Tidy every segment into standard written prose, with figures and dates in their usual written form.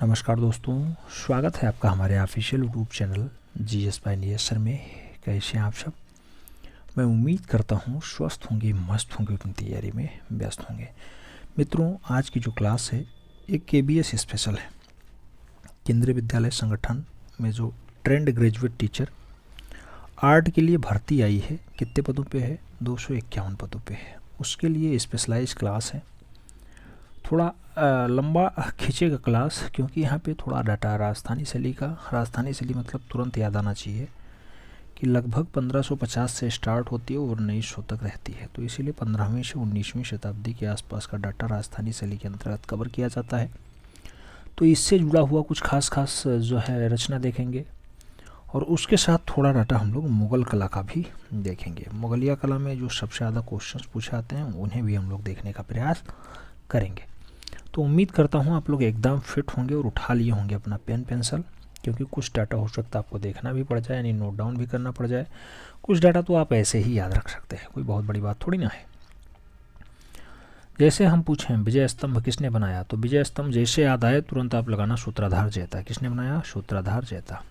नमस्कार दोस्तों, स्वागत है आपका हमारे official YouTube channel GS by Niyas sir में। कैसे हैं आप सब? मैं उम्मीद करता हूं स्वस्थ होंगे, मस्त होंगे, अपनी तैयारी में व्यस्त होंगे। मित्रों, आज की जो क्लास है एक केबीएस स्पेशल है। केंद्रीय विद्यालय संगठन में जो ट्रेंड ग्रेजुएट टीचर आर्ट के लिए भर्ती आई है, कितने पदों पे है? 251 पदों पे है। उसके लिए स्पेशलाइज क्लास है। थोड़ा लंबा खींचेगा क्लास, क्योंकि यहाँ पे थोड़ा डाटा राजस्थानी शैली का, राजस्थानी शैली मतलब तुरंत याद आना चाहिए कि लगभग 1550 से स्टार्ट होती है और 1900 तक रहती है। तो इसीलिए 15वीं से 19वीं शताब्दी के आसपास का डाटा राजस्थानी शैली के अंतर्गत कवर किया जाता है। तो इससे जुड़ा हुआ कुछ खास जो है रचना देखेंगे, और उसके साथ थोड़ा डाटा हम लोग मुग़ल कला का भी देखेंगे। मुग़लिया कला में जो सबसे ज़्यादा क्वेश्चंस पूछे आते हैं उन्हें भी हम लोग देखने का प्रयास करेंगे। तो उम्मीद करता हूँ आप लोग एकदम फिट होंगे और उठा लिए होंगे अपना पेन पेंसिल, क्योंकि कुछ डाटा हो सकता है आपको देखना भी पड़ जाए, यानी नोट डाउन भी करना पड़ जाए। कुछ डाटा तो आप ऐसे ही याद रख सकते हैं, कोई बहुत बड़ी बात थोड़ी ना है। जैसे हम पूछें विजय स्तंभ किसने बनाया, तो विजय स्तंभ जैसे याद आए तुरंत आप लगाना सूत्रधार जैता। किसने बनाया? सूत्रधार जैता।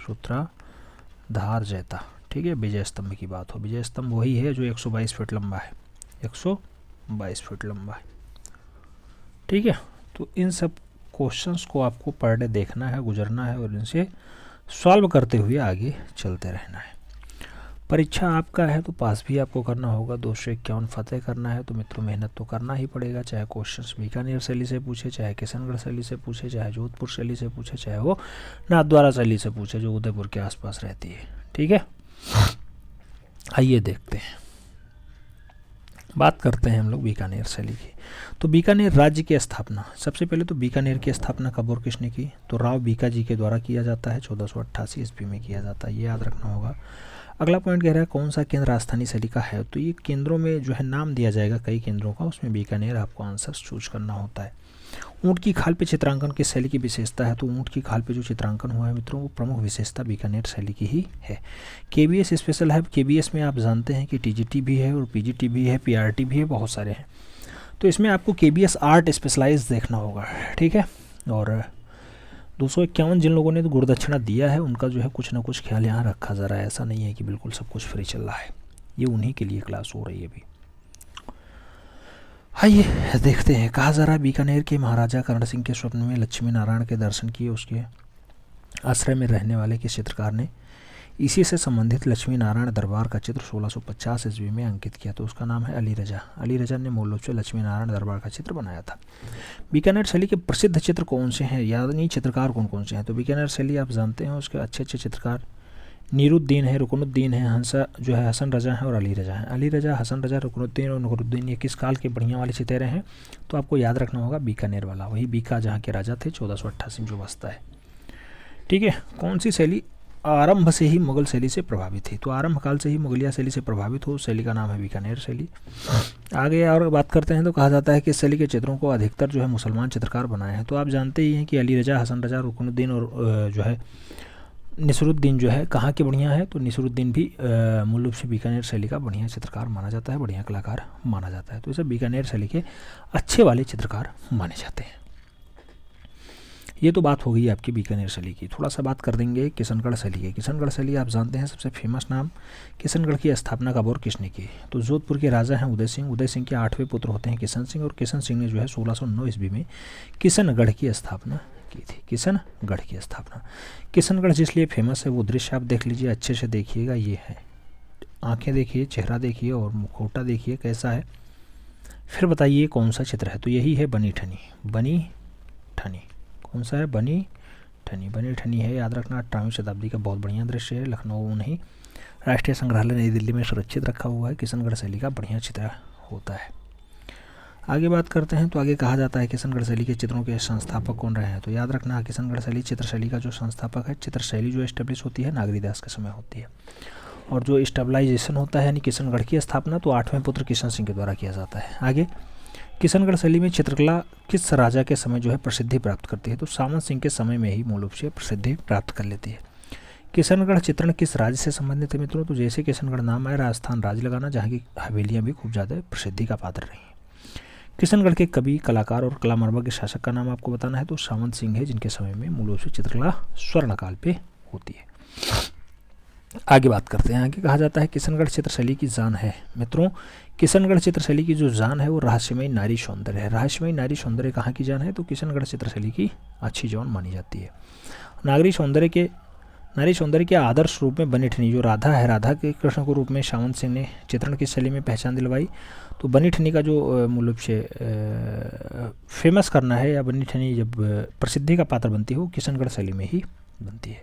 सूत्रधार जैता, ठीक है। विजय स्तंभ की बात हो, विजय स्तंभ वही है जो 122 फीट लंबा है, 122 फीट लंबा है, ठीक है। तो इन सब क्वेश्चंस को आपको पर डे देखना है, गुजरना है और इनसे सॉल्व करते हुए आगे चलते रहना है। परीक्षा आपका है तो पास भी आपको करना होगा, 251 फतेह करना है। तो मित्रों मेहनत तो करना ही पड़ेगा, चाहे क्वेश्चंस बीकानेर शैली से पूछे, चाहे किशनगढ़ शैली से पूछे, चाहे जोधपुर शैली से पूछे, चाहे वो नाथद्वारा शैली से पूछे जो उदयपुर के आसपास रहती है, ठीक है। आइए देखते हैं, बात करते हैं हम लोग बीकानेर शैली की। तो बीकानेर राज्य की स्थापना, सबसे पहले तो बीकानेर की स्थापना कब और किसने की? तो राव बीका जी के द्वारा किया जाता है, 1488 ईस्वी में किया जाता है, ये याद रखना होगा। अगला पॉइंट कह रहा है कौन सा केंद्र राजधानी शैली का है, तो ये केंद्रों में जो है नाम दिया जाएगा कई केंद्रों का, उसमें बीकानेर आपको आंसर चूज करना होता है। ऊँट की खाल पे चित्रांकन की शैली की विशेषता है, तो ऊँट की खाल पे जो चित्रांकन हुआ है मित्रों वो प्रमुख विशेषता बीकानेर शैली की ही है। केबीएस स्पेशल है। केबीएस में आप जानते हैं कि टीजीटी भी है और पीजीटी भी है, पीआरटी भी है, बहुत सारे हैं। तो इसमें आपको केबीएस आर्ट स्पेशलाइज देखना होगा, ठीक है। और 251 जिन लोगों ने तो गुरुदक्षिणा दिया है उनका जो है कुछ ना कुछ ख्याल यहाँ रखा जा रहा है, ऐसा नहीं है कि बिल्कुल सब कुछ फ्री चल रहा है। ये उन्हीं के लिए क्लास हो रही है अभी। आइए देखते हैं, कहा जा रहा है बीकानेर के महाराजा करण सिंह के स्वप्न में लक्ष्मी नारायण के दर्शन किए, उसके आश्रय में रहने वाले किस चित्रकार ने इसी से संबंधित लक्ष्मी नारायण दरबार का चित्र 1650 ईस्वी में अंकित किया, तो उसका नाम है अली रजा। अली रजा ने मूल रूप से लक्ष्मी नारायण दरबार का चित्र बनाया था। बीकानेर शैली के प्रसिद्ध चित्र कौन से हैं, यानी चित्रकार कौन कौन से हैं? तो बीकानेर शैली आप जानते हैं, उसके अच्छे अच्छे चित्रकार नीरुद्दीन है, रुकनुद्दीन है, हंसा जो है हसन रजा है और अली रजा है। अली रजा, हसन रजा, रुकनुद्दीन और नूरुद्दीन ये किस काल के बढ़िया वाले चितेरे हैं? तो आपको याद रखना होगा बीकानेर वाला, वही बीका जहाँ के राजा थे, 1488 में जो बसता है, ठीक है। कौन सी शैली आरंभ से ही मुगल शैली से प्रभावित थी? तो आरंभ काल से ही मुगलिया शैली से प्रभावित हो, शैली का नाम है बीकानेर शैली। आगे और बात करते हैं तो कहा जाता है कि इस शैली के चित्रों को अधिकतर जो है मुसलमान चित्रकार बनाए हैं। तो आप जानते ही हैं कि अली रजा, हसन रजा, रुकनुद्दीन और जो है नसीरुद्दीन जो है कहाँ के बढ़िया है? तो नसीरुद्दीन भी मूल रूप से बीकानेर शैली का बढ़िया चित्रकार माना जाता है, बढ़िया कलाकार माना जाता है। तो इसे बीकानेर शैली के अच्छे वाले चित्रकार माने जाते हैं। ये तो बात हो गई आपकी बीकानेर शैली की। थोड़ा सा बात कर देंगे किशनगढ़ शैली की। किशनगढ़ शैली आप जानते हैं सबसे फेमस नाम, किशनगढ़ की स्थापना कब और किसने की? तो जोधपुर के राजा हैं उदय सिंह। उदय सिंह के 8वें पुत्र होते हैं किशन सिंह, और किशन सिंह ने जो है 1609 ईस्वी में किशनगढ़ की स्थापना की थी। किशनगढ़ की स्थापना। किशनगढ़ जिसलिए फेमस है वो दृश्य आप देख लीजिए, अच्छे से देखिएगा। ये है, आँखें देखिए, चेहरा देखिए और मुखौटा देखिए कैसा है, फिर बताइए कौन सा चित्र है? तो यही है बनी ठनी। बनी ठनी कौन सा है? बनी ठनी। बनी ठनी है, याद रखना। 18वीं शताब्दी का बहुत बढ़िया दृश्य है, लखनऊ नहीं, राष्ट्रीय संग्रहालय नई दिल्ली में सुरक्षित रखा हुआ है। किशनगढ़ शैली का बढ़िया चित्र होता है। आगे बात करते हैं तो आगे कहा जाता है किशनगढ़ शैली के चित्रों के संस्थापक कौन रहे हैं? तो याद रखना किशनगढ़ शैली चित्र शैली का जो संस्थापक है, चित्र शैली जो एस्टेब्लिश होती है नागरीदास के समय होती है, और जो स्टेबलाइजेशन होता है यानी किशनगढ़ की स्थापना तो 8वें पुत्र किशन सिंह के द्वारा किया जाता है। आगे किशनगढ़ शैली में चित्रकला किस राजा के समय जो है प्रसिद्धि प्राप्त करती है? तो सामंत सिंह के समय में ही मूल रूप से प्रसिद्धि प्राप्त कर लेती है। किशनगढ़ चित्रण किस राज्य से संबंधित है मित्रों? तो जैसे किशनगढ़ नाम आए राजस्थान राज्य लगाना, जहाँ की हवेलियाँ भी खूब ज़्यादा प्रसिद्धि का पात्र रही हैं। किशनगढ़ के कवि, कलाकार और कला मर्मज्ञ शासक का नाम आपको बताना है, तो सामंत सिंह है, जिनके समय में मूल रूप से चित्रकला स्वर्णकाल पे होती है। आगे बात करते हैं। आगे कहा जाता है किशनगढ़ चित्रशैली की जान है। मित्रों, किशनगढ़ चित्रशैली की जो जान है वो रहस्यमयी नारी सौंदर्य है। रहस्यमयी नारी सौंदर्य कहाँ की जान है, तो किशनगढ़ चित्रशैली की अच्छी जान मानी जाती है। नारी सौंदर्य के आदर्श रूप में बनी ठनी जो राधा है, राधा के कृष्ण को रूप में सामंत सिंह ने चित्रण की शैली में पहचान दिलवाई। तो बनी ठनी का जो मूल रूप से फेमस करना है या बनी ठनी जब प्रसिद्धि का पात्र बनती है वो किशनगढ़ शैली में ही बनती है।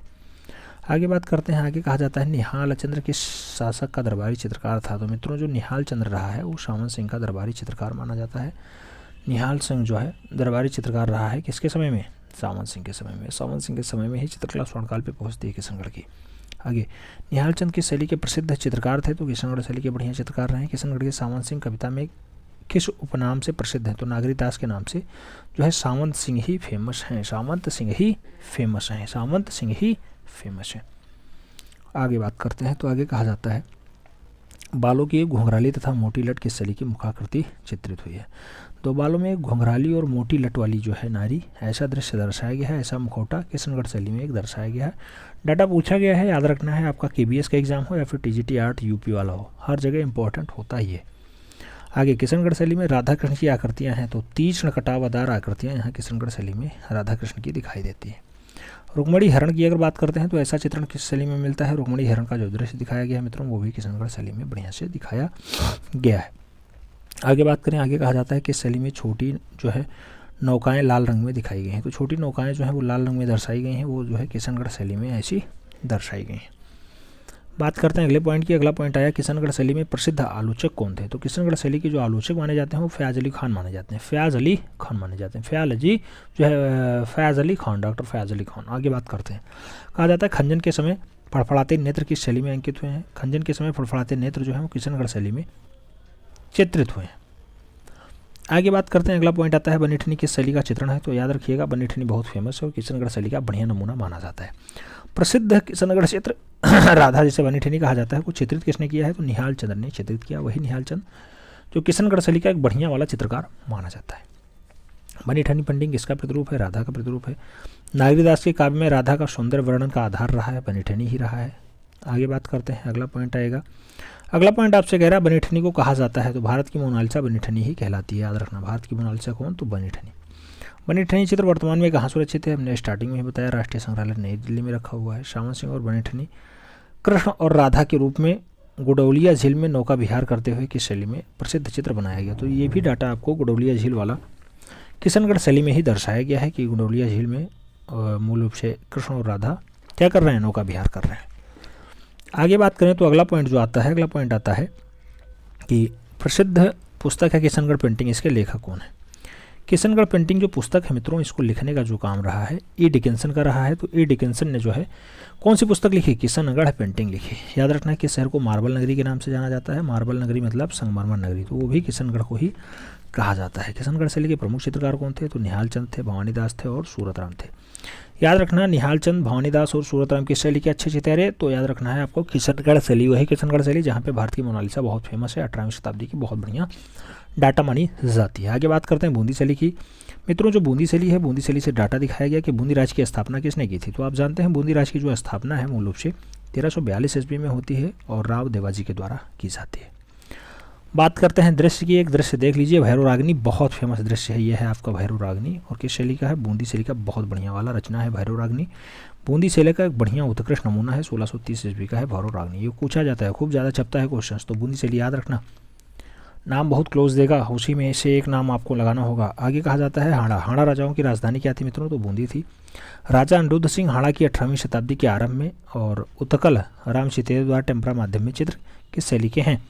आगे बात करते हैं। आगे कहा जाता है निहाल चंद्र किस शासक का दरबारी चित्रकार था। तो मित्रों, जो निहाल चंद्र रहा है वो सामंत सिंह का दरबारी चित्रकार माना जाता है। निहाल सिंह जो है दरबारी चित्रकार रहा है किसके समय में, सामंत सिंह के समय में। सामंत सिंह के समय में ही चित्रकला स्वर्णकाल पे पहुंचती है किशनगढ़ की। आगे, निहाल चंद किस शैली के प्रसिद्ध चित्रकार थे, तो किशनगढ़ शैली के बढ़िया चित्रकार रहे। किशनगढ़ के सामंत सिंह कविता में किस उपनाम से प्रसिद्ध हैं, तो नागरीदास के नाम से जो है सामंत सिंह ही फेमस हैं। सामंत सिंह ही फेमस हैं। सामंत सिंह ही फेमस है। आगे बात करते हैं। तो आगे कहा जाता है बालों की एक घुंघराली तथा मोटी लट किस शैली की मुखाकृति चित्रित हुई है। तो बालों में एक घुंघराली और मोटी लट वाली जो है नारी, ऐसा दृश्य दर्शाया गया है, ऐसा मुखौटा किशनगढ़ शैली में एक दर्शाया गया है। डाटा पूछा गया है, याद रखना है, आपका KBS का एग्जाम हो या फिर TGT आर्ट UP वाला हो, हर जगह इंपॉर्टेंट होता ही है। आगे, किशनगढ़ शैली में राधा कृष्ण की आकृतियाँ हैं, तो तीक्ष्ण कटावदार आकृतियाँ यहाँ किशनगढ़ शैली में राधा कृष्ण की दिखाई देती है। रुक्मणी हरण की अगर बात करते हैं तो ऐसा चित्रण किस शैली में मिलता है, रुक्मणी हरण का जो दृश्य दिखाया गया है मित्रों वो भी किशनगढ़ शैली में बढ़िया से दिखाया गया है। आगे बात करें। आगे कहा जाता है कि शैली में छोटी जो है नौकाएं लाल रंग में दिखाई गई हैं। तो छोटी नौकाएं जो हैं वो लाल रंग में दर्शाई गई हैं, वो जो है किशनगढ़ शैली में ऐसी दर्शाई गई हैं। बात करते हैं अगले पॉइंट की। अगला पॉइंट आया किशनगढ़ शैली में प्रसिद्ध आलोचक कौन थे। तो किशनगढ़ शैली के जो आलोचक माने जाते हैं वो फयाज अली खान माने जाते हैं। फयाज अली खान माने जाते हैं। फयाज अली खान, डॉक्टर फयाज अली खान। आगे बात करते हैं। कहा जाता है खंजन के समय फड़फड़ाते नेत्र किस शैली में अंकित हुए हैं। खंजन के समय फड़फड़ाते नेत्र जो है वो किशनगढ़ शैली में चित्रित हुए हैं। आगे बात करते हैं। अगला पॉइंट आता है बनी ठनी किस शैली का चित्रण है। तो याद रखिएगा बनी ठनी बहुत फेमस है और किशनगढ़ शैली का बढ़िया नमूना माना जाता है। प्रसिद्ध किशनगढ़ चित्र राधा जिसे बनी ठनी कहा जाता है को चित्रित किसने किया है, तो निहाल चंद्र ने चित्रित किया। वही निहाल चंद जो किशनगढ़ शैली का एक बढ़िया वाला चित्रकार माना जाता है। बनी ठनी पेंटिंग किसका प्रतिरूप है, राधा का प्रतिरूप है। नागरीदास के काव्य में राधा का सौंदर्य वर्णन का आधार रहा है, बनी ठनी ही रहा है। आगे बात करते हैं। अगला पॉइंट आएगा। अगला पॉइंट आपसे कह रहा है बनी ठनी को कहा जाता है, तो भारत की मोनालिसा बनी ठनी ही कहलाती है। याद रखना, भारत की मोनालिसा कौन, तो बनी ठनी। बनी ठनी चित्र वर्तमान में कहाँ सुरक्षित है, हमने स्टार्टिंग में ही बताया, राष्ट्रीय संग्रहालय नई दिल्ली में रखा हुआ है। सामंत सिंह और बनी ठनी कृष्ण और राधा के रूप में गुडौलिया झील में नौका विहार करते हुए किस शैली में प्रसिद्ध चित्र बनाया गया। तो ये भी डाटा आपको गुडौलिया झील वाला किशनगढ़ शैली में ही दर्शाया गया है कि गुडौलिया झील में मूल रूप से कृष्ण और राधा क्या कर रहे हैं, नौका विहार कर रहे हैं। आगे बात करें तो अगला पॉइंट जो आता है, अगला पॉइंट आता है कि प्रसिद्ध पुस्तक है किशनगढ़ पेंटिंग, इसके लेखक कौन है। किशनगढ़ पेंटिंग जो पुस्तक है मित्रों, इसको लिखने का जो काम रहा है E. डिकिंसन का रहा है। तो E. डिकिंसन ने जो है कौन सी पुस्तक लिखी, किशनगढ़ पेंटिंग लिखी। याद रखना है कि शहर को मार्बल नगरी के नाम से जाना जाता है। मार्बल नगरी मतलब संगमरमर नगरी, तो वो भी किशनगढ़ को ही कहा जाता है। किशनगढ़ शैली के प्रमुख चित्रकार कौन थे, तो निहाल चंद थे, भवानी दास थे और सूरतराम थे। याद रखना निहाल चंद, भवानी दास और सूरतराम की शैली के अच्छे चित्रे। तो याद रखना है आपको किशनगढ़ शैली, वही किशनगढ़ शैली जहाँ पे भारत की मोनालिसा बहुत फेमस है, 18वीं शताब्दी की बहुत बढ़िया डाटा मानी जाती है। आगे बात करते हैं बूंदी शैली की। मित्रों जो बूंदी शैली है, बूंदी शैली से डाटा दिखाया गया कि बूंदी राज्य की स्थापना किसने की थी। तो आप जानते हैं बूंदी राज्य की जो स्थापना है मूल रूप से 1342 ईस्वी में होती है और राव देवाजी के द्वारा की जाती है। बात करते हैं दृश्य की। एक दृश्य देख लीजिए, भैरव रागनी, बहुत फेमस दृश्य है। यह है आपका भैरव रागनी और किस शैली का है, बूंदी शैली का बहुत बढ़िया वाला रचना है भैरव रागनी। बूंदी शैली का एक बढ़िया उत्कृष्ट नमूना है, 1630 ईस्वी का है भैरव रागनी। ये पूछा जाता है, खूब ज़्यादा छपता है क्वेश्चन, तो बूंदी शैली याद रखना। नाम बहुत क्लोज देगा, उसी में से एक नाम आपको लगाना होगा। आगे कहा जाता है हाड़ा। हाड़ा राजाओं की राजधानी क्या थी मित्रों, तो बूंदी थी। राजा अनिरुद्ध सिंह हाड़ा की 18वीं शताब्दी के आरंभ में और उत्कल राम सीते द्वारा टेम्परा माध्यम में चित्र किस शैली के हैं।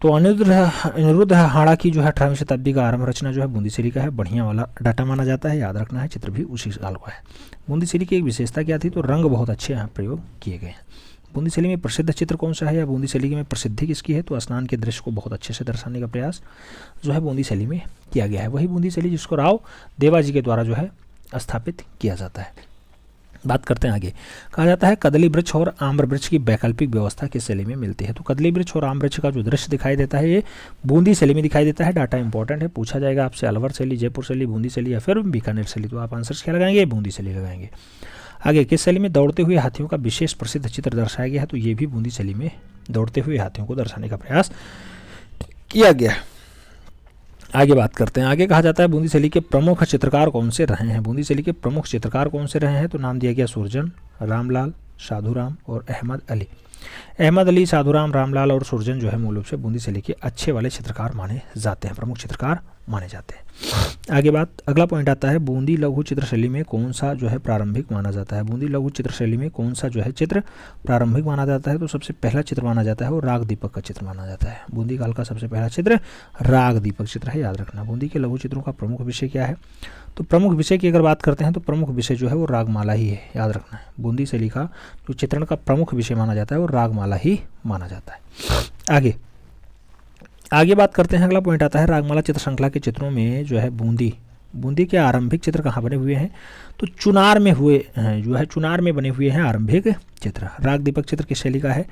तो अनिरुद्ध हाड़ा की जो है 18वीं शताब्दी का आरंभ रचना जो है बूंदी शैली का है, बढ़िया वाला डाटा माना जाता है। याद रखना है चित्र भी उसी साल का है। बूंदी शैली की एक विशेषता क्या थी, तो रंग बहुत अच्छे यहाँ प्रयोग किए गए हैं। बूंदी शैली में प्रसिद्ध चित्र कौन सा है या बूंदी शैली में प्रसिद्धि किसकी है, तो स्नान के दृश्य को बहुत अच्छे से दर्शाने का प्रयास जो है बूंदी शैली में किया गया है। वही बूंदी शैली जिसको राव देवाजी के द्वारा जो है स्थापित किया जाता है। बात करते हैं आगे। कहा जाता है कदली वृक्ष और आम्र वृक्ष की वैकल्पिक व्यवस्था किस शैली में मिलती है। तो कदली वृक्ष और आम्र वृक्ष का जो दृश्य दिखाई देता है ये बूंदी शैली में दिखाई देता है। डाटा इंपॉर्टेंट है, पूछा जाएगा आपसे अलवर शैली, जयपुर शैली, बूंदी शैली या फिर बीकानेर शैली। तो आप आंसर्स क्या लगाएंगे, बूंदी शैली लगाएंगे। आगे, किस शैली में दौड़ते हुए हाथियों का विशेष प्रसिद्ध चित्र दर्शाया गया है। तो ये भी बूंदी शैली में दौड़ते हुए हाथियों को दर्शाने का प्रयास किया गया है। आगे बात करते हैं। आगे कहा जाता है बूंदी शैली के प्रमुख चित्रकार कौन से रहे हैं। बूंदी शैली के प्रमुख चित्रकार कौन से रहे हैं। तो नाम दिया गया सुरजन, रामलाल, साधुराम और अहमद अली। अहमद अली, साधुराम, रामलाल और सुरजन जो है मूल रूप से बूंदी शैली के अच्छे वाले चित्रकार माने जाते हैं, प्रमुख चित्रकार माने जाते हैं। आगे बात, अगला पॉइंट आता है बूंदी लघु चित्र शैली में कौन सा जो है प्रारंभिक माना जाता है। बूंदी लघु चित्र शैली में कौन सा जो है चित्र प्रारंभिक माना जाता है। तो सबसे पहला चित्र माना जाता है वो राग दीपक का चित्र माना जाता है। बूंदी काल का सबसे पहला चित्र राग दीपक चित्र है, याद रखना। बूंदी के लघु चित्रों का प्रमुख विषय क्या है। तो प्रमुख विषय की अगर बात करते हैं तो प्रमुख विषय जो है वो रागमाला ही है, याद रखना है। बूंदी शैली का जो चित्रण का प्रमुख विषय माना जाता है वो रागमाला ही माना जाता है। आगे बात करते हैं। अगला पॉइंट आता है रागमाला चित्र श्रृंखला के चित्रों में जो है बूंदी के आरंभिक चित्र कहाँ बने हुए हैं। तो चुनार में हुए हैं, जो है चुनार में बने हुए हैं आरंभिक चित्र। राग दीपक चित्र किस शैली का है।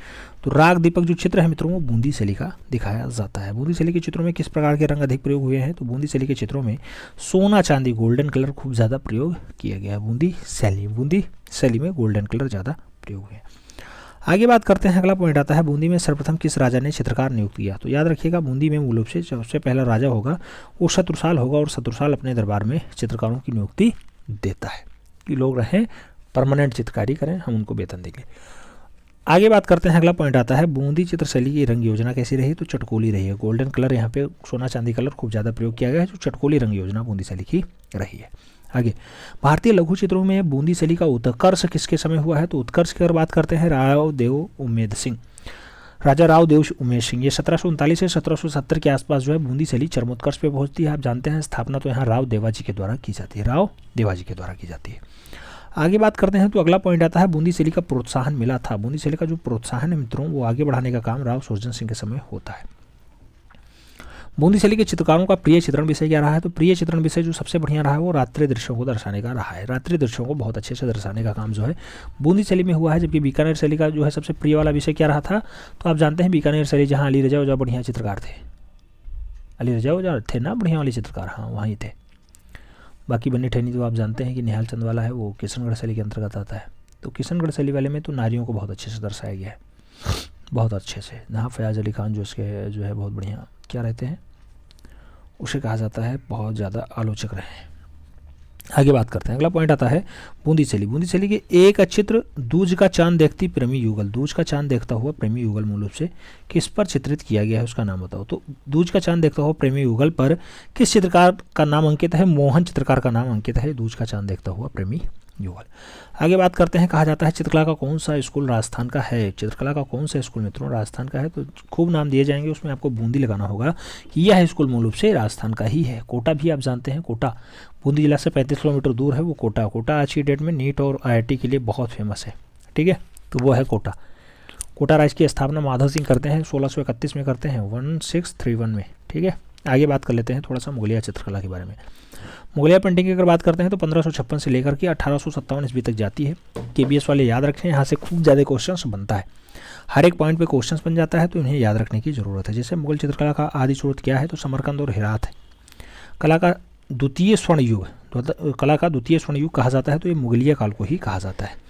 तो राग दीपक जो चित्र है मित्रों वो बूंदी शैली का दिखाया जाता है। बूंदी शैली के चित्रों में किस प्रकार के रंग अधिक प्रयोग हुए हैं। तो बूंदी शैली के चित्रों में सोना चांदी गोल्डन कलर खूब ज़्यादा प्रयोग किया गया है। बूंदी शैली में गोल्डन कलर ज़्यादा प्रयोग हुए हैं। आगे बात करते हैं। अगला पॉइंट आता है बूंदी में सर्वप्रथम किस राजा ने चित्रकार नियुक्त किया। तो याद रखिएगा बूंदी में मूल रूप से सबसे पहला राजा होगा वो शत्रुसाल होगा और शत्रुसाल अपने दरबार में चित्रकारों की नियुक्ति देता है कि लोग रहें परमानेंट चित्रकारी करें, हम उनको वेतन देंगे। आगे बात करते हैं। अगला पॉइंट आता है बूंदी चित्र शैली की रंग योजना कैसी रही। तो चटकोली रही है। गोल्डन कलर यहाँ पे सोना चांदी कलर खूब ज़्यादा प्रयोग किया गया है, जो चटकोली रंग योजना बूंदी शैली की रही है। आगे, भारतीय लघु चित्रों में बूंदी शैली का उत्कर्ष किसके समय हुआ है। तो उत्कर्ष की अगर बात करते हैं राव देव उमेद सिंह, राजा राव देव उमेद सिंह, ये 1739 से 1770 के आसपास जो है बूंदी शैली चरमोत्कर्ष पे पहुंचती है। आप जानते हैं स्थापना तो यहाँ राव देवाजी के द्वारा की जाती है। आगे बात करते हैं। तो अगला पॉइंट आता है बूंदी शैली का प्रोत्साहन मिला था। बूंदी शैली का जो प्रोत्साहन है मित्रों वो आगे बढ़ाने का काम राव सुरजन सिंह के समय होता है। बूंदी शैली के चित्रकारों का प्रिय चित्रण विषय क्या रहा है। तो प्रिय चित्रण विषय जो सबसे बढ़िया रहा है वो रात्रि दृश्यों को दर्शाने का रहा है। रात्रि दृश्यों को बहुत अच्छे से दर्शाने का काम जो है बूंदी शैली में हुआ है। जबकि बीकानेर शैली का जो है सबसे प्रिय वाला विषय क्या रहा था। तो आप जानते हैं बीकानेर शैली जहाँ अली रजा ओझा बढ़िया चित्रकार थे, अली रजा ओझा थे ना बढ़िया वाले चित्रकार, हाँ वहीं थे। बाकी बन्नी ठहनी तो आप जानते हैं कि निहाल चंद वाला है, वो किशनगढ़ शैली के अंतर्गत आता है। तो किशनगढ़ शैली वाले में तो नारियों को बहुत अच्छे से दर्शाया गया है, बहुत अच्छे से। जहाँ फयाज अली खान जो इसके जो है बहुत बढ़िया क्या रहते हैं, उसे कहा जाता है बहुत ज़्यादा आलोचक रहे हैं। आगे बात करते हैं। अगला पॉइंट आता है बूंदी शैली के एक चित्र दूज का चांद देखती प्रेमी युगल। दूज का चांद देखता हुआ प्रेमी युगल मूल रूप से किस पर चित्रित किया गया है, उसका नाम बताओ। तो दूज का चांद देखता हुआ प्रेमी युगल पर किस चित्रकार का नाम अंकित है। मोहन चित्रकार का नाम अंकित है दूज का चांद देखता हुआ प्रेमी युगल। आगे बात करते हैं। कहा जाता है चित्रकला का कौन सा स्कूल राजस्थान का है। चित्रकला का कौन सा स्कूल मित्रों राजस्थान का है। तो खूब नाम दिए जाएंगे, उसमें आपको बूंदी लगाना होगा कि यह स्कूल मूल रूप से राजस्थान का ही है। कोटा भी आप जानते हैं, कोटा बूंदी जिला से 35 किलोमीटर दूर है वो कोटा आज की डेट में नीट और IIT के लिए बहुत फेमस है, ठीक है। तो वो है कोटा राज्य की स्थापना माधव सिंह करते हैं 1631 में करते हैं 1631 में, ठीक है। आगे बात कर लेते हैं थोड़ा सा मुगलिया चित्रकला के बारे में। मुगलिया पेंटिंग की अगर बात करते हैं तो 1556 से लेकर के 1857 ईस्वी तक जाती है। KBS वाले याद रखें, यहाँ से खूब ज़्यादा क्वेश्चंस बनता है, हर एक पॉइंट पे क्वेश्चंस बन जाता है, तो इन्हें याद रखने की ज़रूरत है। जैसे मुगल चित्रकला का आदि स्रोत क्या है। तो समरकंद और हेरात है। कला का द्वितीय स्वर्ण युग कहा जाता है, तो ये मुगलिया काल को ही कहा जाता है।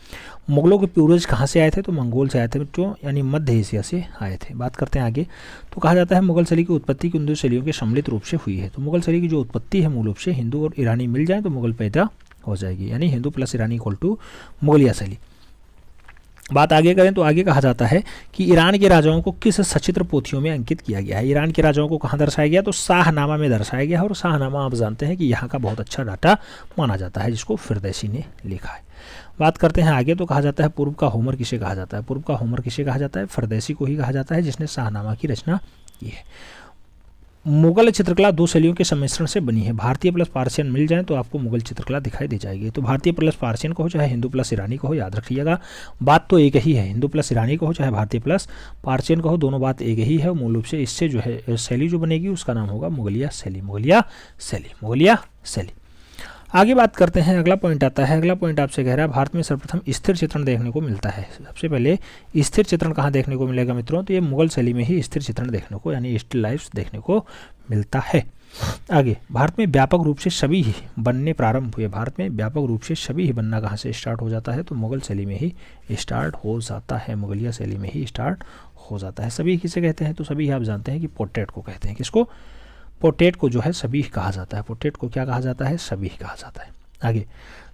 मुगलों के पूर्वज कहाँ से आए थे। तो मंगोल से आए थे बच्चों, यानी मध्य एशिया से आए थे। बात करते हैं आगे। तो कहा जाता है मुगल शैली की उत्पत्ति हिंदू शैलियों के सम्मिलित रूप से हुई है। तो मुगल शैली की जो उत्पत्ति है मूल रूप से हिंदू और ईरानी मिल जाए तो मुगल पैदा हो जाएगी, यानी हिंदू प्लस ईरानी इक्वल टू मुगलिया शैली। बात आगे करें तो आगे कहा जाता है कि ईरान के राजाओं को किस सचित्र पोथियों में अंकित किया गया है। ईरान के राजाओं को कहाँ दर्शाया गया। तो शाहनामा में दर्शाया गया है, और शाहनामा आप जानते हैं कि यहाँ का बहुत अच्छा डाटा माना जाता है, जिसको फिरदौसी ने लिखा है। बात करते हैं आगे। तो कहा जाता है पूर्व का होमर किसे कहा जाता है। पूर्व का होमर किसे कहा जाता है। फिरदौसी को ही कहा जाता है, जिसने शाहनामा की रचना की है। मुगल चित्रकला दो शैलियों के सम्मिश्रण से बनी है। भारतीय प्लस पार्सियन मिल जाए तो आपको मुगल चित्रकला दिखाई दे जाएगी। तो भारतीय प्लस पार्सियन को हो चाहे हिंदू प्लस ईरानी को हो, याद रखिएगा बात तो एक ही है। हिंदू प्लस ईरानी को हो चाहे भारतीय प्लस पार्सियन को हो, दोनों बात एक ही है। मूल रूप से इससे जो है शैली जो बनेगी उसका नाम होगा मुगलिया शैली। आगे बात करते हैं, अगला पॉइंट आता है। अगला पॉइंट आपसे कह रहा है भारत में सर्वप्रथम स्थिर चित्रण देखने को मिलता है। सबसे पहले स्थिर चित्रण कहाँ देखने को मिलेगा मित्रों, तो ये मुगल शैली में ही स्थिर चित्रण देखने को यानी स्टिल लाइफ्स देखने को मिलता है। आगे, भारत में व्यापक रूप से छवि ही बनने प्रारंभ हुए। भारत में व्यापक रूप से छवि ही बनना कहाँ से स्टार्ट हो जाता है, तो मुगल शैली में ही स्टार्ट हो जाता है, मुगलिया शैली में ही स्टार्ट हो जाता है। सभी किसे कहते हैं, तो सभी आप जानते हैं कि पोर्ट्रेट को कहते हैं। किसको, पोर्ट्रेट को जो है सभी कहा जाता है। पोर्ट्रेट को क्या कहा जाता है, सभी कहा जाता है। आगे,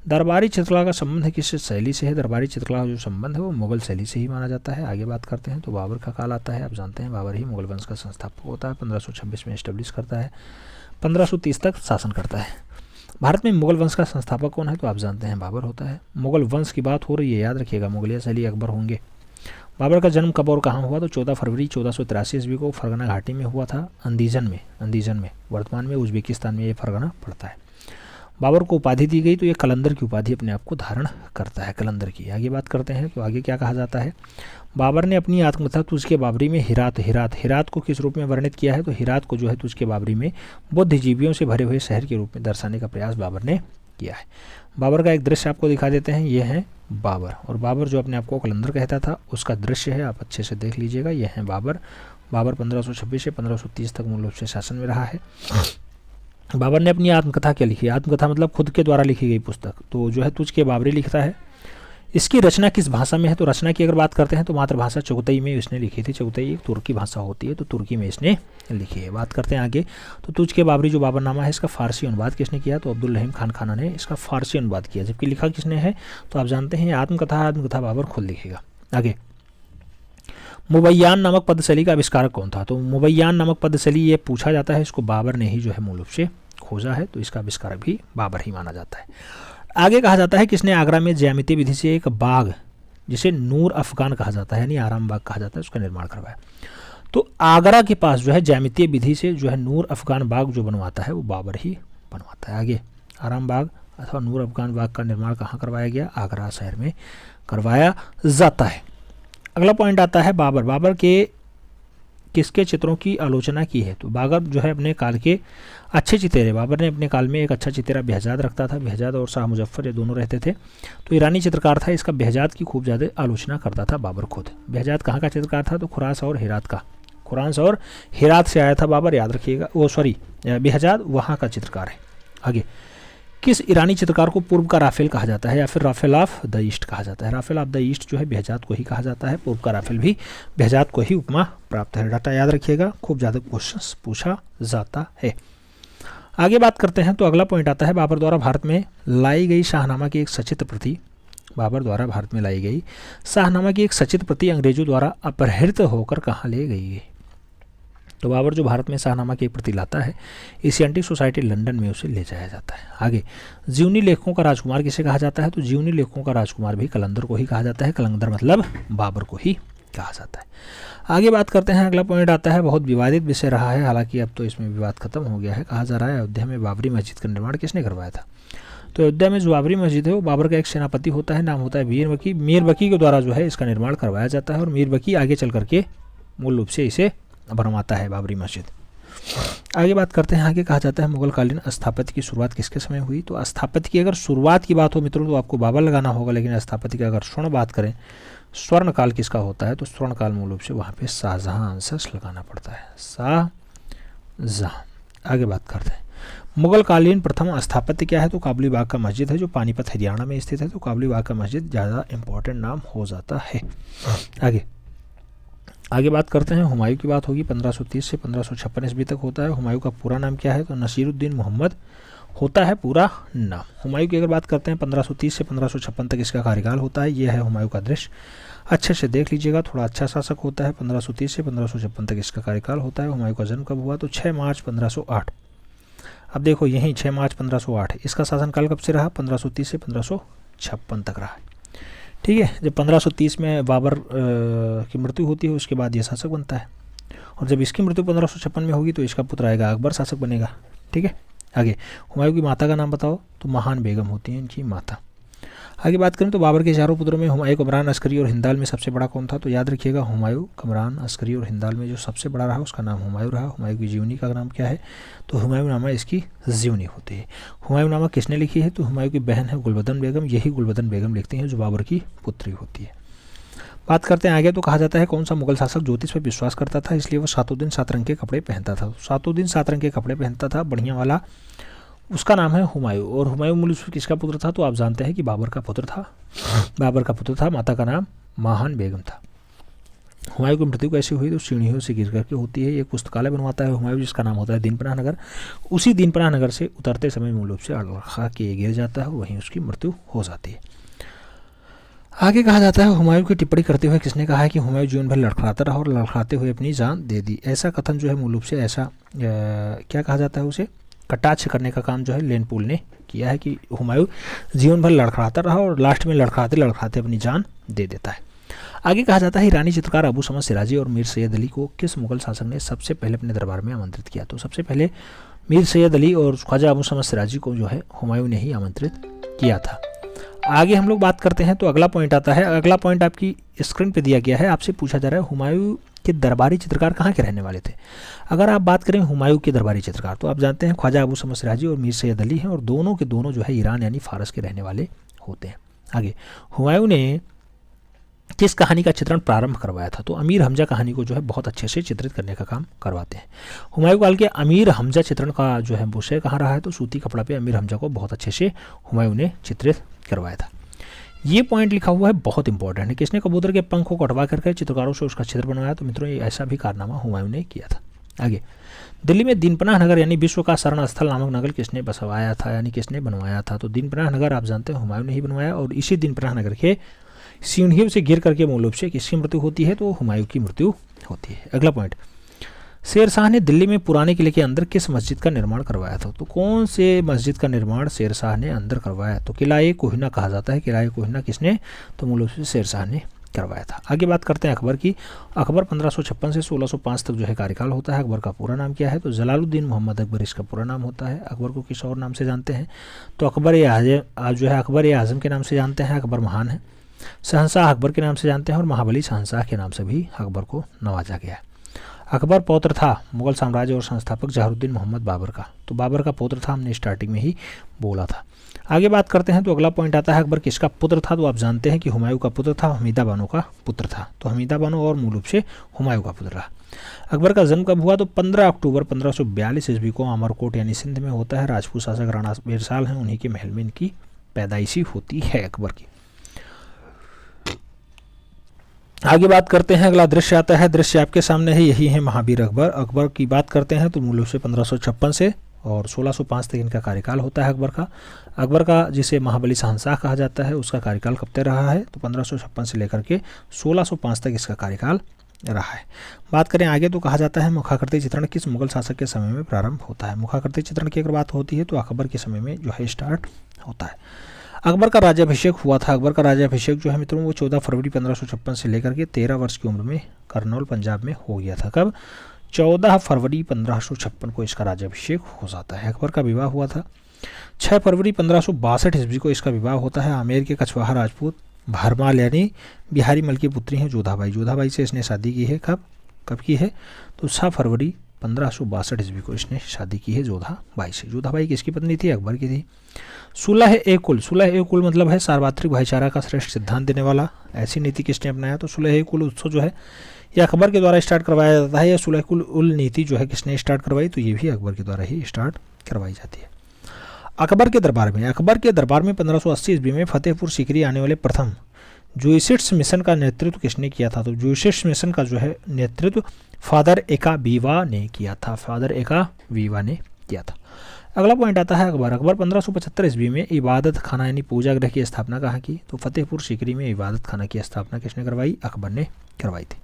दरबारी चित्रकला का संबंध किस शैली से है, दरबारी चित्रकला का जो संबंध है वो मुगल शैली से ही माना जाता है। आगे बात करते हैं, तो बाबर का काल आता है। आप जानते हैं बाबर ही मुगल वंश का संस्थापक होता है, 1526 में एस्टेब्लिश करता है, 1530 तक शासन करता है। भारत में मुगल वंश का संस्थापक कौन है, तो आप जानते हैं बाबर होता है। मुगल वंश की बात हो रही है, याद रखिएगा, मुगलिया शैली अकबर होंगे। बाबर का जन्म कब और कहाँ हुआ, तो 14 फरवरी 1483 ईस्वी को फरगना घाटी में हुआ था, अंदीजन में वर्तमान में उज्बेकिस्तान में ये फरगना पड़ता है। बाबर को उपाधि दी गई, तो ये कलंदर की उपाधि अपने आप को धारण करता है, कलंदर की। आगे बात करते हैं, तो आगे क्या कहा जाता है, बाबर ने अपनी आत्मकथा तुझके बाबरी में हिरात को किस रूप में वर्णित किया है, तो हिरात को जो है तुझके बाबरी में बुद्धिजीवियों से भरे हुए शहर के रूप में दर्शाने का प्रयास बाबर ने किया है। बाबर का एक दृश्य आपको दिखा देते हैं, ये है बाबर, और बाबर जो अपने आप को कलंदर कहता था उसका दृश्य है, आप अच्छे से देख लीजिएगा। यह है बाबर। बाबर 1526 से 1530 तक मूल रूप से शासन में रहा है। बाबर ने अपनी आत्मकथा क्या लिखी, आत्मकथा मतलब खुद के द्वारा लिखी गई पुस्तक, तो जो है तुझके बाबरी लिखता है। इसकी रचना किस भाषा में है, तो रचना की अगर बात करते हैं तो मातृभाषा चुगतई में इसने लिखी थी। चुगतई एक तुर्की भाषा होती है, तो तुर्की में इसने लिखी है। बात करते हैं आगे, तो तुझके बाबरी जो बाबरनामा है इसका फारसी अनुवाद किसने किया, तो अब्दुल रहीम खान खाना ने इसका फारसी अनुवाद किया, जबकि लिखा किसने है, तो आप जानते हैं आत्मकथा बाबर खुद लिखेगा। आगे, मुबैयान नामक पदशैली का आविष्कारक कौन था, तो मुबैयान नामक पदशैली ये पूछा जाता है, इसको बाबर ने ही जो है मूल रूप से खोजा है, तो इसका आविष्कारक भी बाबर ही माना जाता है। आगे कहा जाता है किसने आगरा में ज्यामितीय विधि से एक बाग जिसे नूर अफगान कहा जाता है यानी आराम बाग कहा जाता है उसका निर्माण करवाया। तो आगरा के पास जो है ज्यामितीय विधि से जो है नूर अफगान बाग जो बनवाता है वो बाबर ही बनवाता है। आगे, आराम बाग अथवा नूर अफगान बाग का निर्माण कहाँ करवाया गया, आगरा शहर में करवाया जाता है। अगला पॉइंट आता है बाबर के किसके चित्रों की आलोचना की है, तो बाबर जो है अपने काल के अच्छे चितेरे, बाबर ने अपने काल में एक अच्छा चितेरा बेहजाद रखता था। बेहजाद और शाह मुजफ्फर ये दोनों रहते थे, तो ईरानी चित्रकार था, इसका बेहजाद की खूब ज़्यादा आलोचना करता था बाबर खुद। बेहजाद कहाँ का चित्रकार था, तो खुरास और हेरात का, खुरास और हेरात से आया था बाबर, याद रखिएगा। बेहजाद वहाँ का चित्रकार है। आगे, किस ईरानी चित्रकार को पूर्व का राफेल कहा जाता है या फिर राफेल ऑफ द ईस्ट कहा जाता है। राफेल ऑफ द ईस्ट जो है बेहजाद को ही कहा जाता है, पूर्व का राफेल भी बेहजाद को ही उपमा प्राप्त है। डाटा याद रखिएगा, खूब ज़्यादा क्वेश्चंस पूछा जाता है। आगे बात करते हैं, तो अगला पॉइंट आता है बाबर द्वारा भारत में लाई गई शाहनामा की एक सचित्र प्रति, बाबर द्वारा भारत में लाई गई शाहनामा की एक सचित्र प्रति अंग्रेजों द्वारा अपहृत होकर कहाँ ले गई है, तो बाबर जो भारत में शाहनामा की एक प्रति लाता है, एशियाटिक सोसाइटी लंदन में उसे ले जाया जाता है। आगे, जीवनी लेखकों का राजकुमार किसे कहा जाता है, तो जीवनी लेखकों का राजकुमार भी कलंदर को ही कहा जाता है, कलंदर मतलब बाबर को ही कहा जाता है। आगे बात करते हैं, अगला पॉइंट आता है, बहुत विवादित विषय रहा है, हालांकि अब तो इसमें विवाद खत्म हो गया है। कहा जा रहा है अयोध्या में बाबरी मस्जिद का निर्माण किसने करवाया था, तो अयोध्या में जो बाबरी मस्जिद है वो बाबर का एक सेनापति होता है, नाम होता है मीर बकी के द्वारा जो है इसका निर्माण करवाया जाता है, और मीर बकी आगे चल करके मूल रूप से इसे बनवाता है बाबरी मस्जिद। आगे बात करते हैं, आगे कहा जाता है मुगलकालीन स्थापत्य की शुरुआत किसके समय हुई, तो स्थापत्य की अगर शुरुआत की बात हो मित्रों तो आपको बाबर लगाना होगा, लेकिन स्थापत्य की अगर स्वर्ण बात करें, स्वर्ण काल किसका होता है, तो स्वर्ण काल मूल रूप से वहाँ पे शाहजहां आंसर्स लगाना पड़ता है, शाहजहां। आगे बात करते हैं, मुगलकालीन प्रथम स्थापत्य क्या है, तो काबुली बाग का मस्जिद है जो पानीपत हरियाणा में स्थित है, तो काबुली बाग का मस्जिद ज़्यादा इंपॉर्टेंट नाम हो जाता है। आगे बात करते हैं, हुमायूं की बात होगी, 1530 से 1556 ईस्वी तक होता है। हुमायूं का पूरा नाम क्या है, तो नसीरुद्दीन मोहम्मद होता है पूरा नाम। हुमायूं की अगर बात करते हैं 1530 से 1556 तक इसका कार्यकाल होता है। यह है हुमायूं का दृश्य, अच्छे से देख लीजिएगा, थोड़ा अच्छा शासक होता है। 1530 से 1556 तक इसका कार्यकाल होता है। हुमायूं का जन्म कब हुआ, तो 6 मार्च 1508। अब देखो यहीं 6 मार्च 1508, इसका शासनकाल कब से रहा, 1530 से 1556 तक रहा। ठीक है, जब 1530 में बाबर की मृत्यु होती है उसके बाद ये शासक बनता है, और जब इसकी मृत्यु 1556 में होगी तो इसका पुत्र आएगा अकबर शासक बनेगा। ठीक है, आगे हुमायूं की माता का नाम बताओ, तो महान बेगम होती है इनकी माता। आगे बात करें तो बाबर के चारों पुत्रों में हुमायूं, कमरान, अस्करी और हिंदाल में सबसे बड़ा कौन था? तो याद रखिएगा हुमायूं, कमरान, अस्करी और हिंदाल में जो सबसे बड़ा रहा उसका नाम हुमायूं रहा। हुमायूं की जीवनी का नाम क्या है? तो हुमायूंनामा इसकी जीवनी होती है। हुमायूंनामा किसने लिखी है? तो हुमायूं की बहन है गुलबदन बेगम, यही गुलबदन बेगम लिखती हैं जो बाबर की पुत्री होती है। बात करते हैं आगे तो कहा जाता है कौन सा मुगल शासक ज्योतिष पर विश्वास करता था, इसलिए वो सातों दिन 7 रंग के कपड़े पहनता था। सातों दिन 7 रंग के कपड़े पहनता था बढ़िया वाला, उसका नाम है हुमायूं। और हुमायूं मूल किसका पुत्र था? तो आप जानते हैं कि बाबर का पुत्र था। बाबर का पुत्र था, माता का नाम महान बेगम था। हुमायूं की मृत्यु कैसे हुई? तो सीढ़ियों से गिर करके होती है। एक पुस्तकालय बनवाता है हुमायूं जिसका नाम होता है दीनपनाह नगर। उसी दीनपनाह नगर से उतरते समय मूल रूप से खा के गिर जाता है, वहीं उसकी मृत्यु हो जाती है। आगे कहा जाता है हुमायूं की टिप्पणी करते हुए किसने कहा है कि हुमायूं जीवन भर लड़खड़ाता रहा और लड़खड़ाते हुए अपनी जान दे दी। ऐसा कथन जो है मूल रूप से ऐसा क्या कहा जाता है, उसे कटाक्ष करने का काम जो है लेनपूल ने किया है कि हुमायूं जीवन भर लड़खड़ाता रहा और लास्ट में लड़खड़ाते लड़खड़ाते अपनी जान दे देता है। आगे कहा जाता है ईरानी चित्रकार अबू समद सिराजी और मीर सैयद अली को किस मुगल शासक ने सबसे पहले अपने दरबार में आमंत्रित किया? तो सबसे पहले मीर सैयद अली और ख्वाजा अबू समद सिराजी को जो है हुमायूं ने ही आमंत्रित किया था। आगे हम लोग बात करते हैं तो अगला पॉइंट आता है। अगला पॉइंट आपकी स्क्रीन पे दिया गया है। आपसे पूछा जा रहा है हुमायूं के दरबारी चित्रकार कहाँ के रहने वाले थे? अगर आप बात करें हुमायूं के दरबारी चित्रकार तो आप जानते हैं ख्वाजा अबू समद सिराजी और मीर सैयद अली हैं और दोनों के दोनों जो है ईरान यानी फारस के रहने वाले होते हैं। आगे हुमायूं ने किस कहानी का चित्रण प्रारंभ करवाया था? तो अमीर हमजा कहानी को जो है बहुत अच्छे से चित्रित करने का काम करवाते हैं। हुमायूं काल के अमीर हमजा चित्रण का जो है विषय कहाँ रहा है? तो सूती कपड़ा पे अमीर हमजा को बहुत अच्छे से हुमायूं ने चित्रित करवाया था। ये पॉइंट लिखा हुआ है बहुत इंपॉर्टेंट है। किसने कबूतर के पंख को कटवा करके चित्रकारों से उसका चित्र बनवाया? तो मित्रों ये ऐसा भी कारनामा हुमायूं ने किया था। आगे दिल्ली में दीनपनाह नगर यानी विश्व का शरण स्थल नामक नगर किसने बसवाया था यानी किसने बनवाया था? तो दीनपनाह नगर आप जानते हैं हुमायूं ने ही बनवाया और इसी दीनपनाह नगर के सीढ़ियों से गिर करके मूल रूप से किसकी मृत्यु होती है? तो हुमायूं की मृत्यु होती है। अगला पॉइंट, शेर शाह ने दिल्ली में पुराने किले के अंदर किस मस्जिद का निर्माण करवाया था? तो कौन से मस्जिद का निर्माण शेर शाह ने अंदर करवाया? तो किला-ए कोहिनूर कहा जाता है। किला-ए कोहिनूर किसने? तो मूल रूप से शेर शाह ने करवाया था। आगे बात करते हैं अकबर की। अकबर 1556 से 1605 तक जो है कार्यकाल होता है। अकबर का पूरा नाम क्या है? तो जलालुद्दीन मोहम्मद अकबर इसका पूरा नाम होता है। अकबर को किस और नाम से जानते हैं? तो अकबर ए आजम जो है अकबर ए आजम के नाम से जानते हैं। अकबर महान है। शहंशाह अकबर के नाम से जानते हैं और महाबली शहंशाह के नाम से भी अकबर को नवाजा गया है। अकबर पौत्र था मुगल साम्राज्य और संस्थापक जहरुद्दीन मोहम्मद बाबर का। तो बाबर का पुत्र था, हमने स्टार्टिंग में ही बोला था। आगे बात करते हैं तो अगला पॉइंट आता है अकबर किसका पुत्र था? तो आप जानते हैं कि हुमायूं का पुत्र था, हमीदा बानो का पुत्र था। तो हमीदा बानो और मूल रूप से हुमायूं का पुत्र रहा। अकबर का जन्म कब हुआ? तो 15 अक्टूबर 1542 ईस्वी को अमरकोट यानी सिंध में होता है। राजपूत शासक राणा बिरसाल हैं, उन्हीं के महल में इनकी पैदाइशी होती है अकबर की। आगे बात करते हैं, अगला दृश्य आता है। दृश्य आपके सामने है, यही है महावीर अकबर। अकबर की बात करते हैं तो मूल रूप से 1556 से और 1605 तक इनका कार्यकाल होता है अकबर का। अकबर का जिसे महाबली शहंशाह कहा जाता है उसका कार्यकाल कब तक रहा है? तो 1556 से लेकर के 1605 तक इसका कार्यकाल रहा है। बात करें आगे तो कहा जाता है मुखाकृति चित्रण किस मुगल शासक के समय में प्रारंभ होता है? मुखाकृति चित्रण की अगर बात होती है तो अकबर के समय में जो है स्टार्ट होता है। अकबर का राज्याभिषेक हुआ था। अकबर का राज्याभिषेक जो है मित्रों वो 14 फरवरी 1556 से लेकर के 13 वर्ष की उम्र में करनौल पंजाब में हो गया था। कब? 14 फरवरी 1556 को इसका राज्याभिषेक हो जाता है। अकबर का विवाह हुआ था 6 फरवरी 1562 ईस्वी को इसका विवाह होता है। आमेर के कछवाहा राजपूत भरमाल यानी बिहारी मल की पुत्री हैं जोधाबाई। जोधाबाई से इसने शादी की है। कब की है? तो 6 फरवरी 1562 ईस्वी को इसने शादी की है जोधाबाई से। जोधाबाई किसकी पत्नी थी? अकबर की थी। सुलह-ए-कुल, सुलह-ए-कुल मतलब है सार्वत्रिक भाईचारा का श्रेष्ठ सिद्धांत देने वाला। ऐसी नीति किसने अपनाया? तो सुलह-ए-कुल उत्सव जो है ये अकबर के द्वारा स्टार्ट करवाया जाता है। या सुलह-ए-कुल नीति जो है किसने स्टार्ट करवाई? तो ये भी अकबर के द्वारा ही स्टार्ट करवाई जाती है। अकबर के दरबार में 1580 ईस्वी में फतेहपुर सीकरी आने वाले प्रथम ज्यूइशिट्स मिशन का नेतृत्व किसने किया था? तो ज्यूइशिट्स मिशन का जो है नेतृत्व फादर एका वीवा ने किया था। फादर एका वीवा ने किया था। अगला पॉइंट आता है अकबर 1575 ईस्वी में इबादत खाना यानी पूजा गृह की स्थापना कहाँ की? तो फतेहपुर सीकरी में इबादत खाना की स्थापना किसने करवाई? अकबर ने करवाई थी।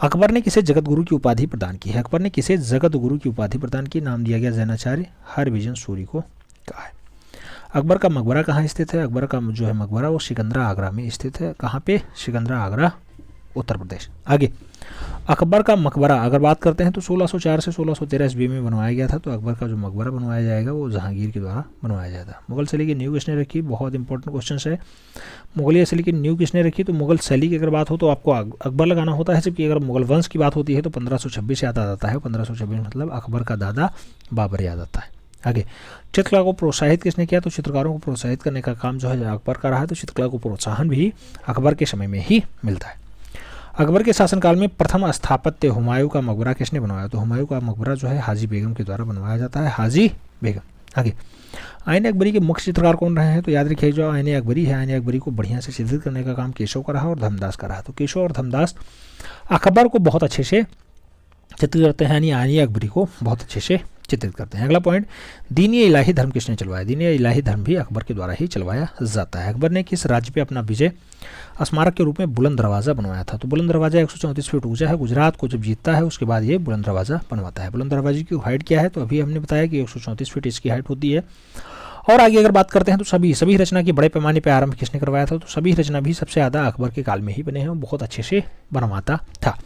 अकबर ने किसे जगत गुरु की उपाधि प्रदान की है? अकबर ने किसे जगत गुरु की उपाधि प्रदान की? नाम दिया गया जैनाचार्य हरविजन सूरी को कहा है। अकबर का मकबरा कहाँ स्थित है? अकबर का जो है मकबरा वो सिकंदरा आगरा में स्थित है। कहाँ पे? सिकंदरा आगरा उत्तर प्रदेश। आगे अकबर का मकबरा अगर बात करते हैं तो 1604 से 1613 ईस्वी में बनवाया गया था। तो अकबर का जो मकबरा बनवाया जाएगा वो जहांगीर के द्वारा बनवाया जाता। मुगल शैली की नींव किसने रखी, बहुत इंपॉर्टेंट क्वेश्चन है। मुगलिया शैली की नींव किसने रखी, तो मुगल शैली की अगर बात हो तो आपको अकबर लगाना होता है, जबकि अगर मुगल वंश की बात होती है तो 1526 याद आ जाता है। 1526 मतलब अकबर का दादा बाबर याद आता है। आगे, चित्रकला को प्रोत्साहित किसने किया, तो चित्रकारों को प्रोत्साहित करने का काम जो है अकबर का रहा है। तो चित्रकला को प्रोत्साहन भी अकबर के समय में ही मिलता है। अकबर के शासनकाल में प्रथम स्थापत्य हुमायूं का मकबरा किसने बनवाया, तो हुमायूं का मकबरा जो है हाजी बेगम के द्वारा बनवाया जाता है, हाजी बेगम। आगे, आईने अकबरी के मुख्य चित्रकार कौन रहे हैं, तो याद रखिए जो आईने अकबरी है, आईने अकबरी को बढ़िया से चित्रित करने का काम केशव का रहा और धर्मदास का रहा। तो केशव और धर्मदास अकबर को बहुत अच्छे से चित्रित करते हैं, यानी आईने अकबरी को बहुत अच्छे से चित्रित करते हैं। अगला पॉइंट, दीनी इलाही धर्म किसने चलवाया, दीनी इलाही धर्म भी अकबर के द्वारा ही चलवाया जाता है। अकबर ने किस राज्य पे अपना विजय स्मारक के रूप में बुलंद दरवाज़ा बनवाया था, तो बुलंद दरवाज़ा 134 फीट ऊंचा है। गुजरात को जब जीतता है उसके बाद ये बुलंद दरवाज़ा बनवाता है। बुलंद दरवाजे की हाइट क्या है, तो अभी हमने बताया कि 134 फीट इसकी हाइट होती है। और आगे अगर बात करते हैं तो सभी रचना की बड़े पैमाने पर आरंभ किसने करवाया था, तो सभी रचना भी सबसे ज़्यादा अकबर के काल में ही बने हैं, बहुत अच्छे से बनवाता था।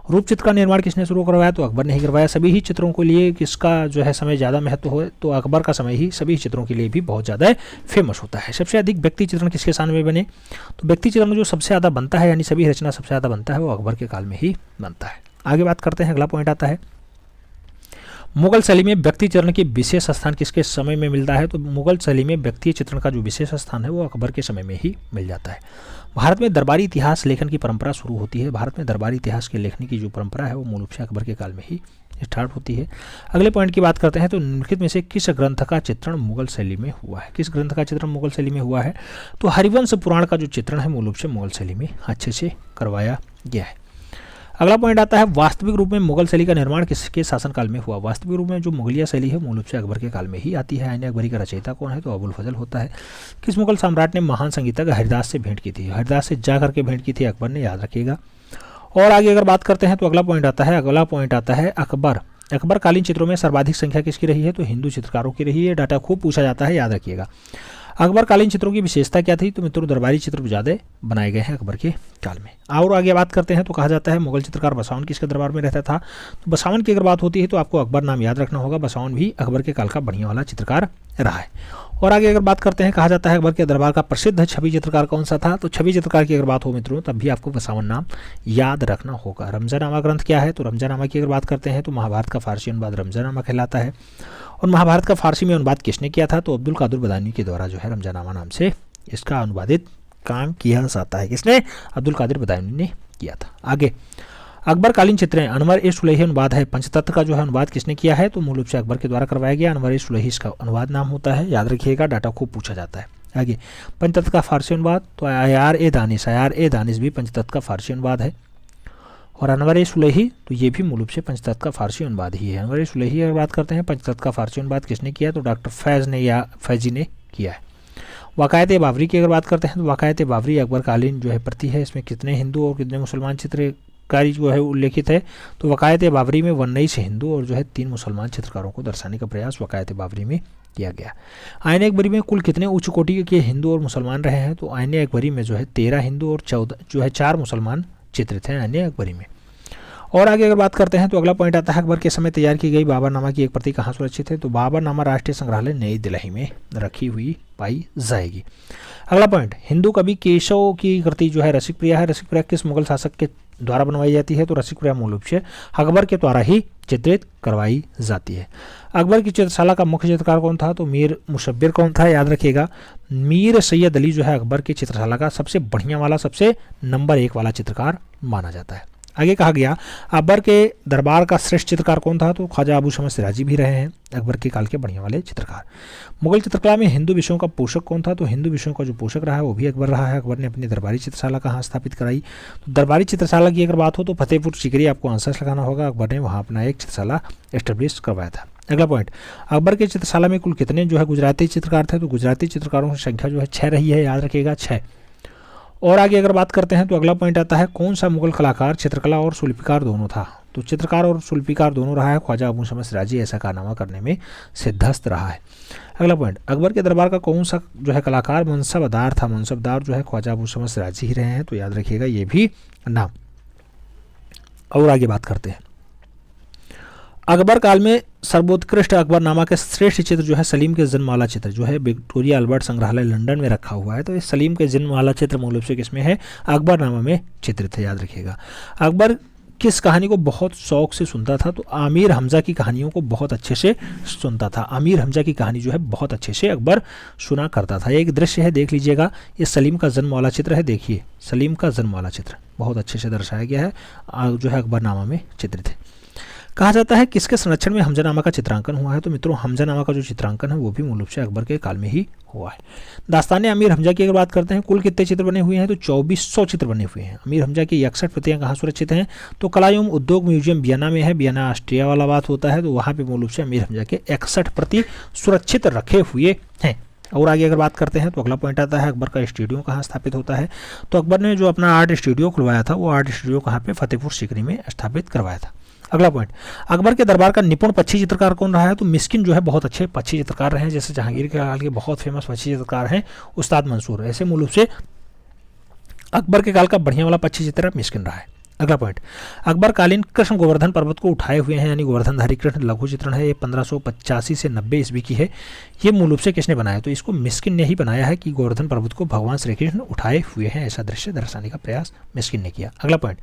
रूप चित्र का निर्माण किसने शुरू करवाया, तो अकबर ने ही करवाया। सभी ही चित्रों के लिए किसका जो है समय ज़्यादा महत्व हो, तो अकबर का समय ही सभी चित्रों के लिए भी बहुत ज़्यादा फेमस होता है। सबसे अधिक व्यक्ति चित्रण किसके साल में बने, तो व्यक्ति चित्रण जो सबसे ज़्यादा बनता है, यानी सभी रचना सबसे ज़्यादा बनता है, वो अकबर के काल में ही बनता है। आगे बात करते हैं, अगला पॉइंट आता है, मुगल शैली में व्यक्ति चित्रण की विशेष स्थान किसके समय में मिलता है, तो मुगल शैली में व्यक्ति चित्रण का जो विशेष स्थान है वो अकबर के समय में ही मिल जाता है। भारत में दरबारी इतिहास लेखन की परंपरा शुरू होती है। भारत में दरबारी इतिहास के लेखन की जो परंपरा है वो मूल रूप से अकबर के काल में ही स्टार्ट होती है। अगले पॉइंट की बात करते हैं, तो निम्नलिखित में से किस ग्रंथ का चित्रण मुगल शैली में हुआ है, किस ग्रंथ का चित्रण मुगल शैली में हुआ है, तो हरिवंश पुराण का जो चित्रण है मूल रूप से मुगल शैली में अच्छे से करवाया गया है। अगला पॉइंट आता है, वास्तविक रूप में मुगल शैली का निर्माण किसके शासनकाल में हुआ। वास्तविक रूप में जो मुगलिया शैली है मूल रूप से अकबर के काल में ही आती है। आईने अकबरी का रचयिता कौन है, तो अबुल फजल होता है। किस मुगल सम्राट ने महान संगीतज्ञ हरिदास से भेंट की थी, हरिदास से जा करके भेंट की थी अकबर ने, याद रखिएगा। और आगे अगर बात करते हैं तो अगला पॉइंट आता है अकबर कालीन चित्रों में सर्वाधिक संख्या किसकी रही है, तो हिंदू चित्रकारों की रही है। डाटा खूब पूछा जाता है, याद रखिएगा। अकबर कालीन चित्रों की विशेषता क्या थी, तो मित्रों दरबारी चित्र ज़्यादा बनाए गए हैं अकबर के काल में। और आगे बात करते हैं तो कहा जाता है मुगल चित्रकार बसावन किसके दरबार में रहता था, तो बसावन की अगर बात होती है तो आपको अकबर नाम याद रखना होगा। बसावन भी अकबर के काल का बढ़िया वाला चित्रकार रहा है। और आगे अगर बात करते हैं, कहा जाता है अकबर के दरबार का प्रसिद्ध छवि चित्रकार कौन सा था, तो छवि चित्रकार की अगर बात हो मित्रों तब भी आपको बसावन नाम याद रखना होगा। रमजानामा ग्रंथ क्या है, तो रमजानामा की अगर बात करते हैं तो महाभारत का फारसी अनुवाद रमजानामा कहलाता है। और महाभारत का फारसी में अनुवाद किसने किया था, तो अब्दुल कादिर बदायूनी के द्वारा जो है रमजानामा नाम से इसका अनुवादित काम किया जाता है। किसने, अब्दुल कादिर बदायूनी ने किया था। आगे अकबर कालीन चित्रें अनवर ए सुलही अनुवाद है, पंचतत्व का जो है अनुवाद किसने किया है, तो मूल रूप से अकबर के द्वारा करवाया गया। अनवर ए सुलही इसका अनुवाद नाम होता है, याद रखिएगा, डाटा खूब पूछा जाता है। आगे पंचतत्व का फारसी अनुवाद, तो आयार ए दानिश भी पंचतत्व का फारसी अनुवाद है। और अनवर ए सुलही तो ये भी मूल रूप से पंचतत्व का फारसी अनुवाद ही है। अनवर ए सुलही अगर बात करते हैं पंचतत्व का फारसी अनुवाद किसने किया, तो डॉक्टर फैजी ने किया है। वाक़ायत बाबरी की अगर बात करते हैं तो वाक़ायत बाबरी अकबर कालीन जो है प्रति है, इसमें कितने हिंदू और कितने मुसलमान चित्रकारी जो है उल्लेखित है, तो वाक़ायत बाबरी में 19 हिंदू और जो है 3 मुसलमान चित्रकारों को दर्शाने का प्रयास वाक़ायत बाबरी में किया गया। आईने अकबरी में कुल कितने उच्च कोटि के हिंदू और मुसलमान रहे हैं, तो आईने अकबरी में जो है 13 हिंदू और 14 जो है 4 मुसलमान चित्रित हैं आईने अकबरी में। और आगे अगर बात करते हैं तो अगला पॉइंट आता है अकबर के समय तैयार की गई बाबरनामा की एक प्रति कहाँ सुरक्षित है, तो बाबरनामा राष्ट्रीय संग्रहालय नई दिल्ली में रखी हुई पाई जाएगी। अगला पॉइंट, हिंदू कवि केशव की कृति जो है रसिकप्रिया है। रसिकप्रिया किस मुगल शासक के द्वारा बनवाई जाती है, तो रसिकप्रिया मूल रूप से अकबर के द्वारा ही चित्रित करवाई जाती है। अकबर की चित्रशाला का मुख्य चित्रकार कौन था, तो मीर मुशब्बिर कौन था, याद रखिएगा। मीर सैयद अली जो है अकबर की चित्रशाला का सबसे बढ़िया वाला, सबसे नंबर 1 वाला चित्रकार माना जाता है। आगे कहा गया अकबर के दरबार का श्रेष्ठ चित्रकार कौन था, तो ख्वाजा अबू शमस सिराजी भी रहे हैं अकबर के काल के बढ़िया वाले चित्रकार। मुगल चित्रकला में हिंदू विषयों का पोषक कौन था, तो हिंदू विषयों का जो पोषक रहा है वो भी अकबर रहा है। अकबर ने अपनी दरबारी चित्रशाला कहाँ स्थापित कराई, तो दरबारी चित्रशाला की अगर बात हो तो फतेहपुर सीकरी आपको आंसर लगाना होगा। अकबर ने वहाँ अपना एक चित्रशाला एस्टेब्लिश करवाया था। अगला पॉइंट, अकबर के चित्रशाला में कुल कितने जो है गुजराती चित्रकार थे, तो गुजराती चित्रकारों की संख्या जो है 6 रही है, याद रखिएगा 6। और आगे अगर बात करते हैं तो अगला पॉइंट आता है कौन सा मुगल कलाकार चित्रकला और शिल्पकार दोनों था, तो चित्रकार और शिल्पकार दोनों रहा है। ख्वाजा अबू शमस सिराजी ऐसा कारनामा करने में सिद्धस्त रहा है। अगला पॉइंट, अकबर के दरबार का कौन सा जो है कलाकार मनसबदार था, मनसबदार जो है ख्वाजा अबू शमस सिराजी ही रहे हैं, तो याद रखिएगा ये भी नाम। और आगे बात करते हैं। अकबर काल में सर्वोत्कृष्ट अकबरनामा के श्रेष्ठ चित्र जो है सलीम के जन्म वाला चित्र जो है विक्टोरिया अल्बर्ट संग्रहालय लंदन में रखा हुआ है। तो इस सलीम के जन्म वाला चित्र मूल रूप से किसमें है, अकबरनामा में चित्रित है, याद रखिएगा। अकबर किस कहानी को बहुत शौक से सुनता था, तो आमिर हमजा की कहानियों को बहुत अच्छे से सुनता था। आमिर हमजा की कहानी जो है बहुत अच्छे से अकबर सुना करता था। एक दृश्य है, देख लीजिएगा, ये सलीम का जन्म वाला चित्र है। देखिए सलीम का जन्म वाला चित्र बहुत अच्छे से दर्शाया गया है, जो है अकबरनामा में चित्रित है। कहा जाता है किसके संरक्षण में हमजानामा का चित्रांकन हुआ है, तो मित्रों हमजानामा का जो चित्रांकन है वो भी मूल रूप से अकबर के काल में ही हुआ है। दास्तान अमीर हमजा की अगर बात करते हैं, कुल कितने चित्र बने हुए हैं, तो 2400 चित्र बने हुए हैं। अमीर हमजा की 61 प्रतियां कहाँ सुरक्षित हैं, तो कला एवं उद्योग म्यूजियम वियना में है। वियना ऑस्ट्रिया वाला बात होता है, तो वहाँ पे मूल रूप से अमीर हमजा के 61 प्रति सुरक्षित रखे हुए हैं। और आगे अगर बात करते हैं तो अगला पॉइंट आता है अकबर का स्टूडियो कहाँ स्थापित होता है, तो अकबर ने जो अपना आर्ट स्टूडियो खुलवाया था वो आर्ट स्टूडियो कहाँ पे, फतेहपुर सीकरी में स्थापित करवाया था। अगला पॉइंट, अकबर के दरबार का निपुण पक्षी चित्रकार कौन रहा है, तो मिस्किन जो है बहुत अच्छे पक्षी चित्रकार रहे हैं। जैसे जहांगीर के काल के बहुत फेमस पक्षी चित्रकार हैं उस्ताद मंसूर, ऐसे मूल रूप से अकबर के काल का बढ़िया वाला पक्षी चित्रकार मिस्किन रहा है। अगला पॉइंट, अकबर कालीन कृष्ण गोवर्धन पर्वत को उठाए हुए हैं, यानी गोवर्धनधारी कृष्ण लघु चित्रण है, ये 1585 से 90 ईस्वी की है। ये मूल रूप से किसने बनाया, तो इसको मिस्किन ने ही बनाया है कि गोवर्धन पर्वत को भगवान श्री कृष्ण उठाए हुए हैं, ऐसा दृश्य दर्शाने का प्रयास मिस्किन ने किया। अगला पॉइंट,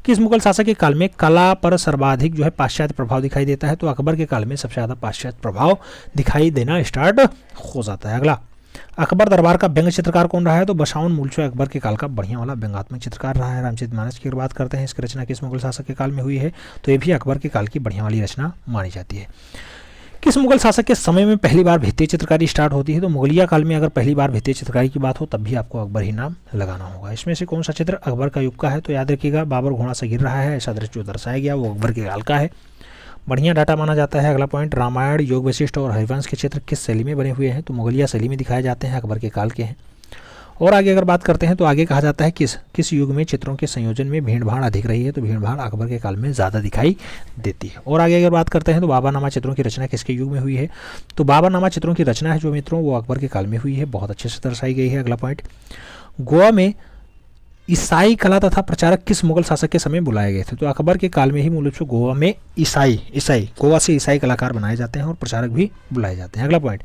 किस मुगल शासक के काल में कला पर सर्वाधिक जो है पाश्चात्य प्रभाव दिखाई देता है, तो अकबर के काल में सबसे ज़्यादा पाश्चात्य प्रभाव दिखाई देना स्टार्ट हो जाता है। अगला, अकबर दरबार का व्यंग चित्रकार कौन रहा है, तो बसाउन मूल से अकबर के काल का बढ़िया वाला व्यंगात्मक चित्रकार रहा है। रामचरितमानस की बात करते हैं, इसकी रचना किस मुगल शासक के काल में हुई है, तो ये भी अकबर के काल की बढ़िया वाली रचना मानी जाती है। किस मुगल शासक के समय में पहली बार भित्ति चित्रकारी स्टार्ट होती है, तो मुगलिया काल में अगर पहली बार भित्ति चित्रकारी की बात हो तब भी आपको अकबर ही नाम लगाना होगा। इसमें से कौन सा चित्र अकबर का युग का है, तो याद रखिएगा बाबर घोड़ा से गिर रहा है, ऐसा दृश्य जो दर्शाया गया वो अकबर के काल का है, बढ़िया डाटा माना जाता है। अगला पॉइंट, रामायण, योग वशिष्ठ और हरिवंश के चित्र किस शैली में बने हुए हैं, तो मुगलिया शैली में दिखाए जाते हैं, अकबर के काल के हैं। और आगे अगर बात करते हैं तो आगे कहा जाता है किस युग में चित्रों के संयोजन में भीड़ भाड़ अधिक रही है, तो भीड़ भाड़ अकबर के काल में ज़्यादा दिखाई देती है। और आगे अगर बात करते हैं तो बाबरनामा चित्रों की रचना किसके युग में हुई है, तो बाबरनामा चित्रों की रचना है जो मित्रों वो अकबर के काल में हुई है, बहुत अच्छे से दर्शाई गई है। अगला पॉइंट, गोवा में ईसाई कला तथा प्रचारक किस मुगल शासक के समय बुलाए गए थे, तो अकबर के काल में ही मूल रूप से गोवा में ईसाई गोवा से ईसाई कलाकार बनाए जाते हैं और प्रचारक भी बुलाए जाते हैं। अगला पॉइंट,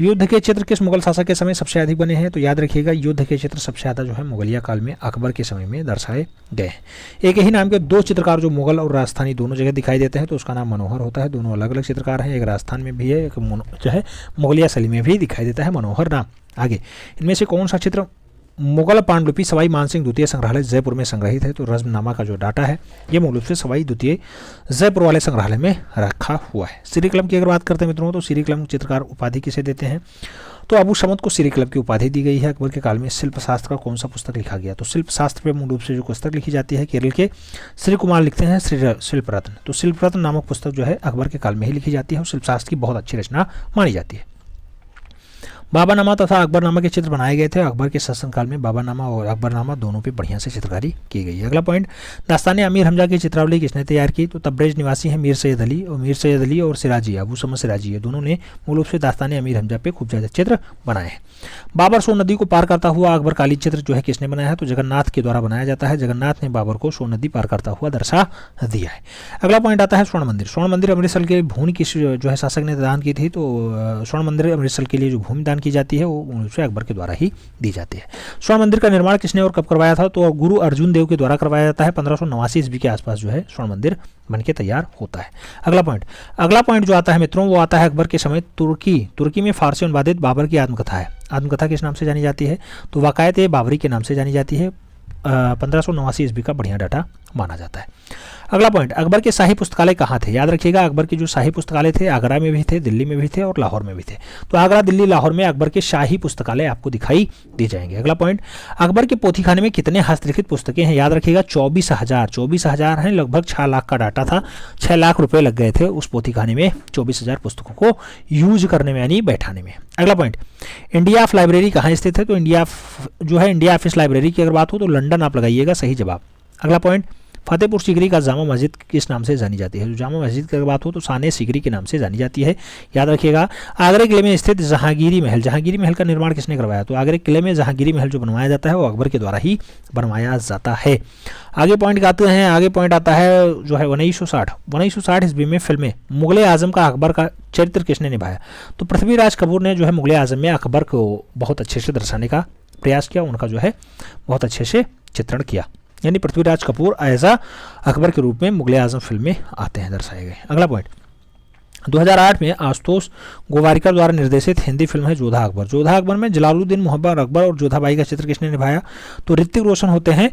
युद्ध के चित्र किस मुगल शासक के समय सबसे अधिक बने हैं, तो याद रखिएगा युद्ध के चित्र सबसे ज़्यादा जो है मुगलिया काल में अकबर के समय में दर्शाए गए हैं। एक ही नाम के दो चित्रकार जो मुगल और राजस्थानी दोनों जगह दिखाई देते हैं, तो उसका नाम मनोहर होता है। दोनों अलग अलग चित्रकार हैं, एक राजस्थान में भी है, एक जो है मुगलिया शैली में भी दिखाई देता है मनोहर नाम। आगे, इनमें से कौन सा चित्र मुगल पांडुलिपि सवाई मानसिंह द्वितीय संग्रहालय जयपुर में संग्रहित है, तो रज़्मनामा का जो डाटा है ये मूल रूप से सवाई द्वितीय जयपुर वाले संग्रहालय में रखा हुआ है। श्री कलम की अगर बात करते हैं मित्रों, तो श्री कलम चित्रकार उपाधि किसे देते हैं, तो अबू समद को श्री कलम की उपाधि दी गई है। अकबर के काल में शिल्प शास्त्र का कौन सा पुस्तक लिखा गया, तो शिल्प शास्त्र पर मूल रूप से जो पुस्तक लिखी जाती है केरल के श्री कुमार लिखते हैं शिल्प रत्न, तो शिल्प रत्न नामक पुस्तक जो है अकबर के काल में ही लिखी जाती है और शिल्प शास्त्र की बहुत अच्छी रचना मानी जाती है। बाबरनामा तथा अकबरनामा के चित्र बनाए गए थे। अकबर के शासनकाल में बाबरनामा और अकबरनामा दोनों पे बढ़िया से चित्रकारी की गई है। अगला पॉइंट, दास्तान अमीर हमजा की चित्रावली किसने तैयार की, तो तब्रेज निवासी हैं मीर सैयद अली और सिराजी अबू समद सिराजी, दोनों ने मूल रूप से दास्तान अमीर हमजा पे खूब ज़्यादा चित्र बनाए हैं। बाबर सोन नदी को पार करता हुआ अकबर कालीन चित्र जो है किसने बनाया है, तो जगन्नाथ के द्वारा बनाया जाता है। जगन्नाथ ने बाबर को सोन नदी पार करता हुआ दर्शा दिया है। अगला पॉइंट आता है स्वर्ण मंदिर। स्वर्ण मंदिर अमृतसर के भूमि किस जो है शासक ने दान की थी, तो स्वर्ण मंदिर अमृतसर के लिए जो भूमि दान की जाती है वो से अकबर के द्वारा ही दी जाती है। स्वर्ण मंदिर का निर्माण किसने और कब करवाया था, तो गुरु अर्जुन देव के द्वारा करवाया जाता है। 1589 ईस्वी के आसपास जो है स्वर्ण मंदिर बनके तैयार होता है। अगला पॉइंट जो आता है मित्रों वो आता है अकबर के समय तुर्की में फारसी अनुवादित बाबर की आत्मकथा है। आत्मकथा किस नाम से जानी जाती है, तो वाकायत बाबरी के नाम से जानी जाती है। 1589 ईस्वी का बढ़िया डाटा माना जाता है। अगला पॉइंट, अकबर के शाही पुस्तकालय कहाँ थे, याद रखिएगा अकबर के जो शाही पुस्तकालय थे आगरा में भी थे, दिल्ली में भी थे और लाहौर में भी थे। तो आगरा, दिल्ली, लाहौर में अकबर के शाही पुस्तकालय आपको दिखाई दे जाएंगे। अगला पॉइंट, अकबर के पोथीखाने में कितने हस्तलिखित पुस्तकें हैं, याद रखिएगा 24,000 हैं। लगभग 6 लाख का डाटा था, 6 लाख रुपए लग गए थे उस पोथीखाने में 24,000 पुस्तकों को यूज करने में यानी बैठाने में। अगला पॉइंट, इंडिया ऑफ लाइब्रेरी कहाँ स्थित है, तो इंडिया ऑफिस लाइब्रेरी की अगर बात हो तो लंदन आप लगाइएगा सही जवाब। अगला पॉइंट, फतेहपुर सीकरी का जामा मस्जिद किस नाम से जानी जाती है? जो जामा मस्जिद की बात हो तो साने सीकरी के नाम से जानी जाती है, याद रखिएगा। आगरा किले में स्थित जहांगीरी महल, जहांगीरी महल का निर्माण किसने करवाया? तो आगरा किले में जहांगीरी महल जो बनवाया जाता है वो अकबर के द्वारा ही बनवाया जाता है। आगे पॉइंट आते हैं, आगे पॉइंट आता है जो है 1960 ईस्वी में फिल्में मुगल आजम का अकबर का चरित्र किसने निभाया? तो पृथ्वीराज कपूर ने जो है मुगल आजम में अकबर को बहुत अच्छे से दर्शाने का प्रयास किया, उनका जो है बहुत अच्छे से चित्रण किया, यानी पृथ्वीराज कपूर एज अकबर के रूप में मुगल आजम फिल्म में आते हैं, दर्शाए गए। अगला पॉइंट, 2008 में आशुतोष गोवारिकर द्वारा निर्देशित हिंदी फिल्म है जोधा अकबर। जोधा अकबर में जलालुद्दीन मोहब्बत अकबर और जोधाबाई का चित्र किसने निभाया? तो ऋतिक रोशन होते हैं,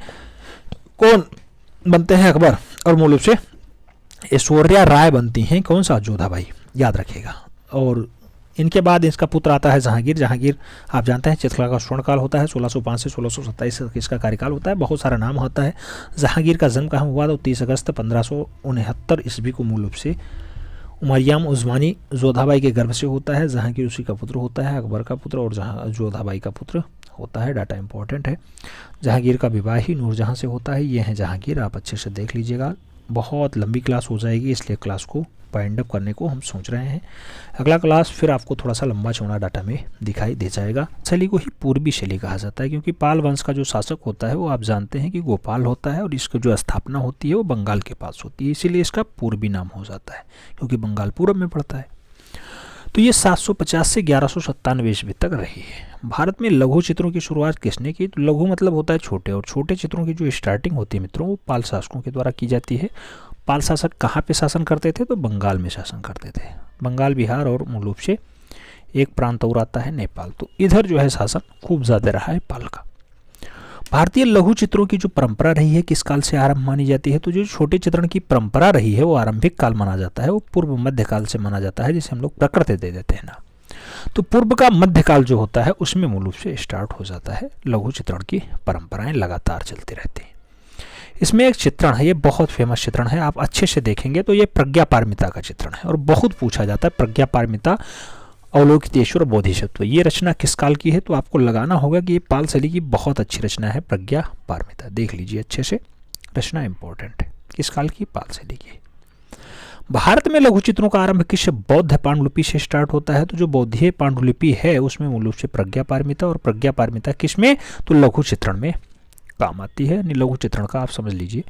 कौन बनते हैं अकबर, और मूल रूप से ऐश्वर्या राय बनती हैं कौन सा? जोधाबाई, याद रखिएगा। और इनके बाद इसका पुत्र आता है जहांगीर। जहांगीर आप जानते हैं चित्रकला का स्वर्णकाल होता है, 1605 से 1627 तक इसका कार्यकाल होता है, बहुत सारा नाम होता है। जहांगीर का जन्म कहाँ हुआ? तो 30 अगस्त 1569 ईस्वी को मूल रूप से उमरियाम उस्मानी जोधाबाई के गर्भ से होता है। जहांगीर उसी का पुत्र होता है, अकबर का पुत्र, और जोधाबाई का पुत्र होता है। डाटा इंपॉर्टेंट है। जहांगीर का विवाह ही नूरजहां से होता है। ये हैं जहांगीर, आप अच्छे से देख लीजिएगा। बहुत लंबी क्लास हो जाएगी, इसलिए क्लास को वाइंड अप करने को हम सोच रहे हैं। अगला क्लास फिर आपको थोड़ा सा लंबा चौड़ा डाटा में दिखाई दे जाएगा। शैली को ही पूर्वी शैली कहा जाता है, क्योंकि पाल वंश का जो शासक होता है वो आप जानते हैं कि गोपाल होता है, और इसकी जो स्थापना होती है वो बंगाल के पास होती है, इसीलिए इसका पूर्वी नाम हो जाता है, क्योंकि बंगाल पूर्व में पड़ता है। तो ये 750 से 1197 ईस्वी तक रही है। भारत में लघु चित्रों की शुरुआत किसने की? तो लघु मतलब होता है छोटे, और छोटे चित्रों की जो स्टार्टिंग होती है मित्रों वो पाल शासकों के द्वारा की जाती है। पाल शासक कहाँ पे शासन करते थे? तो बंगाल में शासन करते थे। बंगाल, बिहार और मूल रूप से एक प्रांत और आता है नेपाल, तो इधर जो है शासन खूब ज़्यादा रहा है पाल का। भारतीय लघु चित्रों की जो परंपरा रही है किस काल से आरंभ मानी जाती है? तो जो छोटे चित्रण की परंपरा रही है वो आरंभिक काल माना जाता है, वो पूर्व मध्यकाल से माना जाता है, जिसे हम लोग प्रकृति दे देते हैं ना। तो पूर्व का मध्यकाल जो होता है उसमें मूल रूप से स्टार्ट हो जाता है लघु चित्रण की परंपराएं लगातार चलती रहती हैं। इसमें एक चित्रण है, ये बहुत फेमस चित्रण है, आप अच्छे से देखेंगे तो ये प्रज्ञा पारमिता का चित्रण है और बहुत पूछा जाता है। प्रज्ञा पारमिता अवलोकितेश्वर बोधिसत्व, ये रचना किस काल की है? तो आपको लगाना होगा कि ये पाल शैली की बहुत अच्छी रचना है प्रज्ञा पारमिता। देख लीजिए अच्छे से, रचना इंपॉर्टेंट है, किस काल की? पाल शैली की। भारत में लघु चित्रों का आरंभ किस बौद्ध पांडुलिपि से स्टार्ट होता है? तो जो बौद्धीय पांडुलिपि है उसमें मूल रूप से प्रज्ञा पारमिता, और प्रज्ञा पारमिता किस में? तो लघु चित्रण में काम आती है। लघु चित्रण का आप समझ लीजिए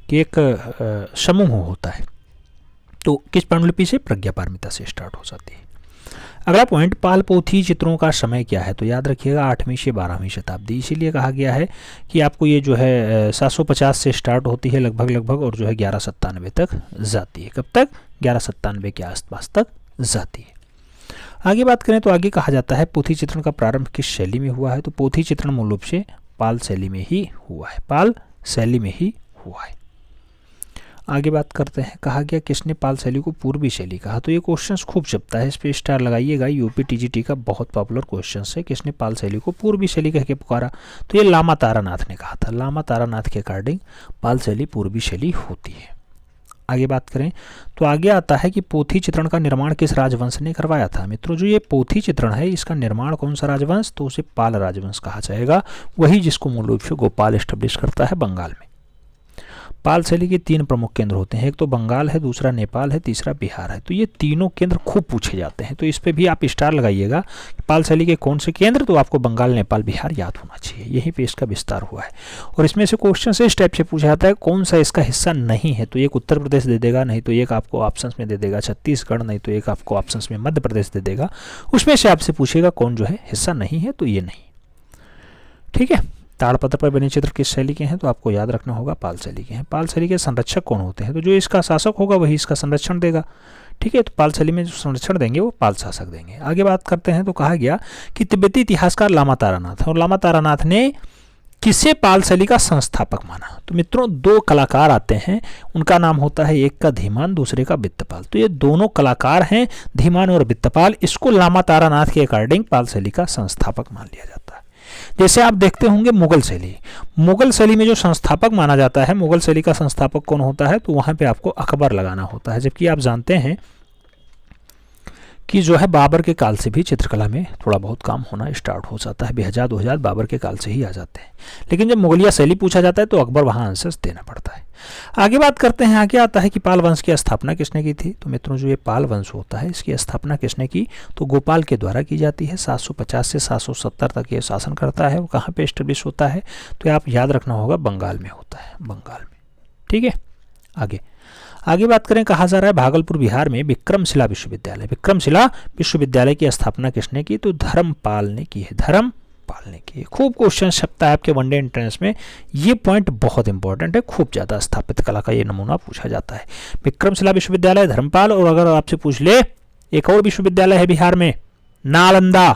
कि एक समूह होता है, तो किस पांडुलिपि से? प्रज्ञा पारमिता से स्टार्ट हो जाती है। अगला पॉइंट, पाल पोथी चित्रों का समय क्या है? तो याद रखिएगा 8वीं से 12वीं शताब्दी, इसीलिए कहा गया है कि आपको ये जो है 750 से स्टार्ट होती है लगभग और जो है 1197 तक जाती है। कब तक? 1197 के आसपास तक जाती है। आगे बात करें तो आगे कहा जाता है पोथी चित्रण का प्रारंभ किस शैली में हुआ है? तो पोथी चित्रण मूल रूप से पाल शैली में ही हुआ है, पाल शैली में ही हुआ है। आगे बात करते हैं, कहा गया किसने पाल शैली को पूर्वी शैली कहा? तो ये क्वेश्चंस खूब चपता है, इस पे स्टार लगाइएगा, यूपी टीजीटी का बहुत पॉपुलर क्वेश्चन है। किसने पाल शैली को पूर्वी शैली कह के पुकारा? तो ये लामा तारानाथ ने कहा था। लामा तारानाथ के अकॉर्डिंग पाल शैली पूर्वी शैली होती है। आगे बात करें तो आगे आता है कि पोथी चित्रण का निर्माण किस राजवंश ने करवाया था? मित्रों जो ये पोथी चित्रण है इसका निर्माण कौन सा राजवंश? तो उसे पाल राजवंश कहा जाएगा, वही जिसको मूल रूप से गोपाल एस्टेब्लिश करता है बंगाल में। पाल शैली के 3 प्रमुख केंद्र होते हैं, एक तो बंगाल है, दूसरा नेपाल है, तीसरा बिहार है। तो ये तीनों केंद्र खूब पूछे जाते हैं, तो इस पे भी आप स्टार लगाइएगा। पाल शैली के कौन से केंद्र? तो आपको बंगाल, नेपाल, बिहार याद होना चाहिए, यहीं पे इसका विस्तार हुआ है। और इसमें से क्वेश्चन से इस टाइप से पूछा जाता है कौन सा इसका हिस्सा नहीं है? तो एक उत्तर प्रदेश दे देगा, नहीं तो एक आपको ऑप्शन में दे देगा छत्तीसगढ़, नहीं तो एक आपको ऑप्शन में मध्य प्रदेश दे देगा। उसमें से आपसे पूछेगा कौन जो है हिस्सा नहीं है, तो ये नहीं। ठीक है, ताड़पत्र पर बने चित्र किस शैली के हैं? तो आपको याद रखना होगा पाल शैली के हैं। पाल शैली के संरक्षक कौन होते हैं? तो जो इसका शासक होगा वही इसका संरक्षण देगा। ठीक है, तो पाल शैली में जो संरक्षण देंगे वो पाल शासक देंगे। आगे बात करते हैं तो कहा गया कि तिब्बती इतिहासकार लामा तारानाथ, और लामा तारानाथ ने किसे पाल शैली का संस्थापक माना? तो मित्रों 2 कलाकार आते हैं, उनका नाम होता है एक का धीमान, दूसरे का वित्तपाल। तो ये दोनों कलाकार हैं धीमान और वित्तपाल, इसको लामा तारानाथ के अकॉर्डिंग पाल शैली का संस्थापक मान लिया जाता है। जैसे आप देखते होंगे मुगल शैली, मुगल शैली में जो संस्थापक माना जाता है, मुगल शैली का संस्थापक कौन होता है? तो वहां पे आपको अकबर लगाना होता है, जबकि आप जानते हैं कि जो है बाबर के काल से भी चित्रकला में थोड़ा बहुत काम होना स्टार्ट हो जाता है। बेहजाद वहजाद बाबर के काल से ही आ जाते हैं, लेकिन जब मुगलिया शैली पूछा जाता है तो अकबर वहाँ आंसर्स देना पड़ता है। आगे बात करते हैं, आगे आता है कि पाल वंश की स्थापना किसने की थी। तो मित्रों, जो ये पाल वंश होता है इसकी स्थापना किसने की, तो गोपाल के द्वारा की जाती है। 750 से 770 तक ये शासन करता है। वो कहाँ पे एस्टेब्लिश होता है, तो आप याद रखना होगा बंगाल में होता है, बंगाल में। ठीक है, आगे बात करें, कहा जा रहा है भागलपुर बिहार में विक्रमशिला विश्वविद्यालय, विक्रमशिला विश्वविद्यालय की स्थापना किसने की, तो धर्मपाल ने की है, धर्मपाल ने की है। खूब क्वेश्चन छपता है आपके वनडे एंट्रेंस में, ये पॉइंट बहुत इंपॉर्टेंट है, खूब ज्यादा स्थापित कला का ये नमूना पूछा जाता है। विक्रमशिला विश्वविद्यालय, धर्मपाल, और अगर आपसे पूछ ले एक और विश्वविद्यालय है बिहार में, नालंदा,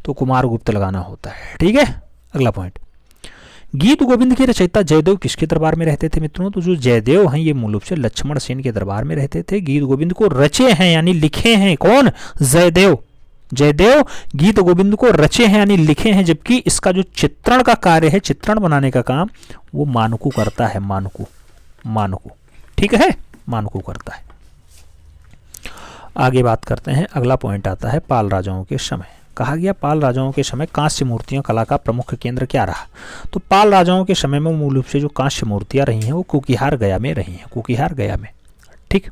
तो कुमारगुप्त लगाना होता है। ठीक है, अगला पॉइंट, गीत गोविंद के रचयिता जयदेव किसके दरबार में रहते थे मित्रों, तो जो जयदेव हैं ये मूल रूप से लक्ष्मण सेन के दरबार में रहते थे। गीत गोविंद को रचे हैं यानी लिखे हैं कौन, जयदेव। जयदेव गीत गोविंद को रचे हैं यानी लिखे हैं, जबकि इसका जो चित्रण का कार्य है, चित्रण बनाने का काम, वो मानकू करता है, मानकू। ठीक है, मानकू करता है। आगे बात करते हैं, अगला पॉइंट आता है पाल राजाओं के समय। कहा गया पाल राजाओं के समय कांस्य मूर्तियों कला का प्रमुख केंद्र क्या रहा, तो पाल राजाओं के समय में मूल रूप से जो कांस्य मूर्तियां रही हैं वो कुकिहार गया में रही हैं, कुकिहार गया में। ठीक,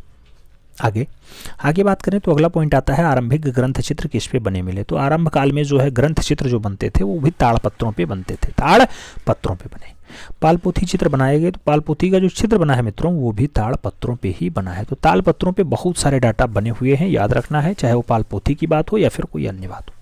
आगे बात करें तो अगला पॉइंट आता है आरंभिक ग्रंथ चित्र किस पे बने मिले। तो आरंभ काल में जो है ग्रंथ चित्र जो बनते थे वो भी ताड़पत्रों पे बनते थे, ताड़पत्रों पे बने। पालपोथी चित्र बनाए गए, तो पालपोथी का जो चित्र बना है मित्रों वो भी ताड़पत्रों पे ही बना है। तो ताड़पत्रों पे बहुत सारे डाटा बने हुए हैं, याद रखना है, चाहे वो पालपोथी की बात हो या फिर कोई अन्य बात हो।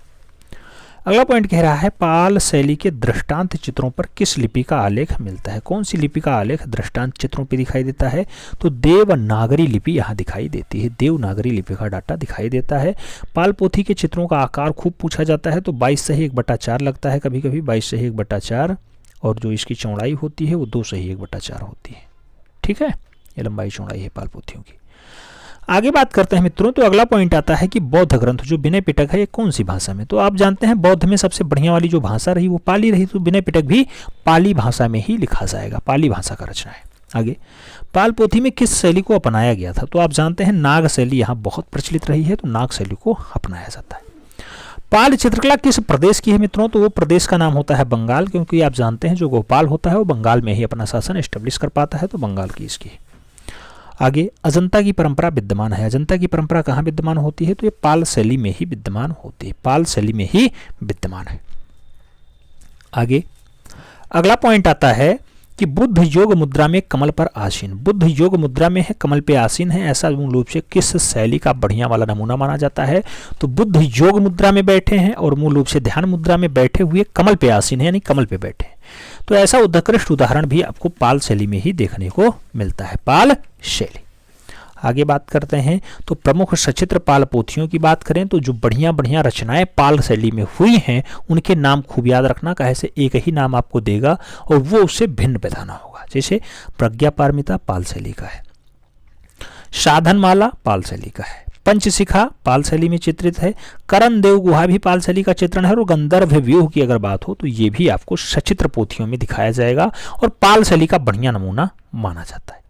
अगला पॉइंट कह रहा है पाल शैली के दृष्टांत चित्रों पर किस लिपि का आलेख मिलता है। कौन सी लिपि का आलेख दृष्टांत चित्रों पर दिखाई देता है, तो देवनागरी लिपि यहाँ दिखाई देती है, देवनागरी लिपि का डाटा दिखाई देता है। पाल पोथी के चित्रों का आकार खूब पूछा जाता है, तो 22/1/4 लगता है, कभी कभी 22/1/4, और जो इसकी चौड़ाई होती है वो 2/1/4 होती है। ठीक है, ये लंबाई चौड़ाई है पाल पोथियों की। आगे बात करते हैं मित्रों, तो अगला पॉइंट आता है कि बौद्ध ग्रंथ जो विनय पिटक है ये कौन सी भाषा में। तो आप जानते हैं बौद्ध में सबसे बढ़िया वाली जो भाषा रही वो पाली रही, तो विनय पिटक भी पाली भाषा में ही लिखा जाएगा, पाली भाषा का रचना है। आगे, पाल पोथी में किस शैली को अपनाया गया था, तो आप जानते हैं नाग शैली यहाँ बहुत प्रचलित रही है, तो नाग शैली को अपनाया जाता है। पाल चित्रकला किस प्रदेश की है मित्रों, तो वो प्रदेश का नाम होता है बंगाल, क्योंकि आप जानते हैं जो गोपाल होता है वो बंगाल में ही अपना शासन एस्टेब्लिश कर पाता है, तो बंगाल की इसकी। आगे, अजंता की परंपरा विद्यमान है। अजंता की परंपरा कहाँ विद्यमान होती है, तो ये पाल शैली में ही विद्यमान होती है, पाल शैली में ही विद्यमान है। आगे, अगला पॉइंट आता है कि बुद्ध योग मुद्रा में कमल पर आसीन, बुद्ध योग मुद्रा में है, कमल पे आसीन है, ऐसा मूल रूप से किस शैली का बढ़िया वाला नमूना माना जाता है, तो बुद्ध योग मुद्रा में बैठे हैं और मूल रूप से ध्यान मुद्रा में बैठे हुए कमल पे आसीन है, यानी कमल पे बैठे हैं। तो ऐसा उत्कृष्ट उदाहरण भी आपको पाल शैली में ही देखने को मिलता है, पाल शैली। आगे बात करते हैं, तो प्रमुख सचित्र पाल पोथियों की बात करें तो जो बढ़िया बढ़िया रचनाएं पाल शैली में हुई हैं उनके नाम खूब याद रखना, कहे से एक ही नाम आपको देगा और वो उससे भिन्न बताना होगा। जैसे प्रज्ञा पारमिता पाल शैली का है, साधनमाला पाल शैली का है, पंचशिखा पाल शैली में चित्रित है, करण देव गुहा भी पाल शैली का चित्रण है, और गंधर्व व्यूह की अगर बात हो तो ये भी आपको सचित्र पोथियों में दिखाया जाएगा और पाल शैली का बढ़िया नमूना माना जाता है।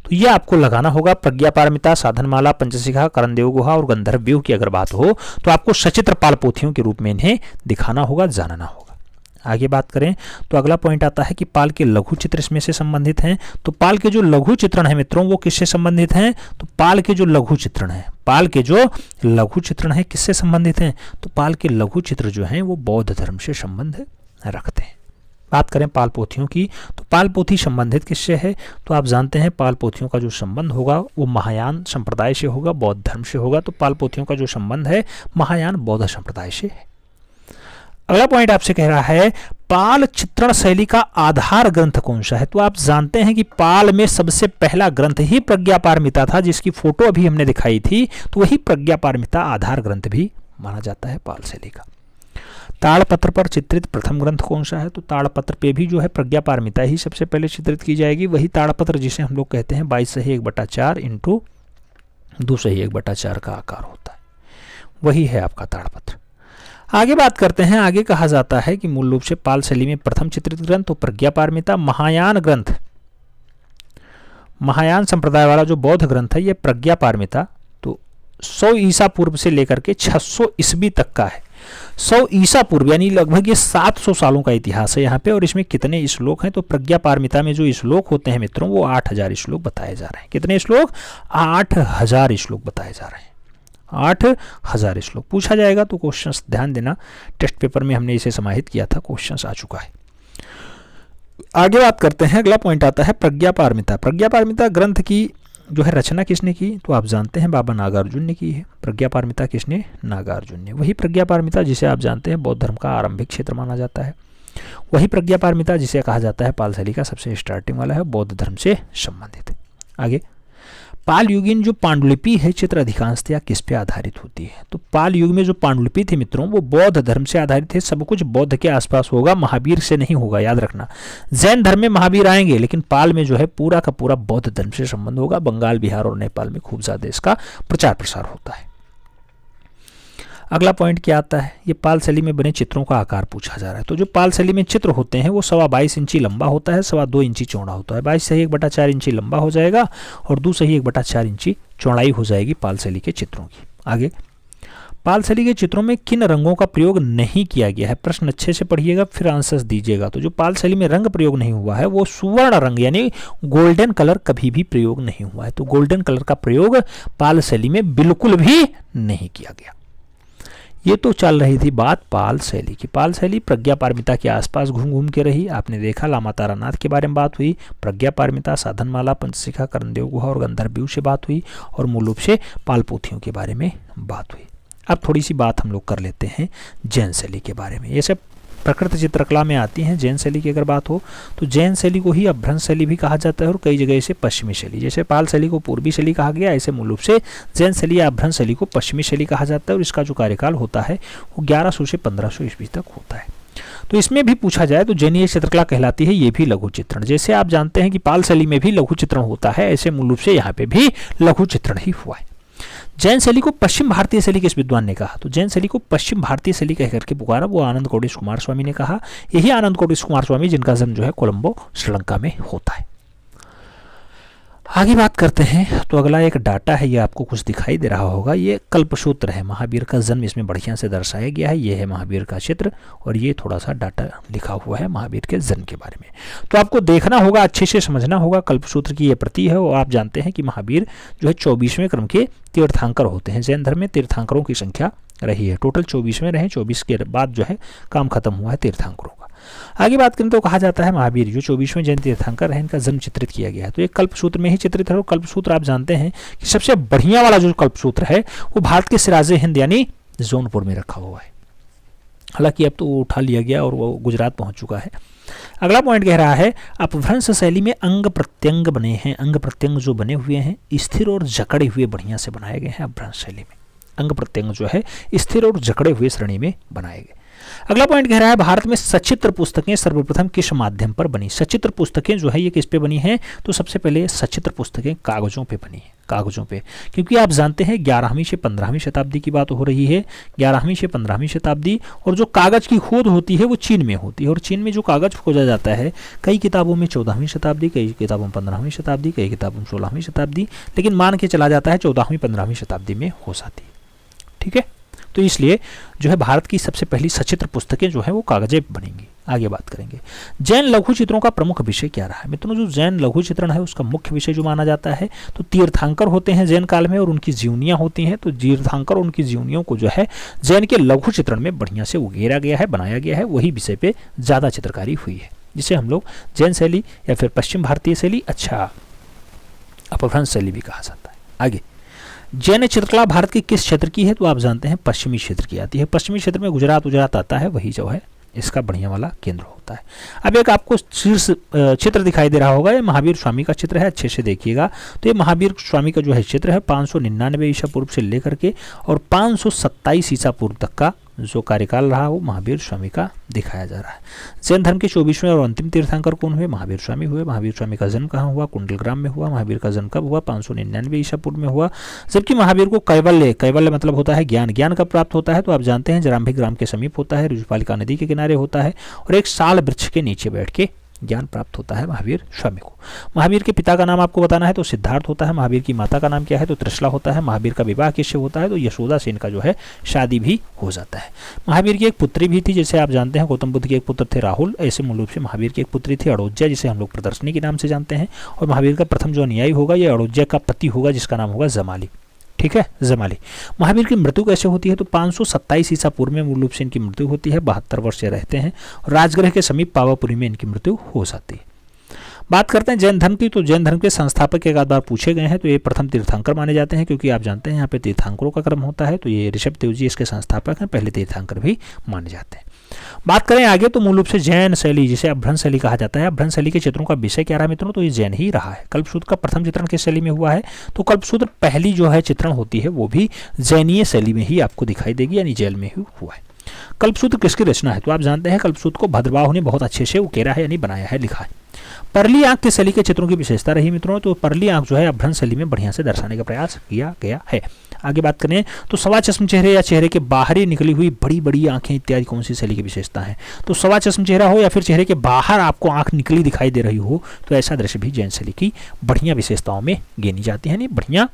तो ये आपको लगाना होगा, प्रज्ञा पारमिता, साधनमाला, पंचशिखा, करण देव गुहा और गंधर्व व्यूह की अगर बात हो तो आपको सचित्र पाल पोथियों के रूप में इन्हें दिखाना होगा, जानना होगा। आगे बात करें तो अगला पॉइंट आता है कि पाल के लघु चित्र इसमें से संबंधित हैं। तो पाल के जो लघु चित्रण है मित्रों वो किससे संबंधित हैं, तो पाल के जो लघु चित्रण है, पाल के जो लघु चित्रण है किससे संबंधित हैं, तो पाल के लघु चित्र जो हैं वो बौद्ध धर्म से संबंध रखते हैं। बात करें पाल पोथियों की, तो पाल पोथी संबंधित किससे है, तो आप जानते हैं पाल पोथियों का जो संबंध होगा वो महायान संप्रदाय से होगा, बौद्ध धर्म से होगा। तो पाल पोथियों का जो संबंध है महायान बौद्ध संप्रदाय से है। अगला पॉइंट आपसे कह रहा है पाल चित्रण शैली का आधार ग्रंथ कौन सा है। तो आप जानते हैं कि पाल में सबसे पहला ग्रंथ ही प्रज्ञा पारमिता था, जिसकी फोटो अभी हमने दिखाई थी, तो वही प्रज्ञा पारमिता आधार ग्रंथ भी माना जाता है पाल शैली का। ताड़पत्र पर चित्रित प्रथम ग्रंथ कौन सा है, तो ताड़पत्र पे भी जो है प्रज्ञा पारमिता ही सबसे पहले चित्रित की जाएगी, वही ताड़पत्र जिसे हम लोग कहते हैं 22/1/4 इंटू 2/1/4 का आकार होता है, वही है आपका ताड़पत्र। आगे बात करते हैं, आगे कहा जाता है कि मूल रूप से पाल शैली में प्रथम चित्रित ग्रंथ तो प्रज्ञा पारमिता, महायान ग्रंथ, महायान संप्रदाय वाला जो बौद्ध ग्रंथ है ये प्रज्ञा पारमिता, तो 100 ईसा पूर्व से लेकर के 600 ईस्वी तक का है। 100 ईसा पूर्व यानी लगभग ये 700 सालों का इतिहास है यहाँ पे। और इसमें कितने श्लोक हैं, तो प्रज्ञा पारमिता में जो श्लोक होते हैं मित्रों वो 8000 श्लोक बताए जा रहे हैं। कितने श्लोक, 8000 श्लोक बताए जा रहे हैं। 8000 श्लोक पूछा जाएगा तो क्वेश्चंस ध्यान देना, टेस्ट पेपर में हमने इसे समाहित किया था, क्वेश्चंस आ चुका है। आगे बात करते हैं, अगला पॉइंट आता है प्रज्ञा पारमिता। प्रज्ञा पारमिता ग्रंथ की जो है रचना किसने की, तो आप जानते हैं बाबा नागार्जुन ने की है। प्रज्ञा पारमिता किसने, नागार्जुन ने। वही प्रज्ञा पारमिता जिसे आप जानते हैं बौद्ध धर्म का आरंभिक क्षेत्र माना जाता है। वही प्रज्ञा पारमिता जिसे कहा जाता है पाल शैली का सबसे स्टार्टिंग वाला है, बौद्ध धर्म से संबंधित। आगे, पाल युगीन जो पांडुलिपि है चित्र अधिकांशतया किस पे आधारित होती है, तो पाल युग में जो पांडुलिपि थी मित्रों वो बौद्ध धर्म से आधारित है। सब कुछ बौद्ध के आसपास होगा, महावीर से नहीं होगा, याद रखना। जैन धर्म में महावीर आएंगे लेकिन पाल में जो है पूरा का पूरा बौद्ध धर्म से संबंध होगा। बंगाल, बिहार और नेपाल में खूब ज्यादा इसका प्रचार प्रसार होता है। अगला पॉइंट क्या आता है, ये पाल शैली में बने चित्रों का आकार पूछा जा रहा है। तो जो पाल शैली में चित्र होते हैं वो 22.25 इंची लंबा होता है, 2.25 इंची चौड़ा होता है। 22 से 1/4 इंची लंबा हो जाएगा और 2 से 1/4 इंची चौड़ाई हो जाएगी पाल शैली के चित्रों की। आगे, पाल शैली के चित्रों में किन रंगों का प्रयोग नहीं किया गया है, प्रश्न अच्छे से पढ़िएगा फिर आंसर्स दीजिएगा। तो जो पाल शैली में रंग प्रयोग नहीं हुआ है वो सुवर्ण रंग यानी गोल्डन कलर कभी भी प्रयोग नहीं हुआ है। तो गोल्डन कलर का प्रयोग पाल शैली में बिल्कुल भी नहीं किया गया। ये तो चल रही थी बात पाल शैली की। पाल शैली प्रज्ञा पारमिता के आसपास घूम घूम के रही। आपने देखा लामा तारानाथ के बारे में बात हुई, प्रज्ञा पारमिता, साधनमाला, पंचशिखा, कर्णदेव गुहा और गंधर्व से बात हुई और मूल रूप से पाल पोथियों के बारे में बात हुई। अब थोड़ी सी बात हम लोग कर लेते हैं जैन शैली के बारे में। ये सब प्रकृत चित्रकला में आती हैं। जैन शैली की अगर बात हो तो जैन शैली को ही अपभ्रंश शैली भी कहा जाता है और कई जगह इसे पश्चिमी शैली, जैसे पाल शैली को पूर्वी शैली कहा गया, ऐसे मूल रूप से जैन शैली या अपभ्रंश शैली को पश्चिमी शैली कहा जाता है। और इसका जो कार्यकाल होता है वो 1100 से 1500 ईस्वी तक होता है। तो इसमें भी पूछा जाए तो जैनीय चित्रकला कहलाती है ये भी लघु चित्रण। जैसे आप जानते हैं कि पाल शैली में भी लघु चित्रण होता है, ऐसे मूल रूप से यहाँ पे भी लघु चित्रण ही हुआ है। जैन शैली को पश्चिम भारतीय शैली किस विद्वान ने कहा, तो जैन शैली को पश्चिम भारतीय शैली कह करके पुकारा वो आनंद कोटिश कुमार स्वामी ने कहा। यही आनंद कोटिश कुमार स्वामी जिनका जन्म जो है कोलंबो श्रीलंका में होता है। आगे बात करते हैं तो अगला एक डाटा है, ये आपको कुछ दिखाई दे रहा होगा, ये कल्पसूत्र है। महावीर का जन्म इसमें बढ़िया से दर्शाया गया है। ये है महावीर का चित्र और ये थोड़ा सा डाटा लिखा हुआ है महावीर के जन्म के बारे में। तो आपको देखना होगा, अच्छे से समझना होगा। कल्पसूत्र की ये प्रति है और आप जानते हैं कि महावीर जो है 24वें क्रम के तीर्थंकर होते हैं। जैन धर्म में तीर्थंकरों की संख्या रही है, टोटल 24वें रहे, 24 के बाद जो है काम खत्म हुआ है तीर्थंकरों का। आगे बात करें तो कहा जाता है महावीर जो 24वें जैन तीर्थंकर है, इनका जन्म चित्रित किया गया है। तो एक कल्पसूत्र में ही चित्रित है। और कल्पसूत्र आप जानते हैं कि सबसे बढ़िया वाला जो कल्पसूत्र है वो भारत के सिराजे हिंद यानी जौनपुर में रखा हुआ है। हालांकि अब तो वो उठा लिया गया और वो गुजरात पहुंच चुका है। अगला पॉइंट कह रहा है अपभ्रंश शैली में अंग प्रत्यंग बने हैं। अंग प्रत्यंग जो बने हुए हैं स्थिर और जकड़े हुए बढ़िया से बनाए गए हैं। अपभ्रंश शैली में अंग प्रत्यंग जो है स्थिर और जकड़े हुए श्रेणी में बनाए गए। अगला पॉइंट कह रहा है भारत में सचित्र पुस्तकें सर्वप्रथम किस माध्यम पर बनी। सचित्र पुस्तकें जो है ये किस पे बनी हैं, तो सबसे पहले सचित्र पुस्तकें कागजों पे बनी है, कागजों पे। क्योंकि आप जानते हैं 11वीं से 15वीं शताब्दी की बात हो रही है, 11वीं से 15वीं शताब्दी। और जो कागज की खोज होती है वो चीन में होती है। और चीन में जो कागज खोजा जाता है कई किताबों में 14वीं शताब्दी, कई किताबों में 15वीं शताब्दी, कई किताबों में 16वीं शताब्दी, लेकिन मान के चला जाता है 14वीं 15वीं शताब्दी में हो जाती है। ठीक है, तो इसलिए जो है भारत की सबसे पहली सचित्र पुस्तकें जो है वो कागजें बनेंगी। आगे बात करेंगे जैन लघु चित्रों का प्रमुख विषय क्या रहा है। मित्रों जो जैन लघु चित्रण है उसका मुख्य विषय जो माना जाता है तो तीर्थंकर होते हैं जैन काल में और उनकी जीवनियां होती हैं। तो तीर्थंकर और उनकी जीवनियों को जो है जैन के लघु चित्रण में बढ़िया से उगेरा गया है, बनाया गया है। वही विषय पे ज्यादा चित्रकारी हुई है, जिसे हम लोग जैन शैली या फिर पश्चिम भारतीय शैली, अच्छा अपभ्रंश शैली भी कहा जाता है। आगे जैन चित्रकला भारत के किस क्षेत्र की है, तो आप जानते हैं पश्चिमी क्षेत्र की आती है। पश्चिमी क्षेत्र में गुजरात आता है, वही जो है इसका बढ़िया वाला केंद्र होता है। अब एक आपको शीर्ष चित्र दिखाई दे रहा होगा, ये महावीर स्वामी का चित्र है, अच्छे से देखिएगा। तो ये महावीर स्वामी का जो है चित्र है 599 ईसा पूर्व से लेकर के और 527 ईसा पूर्व तक का जो कार्यकाल रहा वो महावीर स्वामी का दिखाया जा रहा है। जैन धर्म के 24वें और अंतिम तीर्थंकर कौन हुए, महावीर स्वामी हुए। महावीर स्वामी का जन्म कहाँ हुआ, कुंडलग्राम में हुआ। महावीर का जन्म कब हुआ, 599 ईसा पूर्व में हुआ। जबकि महावीर को कैवल्य मतलब होता है ज्ञान कब प्राप्त होता है, तो आप जानते हैं जराम्भी ग्राम के समीप होता है, ऋजुपालिका नदी के किनारे होता है और एक साल वृक्ष के नीचे बैठ के ज्ञान प्राप्त होता है महावीर स्वामी को। महावीर के पिता का नाम आपको बताना है तो सिद्धार्थ होता है। महावीर की माता का नाम क्या है तो त्रिशला होता है। महावीर का विवाह किससे होता है तो यशोदा से इनका जो है शादी भी हो जाता है। महावीर की एक पुत्री भी थी, जैसे आप जानते हैं गौतम बुद्ध के एक पुत्र थे राहुल, ऐसे मूल रूप से महावीर की एक पुत्री थी अड़ोज्या, जिसे हम लोग प्रदर्शनी के नाम से जानते हैं। और महावीर का प्रथम जो अनुयायी होगा ये अड़ोज्या का पति होगा, जिसका नाम होगा जमाली। ठीक है, जमाली। महावीर की मृत्यु कैसे होती है तो 527 ईसा पूर्व में मूल रूप से इनकी मृत्यु होती है। 72 वर्ष से रहते हैं और राजगृह के समीप पावापुरी में इनकी मृत्यु हो जाती है। बात करते हैं जैन धर्म की, तो जैन धर्म के संस्थापक एक आध बार पूछे गए हैं, तो ये प्रथम तीर्थंकर माने जाते हैं, क्योंकि आप जानते हैं यहाँ पे तीर्थंकरों का क्रम होता है। तो ये ऋषभदेव जी इसके संस्थापक हैं, पहले तीर्थंकर भी माने जाते हैं। बात करें आगे तो मूल रूप से जैन शैली, जिसे अभ्रंश शैली कहा जाता है, अभ्रंश शैली के चित्रों का विषय क्या रहा मित्रों तो ये जैन ही रहा है। कल्पसूत्र का प्रथम चित्रण किस शैली में हुआ है तो कल्पसूत्र पहली जो है चित्रण होती है वो भी जैनीय शैली में ही आपको दिखाई देगी, यानी जैन में ही हुआ है। कल्पसूत्र किसकी रचना है तो आप जानते हैं कल्पसूत्र को भद्रबाहु ने बहुत अच्छे से उकेरा है, यानी बनाया है, लिखा है। परली आंख के शैली के चित्रों की विशेषता रही मित्रों, तो परली आंख जो है अभ्रंश शैली में बढ़िया से दर्शाने का प्रयास किया गया है। आगे बात करें तो सवा चश्म चेहरे या चेहरे के बाहरी निकली हुई बड़ी बड़ी आंखें इत्यादि कौन सी शैली की विशेषता है तो सवा चश्म चेहरा हो या फिर चेहरे के बाहर आपको आंख निकली दिखाई दे रही हो तो ऐसा दृश्य भी जैन शैली की बढ़िया विशेषताओं में गिनी जाती है, यानी बढ़िया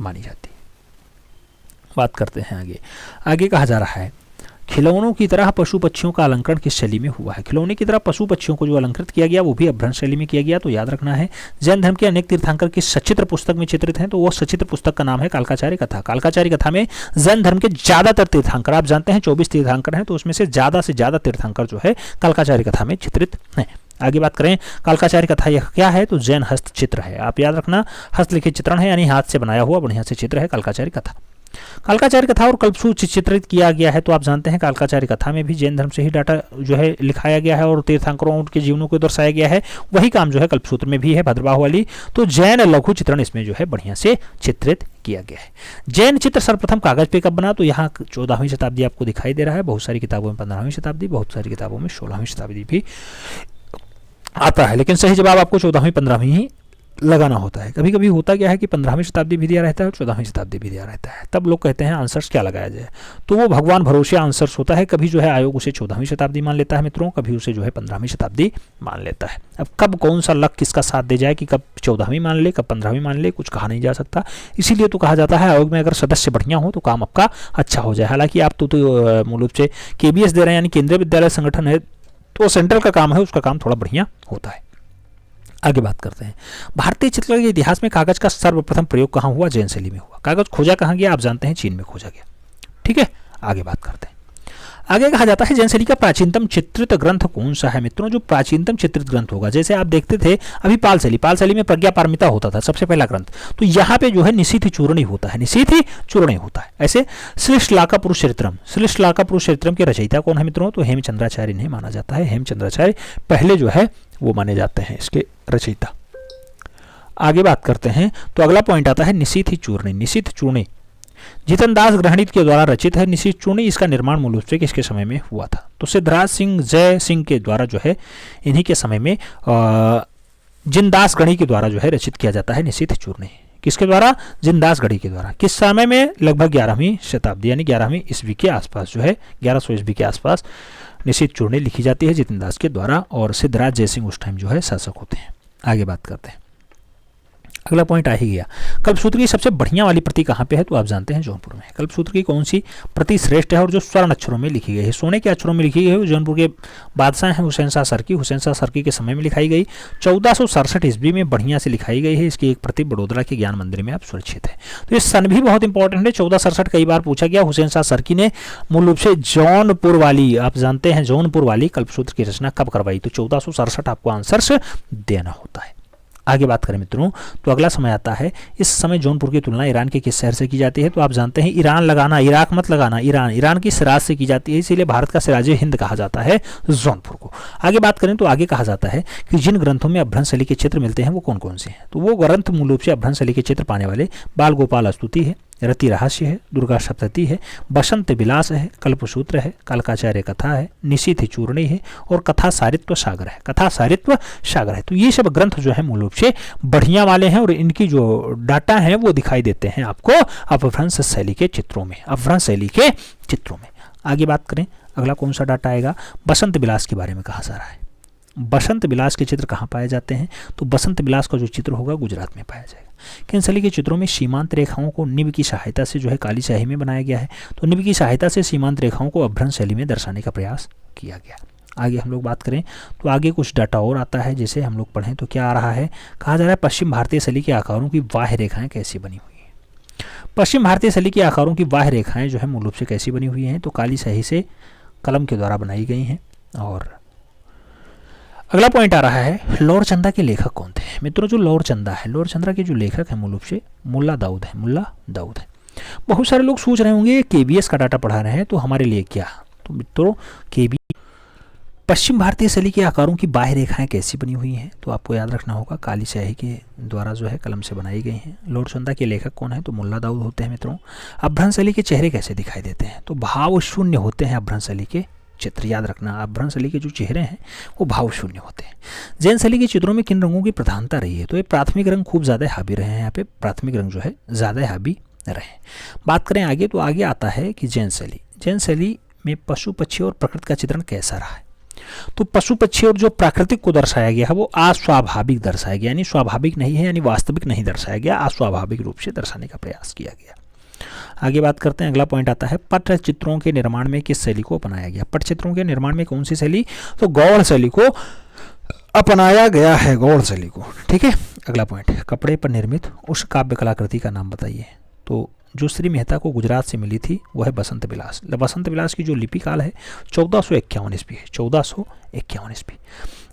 मानी जाती है। बात करते हैं आगे। आगे कहा जा रहा है खिलौनों की तरह पशु पक्षियों का अलंकरण किस शैली में हुआ है। खिलौने की तरह पशु पक्षियों को जो अलंकृत किया गया वो भी अभ्रंश शैली में किया गया, तो याद रखना है। जैन धर्म के अनेक तीर्थंकर किस सचित्र पुस्तक में चित्रित हैं तो वो सचित्र पुस्तक का नाम है कालकाचार्य कथा। कालकाचार्य कथा में जैन धर्म के ज्यादातर तीर्थंकर, आप जानते हैं 24 तीर्थंकर हैं, तो उसमें से ज्यादा तीर्थंकर जो है कालकाचार्य कथा में चित्रित हैं। आगे बात करें कालकाचार्य कथा यह क्या है तो जैन हस्तचित्र है। आप याद रखना हस्तलिखित चित्रण है, यानी हाथ से बनाया हुआ बढ़िया से चित्र है कालकाचार्य कथा। कालकाचार्य कथा और कल्पसूत्र चित्रित किया गया है, तो आप जानते हैं कालकाचार्य कथा में भी जैन धर्म से ही डाटा जो है लिखाया गया है और तीर्थंकरों के जीवनों को दर्शाया गया है। वही काम जो है कल्पसूत्र में भी है भद्रबाहु वाली, तो जैन लघु चित्रण इसमें जो है बढ़िया से चित्रित किया गया है। जैन चित्र सर्वप्रथम कागज पे कब बना तो यहाँ 14वीं शताब्दी आपको दिखाई दे रहा है। बहुत सारी किताबों में 15वीं शताब्दी, बहुत सारी किताबों में 16वीं शताब्दी भी आता है, लेकिन सही जवाब आपको 14वीं 15वीं ही लगाना होता है। कभी कभी होता क्या है कि 15वीं शताब्दी भी दिया रहता है और 14वीं शताब्दी भी दिया रहता है, तब लोग कहते हैं आंसर्स क्या लगाया जाए, तो वो भगवान भरोसे आंसर्स होता है। कभी जो है आयोग उसे 14वीं शताब्दी मान लेता है मित्रों, कभी उसे जो है 15वीं शताब्दी मान लेता है। अब कब कौन सा लक किसका साथ दे जाए कि कब 14वीं मान ले कब 15वीं मान ले, कुछ कहा नहीं जा सकता। इसीलिए तो कहा जाता है आयोग में अगर सदस्य बढ़िया हो तो काम आपका अच्छा हो जाए। हालांकि आप तो मूल रूप से KBS दे रहे हैं, यानी केंद्रीय विद्यालय संगठन है, तो सेंट्रल का काम है, उसका काम थोड़ा बढ़िया होता है। आगे बात करते हैं भारतीय चित्रकला के इतिहास में कागज का सर्वप्रथम प्रयोग कहाँ हुआ। जैन शैली में हुआ। कागज खोजा कहाँ गया आप जानते हैं चीन में खोजा गया। ठीक है, आगे बात करते हैं। आगे कहा जाता है जैन शैली का प्राचीनतम चित्रित ग्रंथ कौन सा है मित्रों। जो प्राचीनतम चित्रित ग्रंथ होगा, जैसे आप देखते थे अभी पाल शैली में प्रज्ञा पारमिता होता था सबसे पहला ग्रंथ, तो यहाँ पे जो है निशीथ चूर्णी होता है, निशीथ चूर्णी होता है। ऐसे श्रीश्लाका पुरुष चरित्रम के रचयिता कौन है मित्रों तो हेमचंद्राचार्य इन्हें माना जाता है। हेमचंद्राचार्य पहले जो है वो माने जाते हैं इसके रचयिता। आगे बात करते हैं तो अगला पॉइंट आता है निशीथ चूर्णी जितन दास ग्रहणित के द्वारा रचित है। निशीथ चूर्णी इसका निर्माण मूल रूप से किसके समय में हुआ था तो सिद्धराज सिंह जय सिंह के द्वारा जो है इन्हीं के समय में जिनदास गढ़ी के द्वारा जो है रचित किया जाता है निशीथ चूर्णी। किसके द्वारा जिनदास गढ़ी के द्वारा। किस समय में लगभग 11वीं शताब्दी यानी 11वीं ईस्वी के आसपास जो है 1100 ईस्वी के आसपास निशीथ चूर्णी लिखी जाती है जितन दास के द्वारा, और सिद्धराज जय सिंह उस टाइम जो है शासक होते हैं। आगे बात करते हैं। अगला पॉइंट आ ही गया, कल्पसूत्र की सबसे बढ़िया वाली प्रति कहाँ पे है तो आप जानते हैं जौनपुर में। कल्पसूत्र की कौन सी प्रति श्रेष्ठ है और जो स्वर्ण अक्षरों में लिखी गई है, सोने के अक्षरों में लिखी गई है, जौनपुर के बादशाह हैं हुसैन शाह सरकी के समय में लिखाई गई। 1467 ईस्वी में बढ़िया से लिखाई गई है। इसकी एक प्रति बड़ोदरा के ज्ञान मंदिर में आप सुरक्षित है। तो ये सन भी बहुत इंपॉर्टेंट है। 1467 कई बार पूछा गया। हुसैन शाह सरकी ने मूल रूप से जौनपुर वाली, आप जानते हैं जौनपुर वाली कल्पसूत्र की रचना कब करवाई तो 1467 आपको आंसर्स देना होता है। आगे बात करें मित्रों तो अगला समय आता है, इस समय जौनपुर की तुलना ईरान के किस शहर से की जाती है तो आप जानते हैं ईरान लगाना, इराक मत लगाना, ईरान की सिराज से की जाती है, इसीलिए भारत का सिराज हिंद कहा जाता है जौनपुर को। आगे बात करें तो आगे कहा जाता है कि जिन ग्रंथों में अभ्रंश शैली के चित्र मिलते हैं वो कौन कौन से हैं तो वो ग्रंथ मूल रूप से अभ्रंश शैली के चित्र पाने वाले बाल गोपाल स्तुति है, रति रहस्य है, दुर्गा सप्तती है, बसंत विलास है, कल्पसूत्र है, कालकाचार्य कथा है, निशीथ चूर्णी है और कथा सारित्व सागर है। तो ये सब ग्रंथ जो है मूल रूप से बढ़िया वाले हैं और इनकी जो डाटा है वो दिखाई देते हैं आपको अपभ्रंश शैली के चित्रों में। आगे बात करें अगला कौन सा डाटा आएगा, बसंत विलास के बारे में कहा जा रहा है। बसंत विलास के चित्र कहाँ पाए जाते हैं? तो बसंत विलास का जो चित्र होगा गुजरात में पाया जाएगा। किन शैली के चित्रों में सीमांत रेखाओं को निब की सहायता से जो है काली स्याही में बनाया गया है? तो निब की सहायता से सीमांत रेखाओं को अभ्रंश शैली में दर्शाने का प्रयास किया गया। आगे हम लोग बात करें तो आगे कुछ डाटा और आता है, जिसे हम लोग पढ़ें तो क्या आ रहा है? कहा जा रहा है पश्चिम भारतीय शैली के आकारों की बाह्य रेखाएं कैसी बनी हुई हैं? पश्चिम भारतीय शैली के आकारों की बाह्य रेखाएं जो है मूल रूप से कैसी बनी हुई हैं? तो काली स्याही से कलम के द्वारा बनाई गई हैं। और अगला पॉइंट आ रहा है लौर चंदा के लेखक कौन थे? मित्रों जो लौर चंदा है, लौर चंदा के जो लेखक हैं मूल रूप से मुल्ला दाऊद है, मुल्ला दाऊद है। बहुत सारे लोग सोच रहे होंगे केबीएस का डाटा पढ़ा रहे हैं तो हमारे लिए क्या? तो मित्रों केबी पश्चिम भारतीय शैली के आकारों की बाह्य रेखाएं कैसी बनी हुई हैं? तो आपको याद रखना होगा काली स्याही के द्वारा जो है कलम से बनाई गई हैं। लौर चंदा के लेखक कौन है? तो मुल्ला दाऊद होते हैं। मित्रों अभ्रंश शैली के चेहरे कैसे दिखाई देते हैं? तो भाव शून्य होते हैं अभ्रंश शैली के चित्र। याद रखना अभ्रंश शैली के जो चेहरे हैं वो भाव शून्य होते हैं। जैन शैली के चित्रों में किन रंगों की प्रधानता रही है? तो ये प्राथमिक रंग खूब ज़्यादा हावी रहे हैं। यहाँ पे प्राथमिक रंग जो है ज़्यादा हावी रहे। बात करें आगे तो आगे आता है कि जैन शैली में पशु पक्षी और प्रकृति का चित्रण कैसा रहा है? तो पशु पक्षी और जो प्राकृतिक को दर्शाया गया है वो अस्वाभाविक दर्शाया गया, यानी स्वाभाविक नहीं है, यानी वास्तविक नहीं दर्शाया गया, अस्वाभाविक रूप से दर्शाने का प्रयास किया गया। आगे बात करते हैं, अगला पॉइंट आता है पटचित्रों के निर्माण में किस शैली को अपनाया गया? पटचित्रों के निर्माण में कौन सी शैली? तो गौड़ शैली को अपनाया गया है, गौड़ शैली को। ठीक है। अगला पॉइंट कपड़े पर निर्मित उस काव्य कलाकृति का नाम बताइए। तो जो श्री मेहता को गुजरात से मिली थी वो है बसंत विलास। बसंत विलास की जो लिपि काल है 1451 ईस्वी है, 1451 ईस्वी।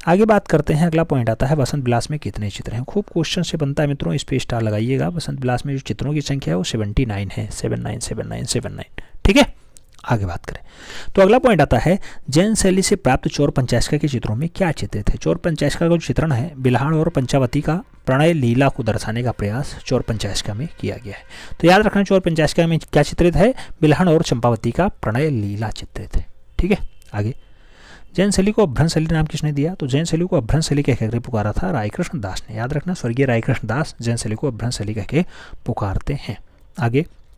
आगे बात करते हैं, अगला पॉइंट आता है बसंत विलास में कितने चित्र हैं? खूब क्वेश्चन से बनता है मित्रों, इस पे स्टार लगाइएगा। बसंत विलास में जो चित्रों की संख्या है वो 79 है, 79। ठीक है। आगे बात करें तो अगला पॉइंट आता है जैन शैली से प्राप्त चोर पंचायस्का के चित्रों में क्या चित्रित है? चोर पंचायस्का का जो चित्रण है बिल्हाण और पंचावती का प्रणय लीला को दर्शाने का प्रयास चोर पंचायस्का में किया गया है। तो याद रखना चोर पंचायस्का में क्या चित्रित है? बिल्हाण और चंपावती का प्रणय लीला चित्रित है। ठीक है। आगे जैन शैली को अभ्रंश शैली नाम किसने दिया? तो जैन शैली को अभ्रंश शैली कह के पुकारा था रायकृष्ण दास ने। याद रखना स्वर्गीय रायकृष्ण दास जैन शैली को अभ्रंश शैली कह के पुकारते हैं।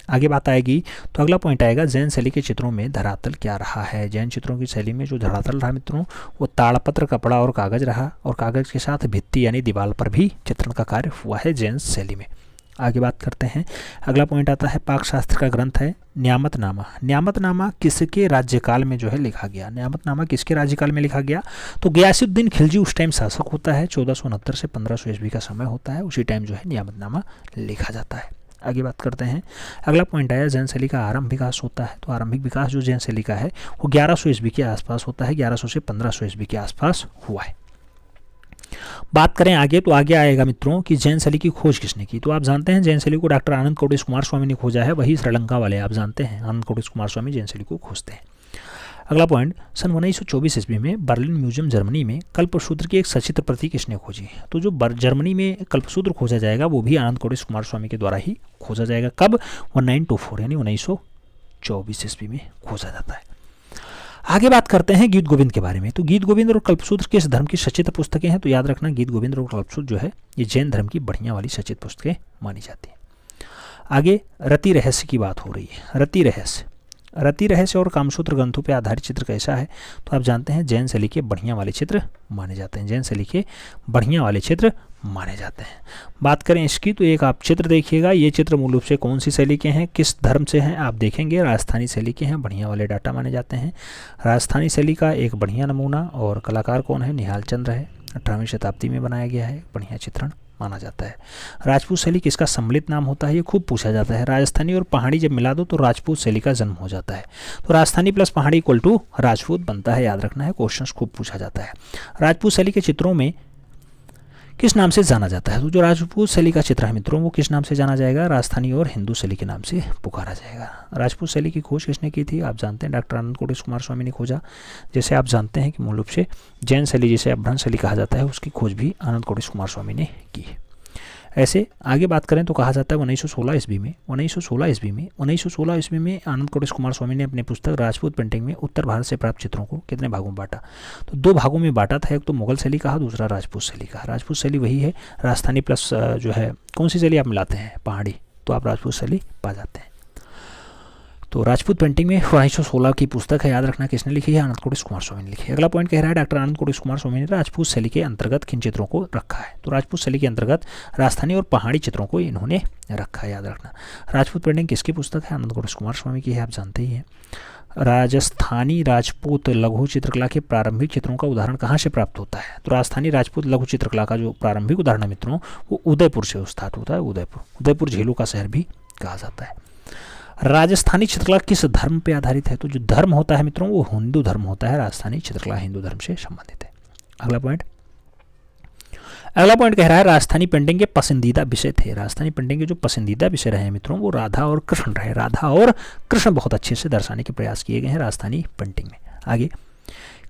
आगे बात आएगी तो अगला पॉइंट आएगा जैन शैली के चित्रों में धरातल क्या रहा है? जैन चित्रों की शैली में जो धरातल रहा मित्रों वो ताड़पत्र, कपड़ा और कागज रहा, और कागज के साथ भित्ति यानी दीवार पर भी चित्रण का कार्य हुआ है जैन शैली में। आगे बात करते हैं, अगला पॉइंट आता है पाक शास्त्र का ग्रंथ है न्यामतनामा। न्यामतनामा किसके राज्यकाल में जो है लिखा गया? न्यामतनामा किसके राज्यकाल में लिखा गया? तो गयासुद्दीन खिलजी उस टाइम शासक होता है, 1469 से 1500 ईस्वी का समय होता है, उसी टाइम जो है न्यामतनामा लिखा जाता है। आगे बात करते हैं, अगला पॉइंट आया जैन शैली का आरंभ विकास होता है। तो आरंभिक विकास जो जैन शैली का है वो 1100 ईस्वी के आसपास होता है, 1100 से 1500 ईस्वी के आसपास हुआ है। बात करें आगे तो आगे आएगा मित्रों कि जैन शैली की खोज किसने की? तो आप जानते हैं जैन शैली को डॉक्टर आनंद कोटेश कुमार स्वामी ने खोजा है, वही श्रीलंका वाले आप जानते हैं आनंद कोटेश कुमार स्वामी जैन शैली को खोजते हैं। अगला पॉइंट सन 1924 ईस्वी में बर्लिन म्यूजियम जर्मनी में कल्पसूत्र की एक सचित्र प्रति किसने खोजी? तो जो जर्मनी में कल्पसूत्र खोजा जाएगा वो भी आनंद कोटेश कुमार स्वामी के द्वारा ही खोजा जाएगा। कब? 1924 यानी 1924 ईस्वी में खोजा जाता है। आगे बात करते हैं गीत गोविंद के बारे में। तो गीत गोविंद और कल्पसूत्र किस धर्म की सचित्र पुस्तकें हैं? तो याद रखना गीत गोविंद और कल्पसूत्र जो है ये जैन धर्म की बढ़िया वाली सचित्र पुस्तकें मानी जाती हैं। आगे रति रहस्य की बात हो रही है। रति रहस्य और कामसूत्र ग्रंथों पर आधारित चित्र कैसा है? तो आप जानते हैं जैन शैली के बढ़िया वाले चित्र माने जाते हैं, जैन शैली के बढ़िया वाले चित्र माने जाते हैं। बात करें इसकी तो एक आप चित्र देखिएगा, ये चित्र मूल रूप से कौन सी शैली के हैं, किस धर्म से हैं? आप देखेंगे राजस्थानी शैली के हैं, बढ़िया वाले डाटा माने जाते हैं। राजस्थानी शैली का एक बढ़िया नमूना और कलाकार कौन है? निहाल चंद्र है, 18वीं शताब्दी में बनाया गया है, बढ़िया चित्रण माना जाता है। राजपूत शैली किसका सम्मिलित नाम होता है? ये खूब पूछा जाता है। राजस्थानी और पहाड़ी जब मिला दो तो राजपूत शैली का जन्म हो जाता है। तो राजस्थानी प्लस पहाड़ी इक्वल टू राजपूत बनता है, याद रखना है, क्वेश्चन खूब पूछा जाता है। राजपूत शैली के चित्रों में किस नाम से जाना जाता है? तो जो राजपूत शैली का चित्र है मित्रों वो किस नाम से जाना जाएगा? राजस्थानी और हिंदू शैली के नाम से पुकारा जाएगा। राजपूत शैली की खोज किसने की थी? आप जानते हैं डॉक्टर आनंद कोटेश कुमार स्वामी ने खोजा। जैसे आप जानते हैं कि मूल रूप से जैन शैली जिसे अभ्रंश शैली कहा जाता है उसकी खोज भी आनंद कोटेश कुमार स्वामी ने की। ऐसे आगे बात करें तो कहा जाता है 1916 ईस्वी में आनंद कोटेश कुमार स्वामी ने अपनी पुस्तक राजपूत पेंटिंग में उत्तर भारत से प्राप्त चित्रों को कितने भागों में बांटा? तो 2 भागों में बांटा था, एक तो मुगल शैली कहा, दूसरा राजपूत शैली कहा। राजपूत शैली वही है राजस्थानी प्लस जो है कौन सी शैली आप मिलाते हैं? पहाड़ी, तो आप राजपूत शैली पा जाते हैं। तो राजपूत पेंटिंग में 1916 की पुस्तक है, याद रखना किसने लिखी है, आनंद कोटिस कुमार स्वामी ने लिखी है। अगला पॉइंट कह रहा है डॉक्टर आनंद कोटिस कुमार स्वामी ने राजपूत शैली के अंतर्गत किन चित्रों को रखा है। तो राजपूत शैली के अंतर्गत राजस्थानी और पहाड़ी चित्रों को इन्होंने रखा है, याद रखना। राजपूत पेंटिंग किसकी पुस्तक है, आनंद कोटिस कुमार स्वामी की है, आप जानते ही हैं। राजस्थानी राजपूत लघु चित्रकला के प्रारंभिक चित्रों का उदाहरण कहाँ से प्राप्त होता है। तो राजस्थानी राजपूत लघु चित्रकला का जो प्रारंभिक उदाहरण है मित्रों, वो उदयपुर से स्टार्ट होता है। उदयपुर झीलों का शहर भी कहा जाता है। राजस्थानी चित्रकला किस धर्म पे आधारित है। तो जो धर्म होता है मित्रों वो हिंदू धर्म होता है। राजस्थानी चित्रकला हिंदू धर्म से संबंधित है। अगला पॉइंट कह रहा है राजस्थानी पेंटिंग के पसंदीदा विषय थे। राजस्थानी पेंटिंग के जो पसंदीदा विषय रहे मित्रों वो राधा और कृष्ण रहे। राधा और कृष्ण बहुत अच्छे से दर्शाने के प्रयास किए गए हैं राजस्थानी पेंटिंग में। आगे,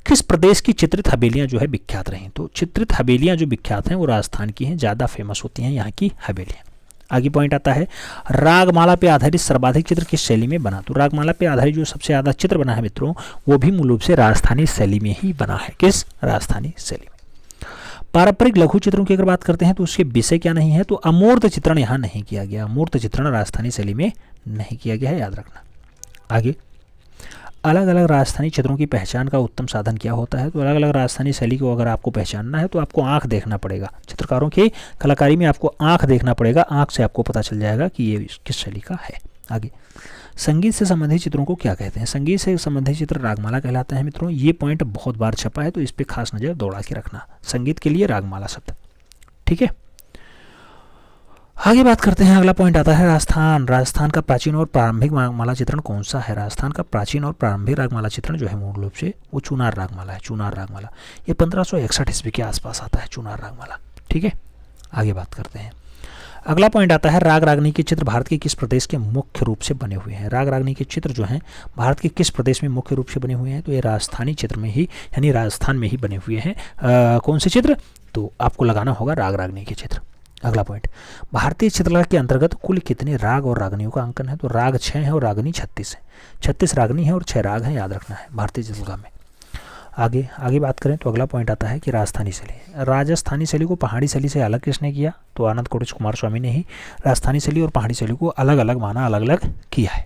किस प्रदेश की चित्रित हवेलियां जो है विख्यात रही। तो चित्रित हवेलियां जो विख्यात हैं वो राजस्थान की हैं, ज़्यादा फेमस होती हैं यहाँ की हवेलियां। आगे पॉइंट आता है रागमाला पे आधारित सर्वाधिक चित्र किस शैली में बना। तो रागमाला पे आधारित जो सबसे ज़्यादा चित्र बना है मित्रों वो भी मूल रूप से राजस्थानी शैली में ही बना है। किस राजस्थानी शैली में। पारंपरिक लघु चित्रों की अगर बात करते हैं तो उसके विषय क्या नहीं है। तो अमूर्त चित्रण यहाँ नहीं किया गया। अमूर्त चित्रण राजस्थानी शैली में नहीं किया गया है, याद रखना। आगे, अलग अलग राजस्थानी चित्रों की पहचान का उत्तम साधन क्या होता है। तो अलग अलग राजस्थानी शैली को अगर आपको पहचानना है तो आपको आंख देखना पड़ेगा। चित्रकारों की कलाकारी में आपको आंख देखना पड़ेगा। आंख से आपको पता चल जाएगा कि ये किस शैली का है। आगे, संगीत से संबंधित चित्रों को क्या कहते हैं। संगीत से संबंधित चित्र रागमाला कहलाते हैं मित्रों। ये पॉइंट बहुत बार छपा है तो इस पर खास नज़र दौड़ा के रखना। संगीत के लिए रागमाला शब्द, ठीक है। आगे बात करते हैं। अगला पॉइंट आता है राजस्थान का प्राचीन और प्रारंभिक रागमाला चित्रण कौन सा है। राजस्थान का प्राचीन और प्रारंभिक रागमाला चित्रण जो है मूल रूप से वो चुनार रागमाला है। चुनार रागमाला ये 1561 ईस्वी के आसपास आता है, चुनार रागमाला, ठीक है। आगे बात करते हैं। अगला पॉइंट आता है राग रागनी के चित्र भारत के किस प्रदेश के मुख्य रूप से बने हुए हैं। राग रागनी के चित्र जो हैं भारत के किस प्रदेश में मुख्य रूप से बने हुए हैं। तो ये राजस्थानी चित्र में ही यानी राजस्थान में ही बने हुए हैं। कौन से चित्र, तो आपको लगाना होगा राग रागनी के चित्र। अगला पॉइंट, भारतीय चित्रकला के अंतर्गत कुल कितने राग और रागनियों का अंकन है। तो राग 6 है और रागनी 36 है। 36 रागनी है और 6 राग हैं, याद रखना है भारतीय चित्रकला में। आगे बात करें तो अगला पॉइंट आता है कि राजस्थानी शैली। राजस्थानी शैली को पहाड़ी शैली से अलग किसने किया। तो आनंद कोटिस कुमार स्वामी ने ही राजस्थानी शैली और पहाड़ी शैली को अलग अलग माना, अलग अलग किया है।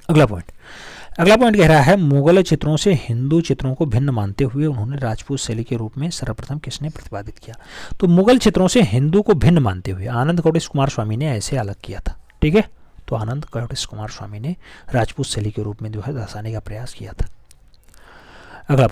अगला पॉइंट कह रहा है मुगल चित्रों से हिंदू चित्रों को भिन्न मानते हुए उन्होंने राजपूत शैली के रूप में सर्वप्रथम किसने प्रतिपादित किया। तो मुगल चित्रों से हिंदू को भिन्न मानते हुए आनंद कोटिस कुमार स्वामी ने ऐसे अलग किया था, ठीक है। तो आनंद कोटिस कुमार स्वामी ने राजपूत शैली के रूप में जो है दर्शाने का प्रयास किया था। अगला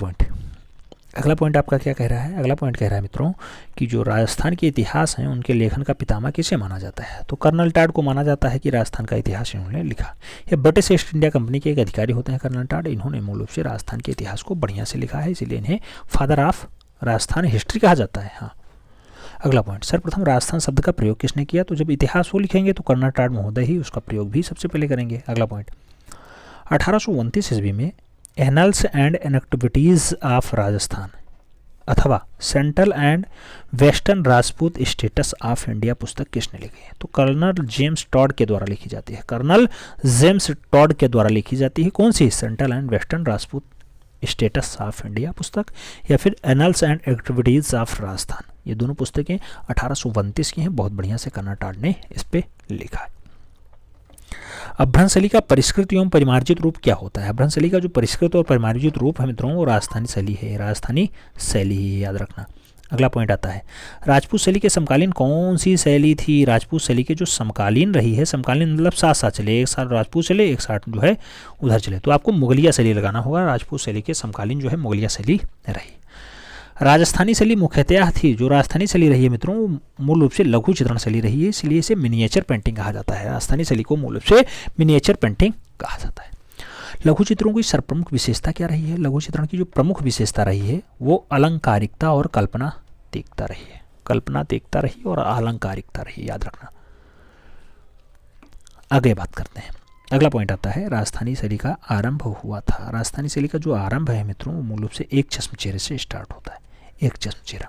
पॉइंट आपका क्या कह रहा है। अगला पॉइंट कह रहा है मित्रों कि जो राजस्थान के इतिहास हैं उनके लेखन का पितामह किसे माना जाता है। तो कर्नल टाड को माना जाता है कि राजस्थान का इतिहास इन्होंने लिखा। ये ब्रिटिश ईस्ट इंडिया कंपनी के एक अधिकारी होते हैं कर्नल टाड। इन्होंने मूल रूप से राजस्थान के इतिहास को बढ़िया से लिखा है, इसीलिए इन्हें फादर ऑफ राजस्थान हिस्ट्री कहा जाता है। हाँ, अगला पॉइंट, सर्वप्रथम राजस्थान शब्द का प्रयोग किसने किया। तो जब इतिहास वो लिखेंगे तो कर्नल टाड महोदय ही उसका प्रयोग भी सबसे पहले करेंगे। अगला पॉइंट, 1829 ईस्वी में annals and activities of Rajasthan अथवा central and western Rajput states of India पुस्तक किसने लिखी है। तो कर्नल जेम्स टॉड के द्वारा लिखी जाती है। कर्नल जेम्स टॉड के द्वारा लिखी जाती है। कौन सी, central and western Rajput states of India पुस्तक या फिर annals and activities of Rajasthan. ये दोनों पुस्तकें 1829 की हैं। बहुत बढ़िया से कर्नल टॉड ने इस पर लिखा है। अभ्रंश शैली का परिष्कृत एवं परिमार्जित रूप क्या होता है। अभ्रंश शैली का जो परिष्कृत और परिमार्जित रूप है मित्रों वो राजस्थानी शैली है। राजस्थानी शैली ही, याद रखना। अगला पॉइंट आता है राजपूत शैली के समकालीन कौन सी शैली थी। राजपूत शैली के जो समकालीन रही है, समकालीन मतलब साथ साथ चले, एक साल राजपूत चले एक साथ जो है उधर चले, तो आपको मुगलिया शैली लगाना होगा। राजपूत शैली के समकालीन जो है मुगलिया शैली रही। राजस्थानी शैली मुख्यतः थी, जो राजस्थानी शैली रही है मित्रों मूल रूप से लघु चित्रण शैली रही है, इसलिए इसे मिनिएचर पेंटिंग कहा जाता है। राजस्थानी शैली को मूल रूप से मिनिएचर पेंटिंग कहा जाता है। लघु चित्रों की सर्वप्रमुख विशेषता क्या रही है। लघु चित्रण की जो प्रमुख विशेषता रही है वो अलंकारिकता और कल्पनातीकता रही है। कल्पनातीकता रही और अलंकारिकता रही, याद रखना। आगे बात करते हैं। अगला पॉइंट आता है राजस्थानी शैली का आरंभ हुआ था। राजस्थानी शैली का जो आरंभ है मित्रों वो मूल रूप से एक चश्म चेहरे से स्टार्ट होता है। एक चश्म चेहरा।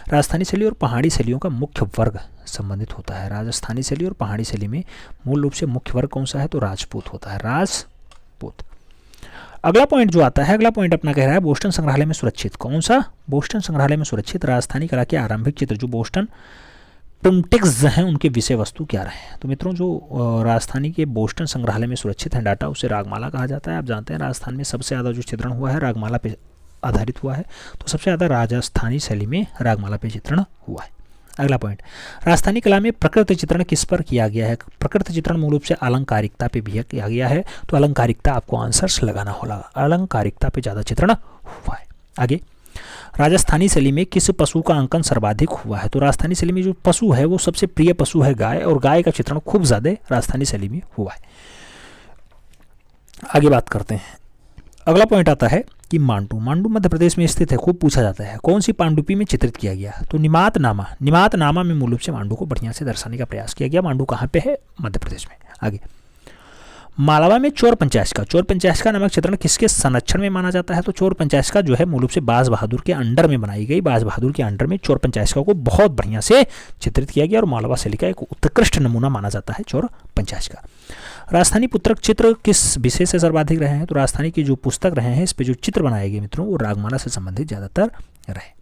राजस्थानी शैली और पहाड़ी शैलियों का मुख्य वर्ग संबंधित होता है। राजस्थानी शैली और पहाड़ी शैली में मूल रूप से मुख्य वर्ग कौन सा है, तो राजपूत होता है, राजपूत। अगला पॉइंट जो आता है, अगला पॉइंट अपना कह रहा है बोस्टन संग्रहालय में सुरक्षित। कौन सा, बोस्टन संग्रहालय में सुरक्षित राजस्थानी कला के आरंभिक चित्र जो बोस्टन प्रिमिटिव्स हैं उनके विषय वस्तु क्या रहे। तो मित्रों जो राजस्थानी के बोस्टन संग्रहालय में सुरक्षित है डाटा, उसे रागमाला कहा जाता है। आप जानते हैं राजस्थान में सबसे ज़्यादा जो चित्रण हुआ है रागमाला पे आधारित हुआ है, तो सबसे ज़्यादा राजस्थानी शैली में रागमाला पे चित्रण हुआ है। अगला पॉइंट, राजस्थानी कला में प्रकृति चित्रण किस पर किया गया है। प्रकृति चित्रण मूल रूप से अलंकारिकता पे भी किया गया है, तो अलंकारिकता आपको आंसर्स लगाना होगा, अलंकारिकता पे ज़्यादा चित्रण हुआ है। आगे, राजस्थानी शैली में किस पशु का अंकन सर्वाधिक हुआ है। तो राजस्थानी शैली में जो पशु है वो सबसे प्रिय पशु है गाय, और गाय का चित्रण खूब ज़्यादा राजस्थानी शैली में हुआ है। आगे बात करते हैं, अगला पॉइंट आता है कि मांडू। मांडू मध्य प्रदेश में स्थित है, खूब पूछा जाता है। कौन सी पांडुपी में चित्रित किया गया। तो निमातनामा, निमातनामा में मूल रूप से मांडू को बढ़िया से दर्शाने का प्रयास किया गया। मांडू कहाँ पे है, मध्य प्रदेश में। आगे, मालवा में चोर पंचायत का नामक चित्रण किसके संरक्षण में माना जाता है। तो चोर पंचायत का जो है मूल रूप से बाज बहादुर के अंडर में बनाई गई, बाज बहादुर के अंडर में चोर पंचायत को बहुत बढ़िया से चित्रित किया गया, और मालवा शैली का एक उत्कृष्ट नमूना माना जाता है चोर पंचायत का। राजस्थानी पुस्तक चित्र किस विषय से सर्वाधिक रहे हैं। तो राजस्थानी की जो पुस्तक रहे हैं इस पे जो चित्र बनाए गए मित्रों वो रागमाला से संबंधित ज़्यादातर रहे।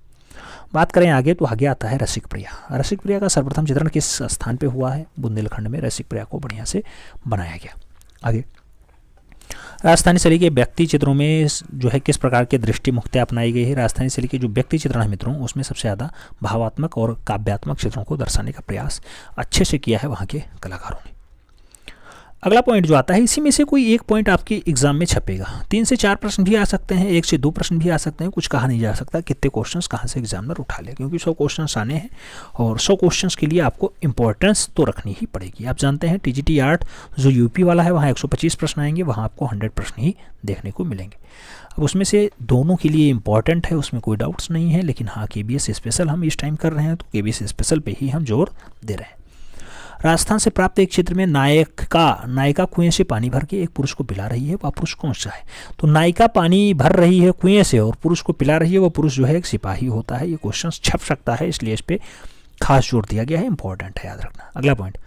बात करें आगे, तो आगे आता है रसिक प्रिया। रसिक प्रिया का सर्वप्रथम चित्रण किस स्थान पे हुआ है। बुंदेलखंड में रसिक प्रिया को बढ़िया से बनाया गया। आगे, राजस्थानी शैली के व्यक्ति चित्रों में जो है किस प्रकार की दृष्टि मुक्तियाँ अपनाई गई है। राजस्थानी शैली के जो व्यक्ति चित्रण है मित्रों उसमें सबसे ज़्यादा भावात्मक और काव्यात्मक चित्रों को दर्शाने का प्रयास अच्छे से किया है वहाँ के कलाकारों ने। अगला पॉइंट जो आता है, इसी में से कोई एक पॉइंट आपके एग्जाम में छपेगा। 3 से 4 प्रश्न भी आ सकते हैं, 1 से 2 प्रश्न भी आ सकते हैं, कुछ कहा नहीं जा सकता कितने क्वेश्चंस कहाँ से एग्जामिनर उठा ले, क्योंकि 100 क्वेश्चंस आने हैं और 100 क्वेश्चंस के लिए आपको इंपॉर्टेंस तो रखनी ही पड़ेगी। आप जानते हैं TGT 8 जो यूपी वाला है वहाँ 125 प्रश्न आएंगे, वहाँ आपको 100 प्रश्न ही देखने को मिलेंगे। अब उसमें से दोनों के लिए इंपॉर्टेंट है, उसमें कोई डाउट्स नहीं है, लेकिन हाँ KBS स्पेशल हम इस टाइम कर रहे हैं, तो KBS स्पेशल पे ही हम जोर दे रहे हैं। राजस्थान से प्राप्त एक चित्र में नायिका कुएं से पानी भर के एक पुरुष को पिला रही है, वह पुरुष कौन सा है। तो नायिका पानी भर रही है कुएं से और पुरुष को पिला रही है, वह पुरुष जो है एक सिपाही होता है। ये क्वेश्चन छप सकता है, इसलिए इस पे खास जोर दिया गया है, इंपॉर्टेंट है, याद रखना। अगला पॉइंट,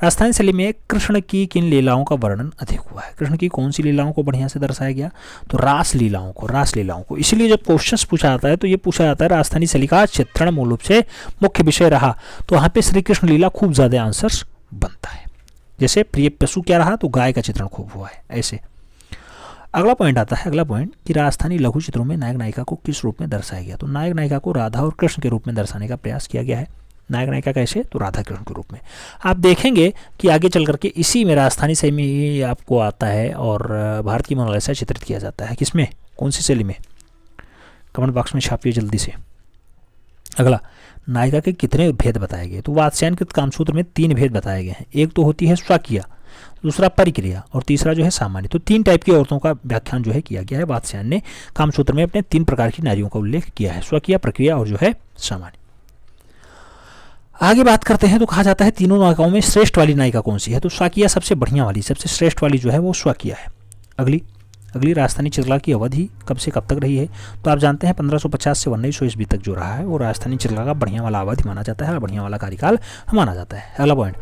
राजस्थानी शैली में कृष्ण की किन लीलाओं का वर्णन अधिक हुआ है। कृष्ण की कौन सी लीलाओं को बढ़िया से दर्शाया गया। तो रास लीलाओं को। इसीलिए जब क्वेश्चन पूछा जाता है तो ये पूछा जाता है राजस्थानी शैली का चित्रण मूल रूप से मुख्य विषय रहा, तो वहाँ पे श्री कृष्ण लीला खूब ज्यादा आंसर्स बनता है। जैसे प्रिय पशु क्या रहा, तो गाय का चित्रण खूब हुआ है ऐसे। अगला पॉइंट आता है, अगला पॉइंट कि राजस्थानी लघु चित्रों में नायक नायिका को किस रूप में दर्शाया गया। तो नायक नायिका को राधा और कृष्ण के रूप में दर्शाने का प्रयास किया गया है। नायक नायिका कैसे, तो राधा कृष्ण के रूप में। आप देखेंगे कि आगे चल करके इसी में राजस्थानी शैली में आपको आता है और भारत की मोनालिसा चित्रित किया जाता है। किसमें, कौन सी शैली में, कमेंट बॉक्स में छापिए जल्दी से। अगला, नायिका के कितने भेद बताए गए। तो वात्स्यायनकृत कामसूत्र में 3 भेद बताए गए हैं। एक तो होती है स्वकीया, दूसरा परिक्रिया और तीसरा जो है सामान्य। तो 3 टाइप की औरतों का व्याख्यान जो है किया गया है। वात्स्यायन ने कामसूत्र में अपने 3 प्रकार की नारियों का उल्लेख किया है, स्वकीय, प्रक्रिया और जो है सामान्य। आगे बात करते हैं तो कहा जाता है तीनों नायिकाओं में श्रेष्ठ वाली नायिका कौन सी है। तो स्वकीय सबसे बढ़िया वाली, सबसे श्रेष्ठ वाली जो है वो स्वकीय है। अगली राजस्थानी चित्रकला की अवधि कब से कब तक रही है। तो आप जानते हैं 1550 से 1900 ईस्वी तक जो रहा है वो राजस्थानी चित्रकला का बढ़िया वाला अवधि माना जाता है, बढ़िया वाला कार्यकाल माना जाता है। अगला पॉइंट,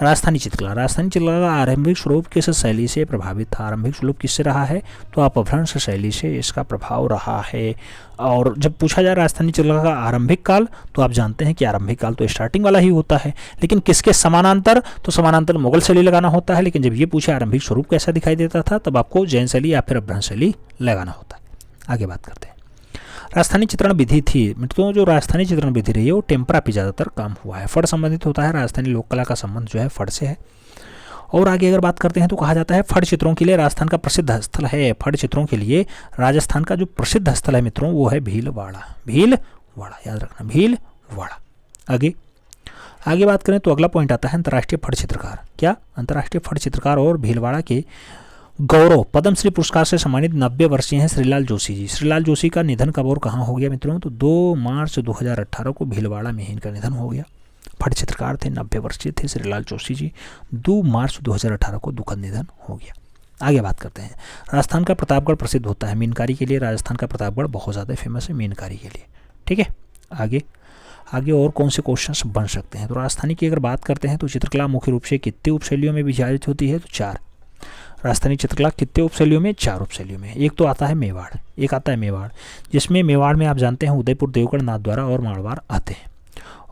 राजस्थानी चित्रकला का आरंभिक स्वरूप किस शैली से प्रभावित था। आरंभिक स्वरूप किससे रहा है, तो अपभ्रंश शैली से इसका प्रभाव रहा है। और जब पूछा जाए राजस्थानी चित्रकला का आरंभिक काल, तो आप जानते हैं कि आरंभिक काल तो स्टार्टिंग वाला ही होता है, लेकिन किसके समानांतर, तो समानांतर मुगल शैली लगाना होता है। लेकिन जब ये पूछे आरंभिक स्वरूप कैसा दिखाई देता था, तब आपको जैन शैली या फिर अपभ्रंश शैली लगाना होता है। आगे बात करते हैं, राजस्थानी चित्रण विधि थी। तो जो राजस्थानी चित्रण विधि रही है वो टेम्परा पे ज़्यादातर काम हुआ है, फड़ संबंधित होता है। राजस्थानी लोक कला का संबंध जो है फड़ से है। और आगे अगर बात करते हैं तो कहा जाता है फड़ चित्रों के लिए राजस्थान का प्रसिद्ध स्थल है। फड़ चित्रों के लिए राजस्थान का जो प्रसिद्ध स्थल है मित्रों वो है भीलवाड़ा, याद रखना, भीलवाड़ा। आगे बात करें तो अगला पॉइंट आता है अंतर्राष्ट्रीय फड़ चित्रकार। क्या, अंतर्राष्ट्रीय फड़ चित्रकार और भीलवाड़ा के गौरव पद्मश्री पुरस्कार से सम्मानित 90 वर्षीय हैं श्रीलाल जोशी जी। श्रीलाल जोशी का निधन कब और कहाँ हो गया मित्रों, तो 2 मार्च 2018 को भीलवाड़ा में ही इनका निधन हो गया। फड़ चित्रकार थे, 90 वर्षीय थे श्रीलाल जोशी जी। 2 मार्च 2018 को दुखद निधन हो गया। आगे बात करते हैं, राजस्थान का प्रतापगढ़ प्रसिद्ध होता है मीनकारी के लिए। राजस्थान का प्रतापगढ़ बहुत ज़्यादा फेमस है मीनकारी के लिए। ठीक है, आगे और कौन से क्वेश्चंस बन सकते हैं। तो राजस्थानी की अगर बात करते हैं तो चित्रकला मुख्य रूप से कितने उपशैलियों में विभाजित होती है, तो 4। राजस्थानी चित्रकला कितने उपशैलियों में, 4 उपशैलियों में। एक तो आता है मेवाड़, जिसमें मेवाड़ में आप जानते हैं उदयपुर, देवगढ़, नाथद्वारा और मारवाड़ आते हैं।